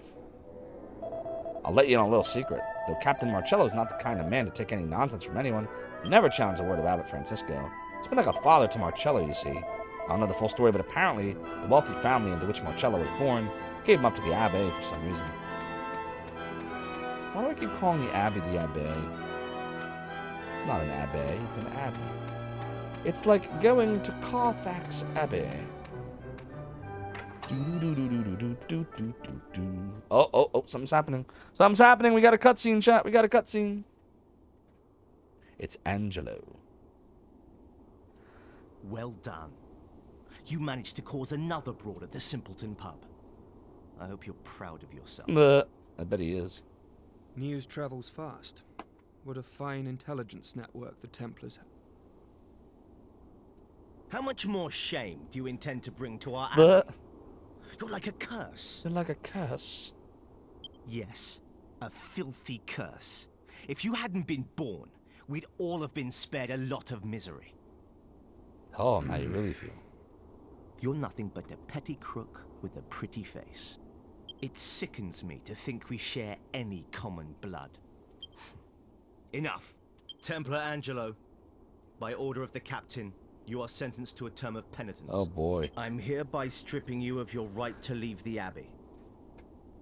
I'll let you in on a little secret. Though Captain Marcello is not the kind of man to take any nonsense from anyone, never challenge a word of Abbot Francisco. He's been like a father to Marcello, you see. I don't know the full story, but apparently, the wealthy family into which Marcello was born gave him up to the Abbé for some reason. Why do I keep calling the Abbey the Abbé? It's not an Abbé, it's an Abbey. It's like going to Carfax Abbey. Oh, something's happening. Something's happening. We got a cutscene, chat. We got a cutscene. It's Angelo. Well done. You managed to cause another brawl at the Simpleton pub. I hope you're proud of yourself. I bet he is. News travels fast. What a fine intelligence network the Templars have. How much more shame do you intend to bring to our But abbey? You're like a curse. You're like a curse. Yes, a filthy curse. If you hadn't been born, we'd all have been spared a lot of misery. Oh, how you really feel. You're nothing but a petty crook with a pretty face. It sickens me to think we share any common blood. Enough. Templar Angelo, by order of the captain, you are sentenced to a term of penitence. Oh boy. I'm hereby stripping you of your right to leave the abbey.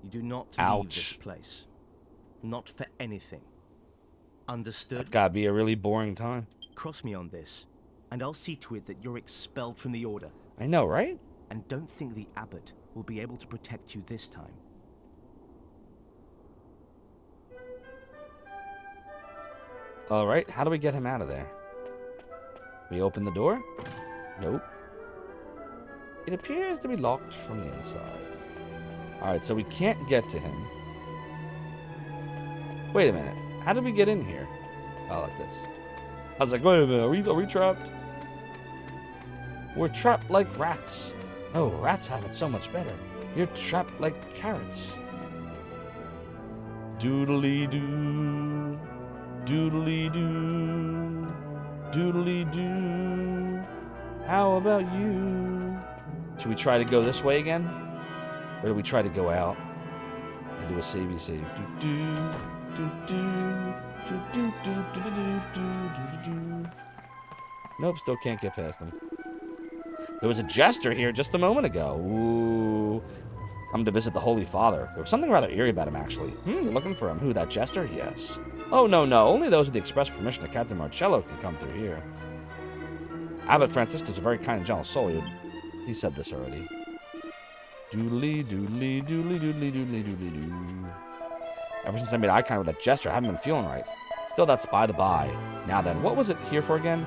You do not leave this place. Not for anything. Understood? That's gotta be a really boring time. Cross me on this, and I'll see to it that you're expelled from the order. I know, right? And don't think the abbot will be able to protect you this time. Alright, how do we get him out of there? We open the door? Nope. It appears to be locked from the inside. Alright, so we can't get to him. Wait a minute. How did we get in here? Oh, like this. I was like, wait a minute, are we trapped? We're trapped like rats. Oh, rats have it so much better. You're trapped like carrots. Doodly-doo. Doodly-doo. Doodly-doo. How about you? Should we try to go this way again? Or do we try to go out and do a savey save? Do-do. Do-do. Do-do. Do-do-do. Nope, still can't get past them. There was a jester here just a moment ago. Ooh. Come to visit the Holy Father. There was something rather eerie about him, actually. You're looking for him. Who, that jester? Yes. Oh, no. Only those with the express permission of Captain Marcello can come through here. Abbot Franciscus is a very kind and gentle soul. He said this already. Doodly, doodly, doodly, doodly, doodly, doodly, doo. Ever since I made eye contact with that jester, I haven't been feeling right. Still, that's by the by. Now then, what was it here for again?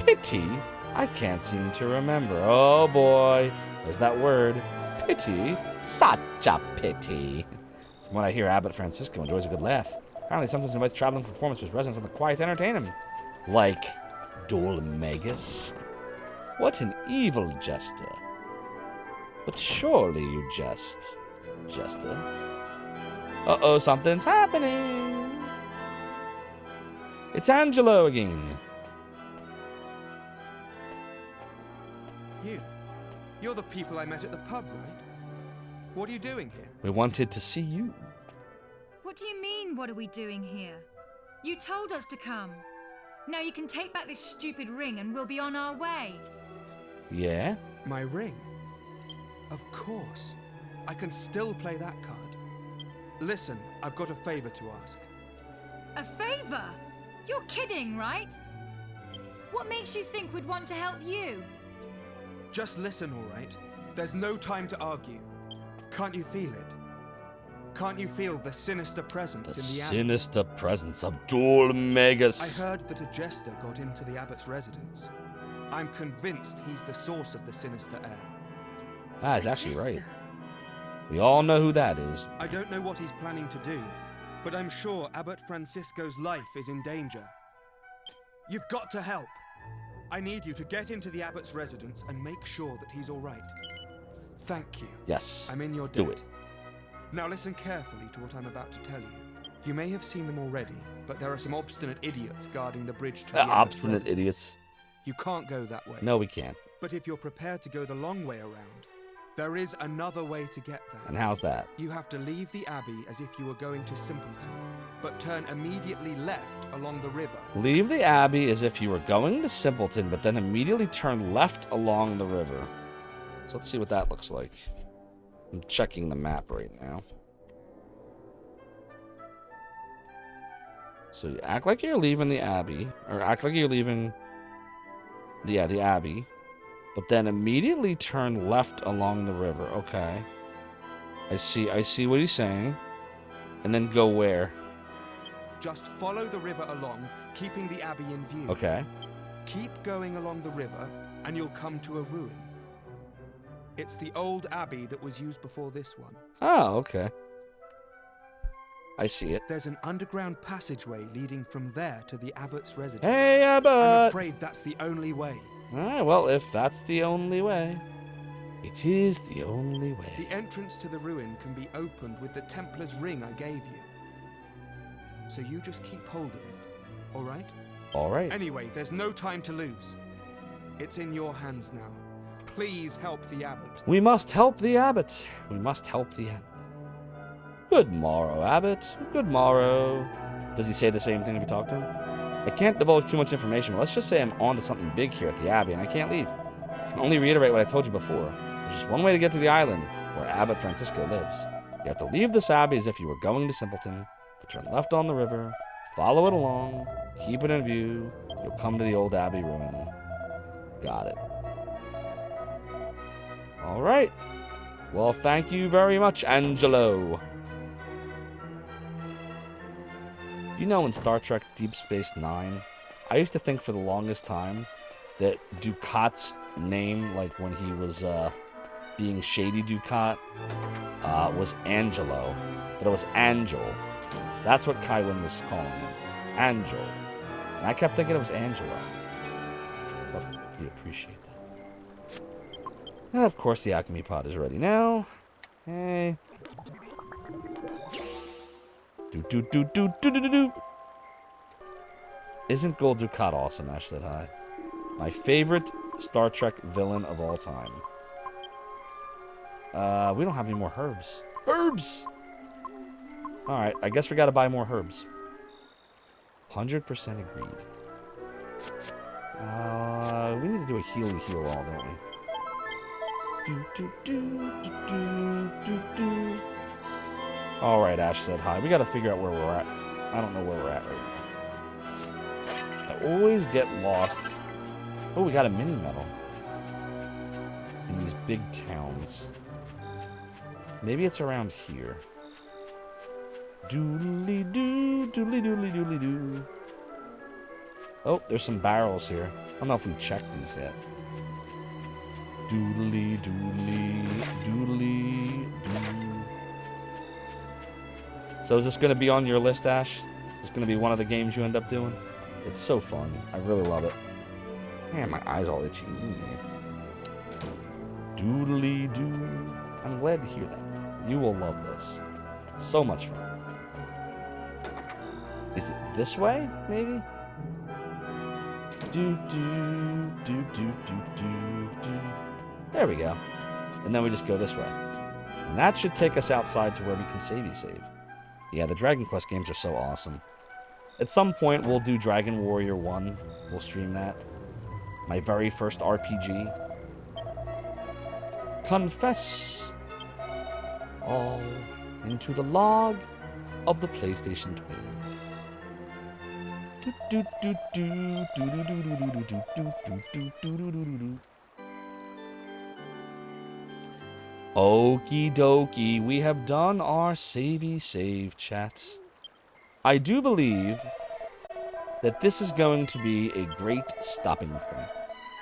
Pity? I can't seem to remember. Oh boy. There's that word. Pity? Such a pity. From what I hear, Abbot Francisco enjoys a good laugh. Apparently sometimes invites traveling performers to his residence on the quiet to entertain him. Like Dolmagus. What an evil jester. But surely you jest, jester. Uh-oh, something's happening. It's Angelo again. You're the people I met at the pub, right? What are you doing here? We wanted to see you. What do you mean, what are we doing here? You told us to come. Now you can take back this stupid ring and we'll be on our way. Yeah? My ring? Of course. I can still play that card. Listen, I've got a favor to ask. A favor? You're kidding, right? What makes you think we'd want to help you? Just listen, all right? There's no time to argue. Can't you feel it? Can't you feel the sinister presence in the abbey? Sinister presence of Dolmagus. I heard that a jester got into the abbot's residence. I'm convinced he's the source of the sinister air. Ah, he's actually right. We all know who that is. I don't know what he's planning to do, but I'm sure Abbot Francisco's life is in danger. You've got to help. I need you to get into the abbot's residence and make sure that he's all right. Thank you. Yes. I'm in your debt. Do it. Now listen carefully to what I'm about to tell you. You may have seen them already, but there are some obstinate idiots guarding the bridge to the abbot's Obstinate residence. idiots. You can't go that way. No, we can't. But if you're prepared to go the long way around, there is another way to get there. And how's that? You have to leave the abbey as if you were going to Simpleton, but turn immediately left along the river. Leave the abbey as if you were going to Simpleton, but then immediately turn left along the river. So let's see what that looks like. I'm checking the map right now. So you act like you're leaving the abbey, or act like you're leaving the abbey, but then immediately turn left along the river. Okay. I see what he's saying. And then go where? Just follow the river along, keeping the abbey in view. Okay. Keep going along the river, and you'll come to a ruin. It's the old abbey that was used before this one. Oh, okay. I see it. There's an underground passageway leading from there to the abbot's residence. Hey, Abbot! I'm afraid that's the only way. Alright, well, if that's the only way, it is the only way. The entrance to the ruin can be opened with the Templar's ring I gave you. So you just keep hold of it, alright? Alright. Anyway, there's no time to lose. It's in your hands now. Please help the abbot. We must help the abbot. We must help the abbot. Good morrow, abbot. Good morrow. Does he say the same thing if you talk to him? I can't divulge too much information, but let's just say I'm onto something big here at the abbey, and I can't leave. I can only reiterate what I told you before. There's just one way to get to the island where Abbot Francisco lives. You have to leave this abbey as if you were going to Simpleton, to turn left on the river, follow it along, keep it in view. You'll come to the old abbey ruin. Got it. All right. Well, thank you very much, Angelo. Do you know in Star Trek Deep Space Nine, I used to think for the longest time that Ducat's name, like when he was being Shady Ducat, was Angelo, but it was Angel. That's what Kywin was calling him, Angel. And I kept thinking it was Angelo. So you'd appreciate that. And of course, the alchemy pod is ready now. Hey. Do. Isn't Gold Ducat awesome, Ash said hi. My favorite Star Trek villain of all time. We don't have any more herbs. Herbs! Alright, I guess we gotta buy more herbs. 100% agreed. We need to do a heal all, don't we? Alright, Ash said hi. We gotta figure out where we're at. I don't know where we're at right now. I always get lost. Oh, we got a mini medal. In these big towns. Maybe it's around here. Doodly-doo, doodly-doodly-doodly-doo. Oh, there's some barrels here. I don't know if we checked these yet. Doodly-doodly-doodly-doo. So is this going to be on your list, Ash? Is this going to be one of the games you end up doing? It's so fun. I really love it. Man, my eyes all itchy. Doodly-doo. I'm glad to hear that. You will love this. So much fun. Is it this way, maybe? Do-do-do-do-do-do-do. There we go. And then we just go this way. And that should take us outside to where we can save. Yeah, the Dragon Quest games are so awesome. At some point, we'll do Dragon Warrior 1. We'll stream that. My very first RPG. Confess all into the log of the PlayStation Twin. Okie dokie, we have done our save chat. I do believe that this is going to be a great stopping point.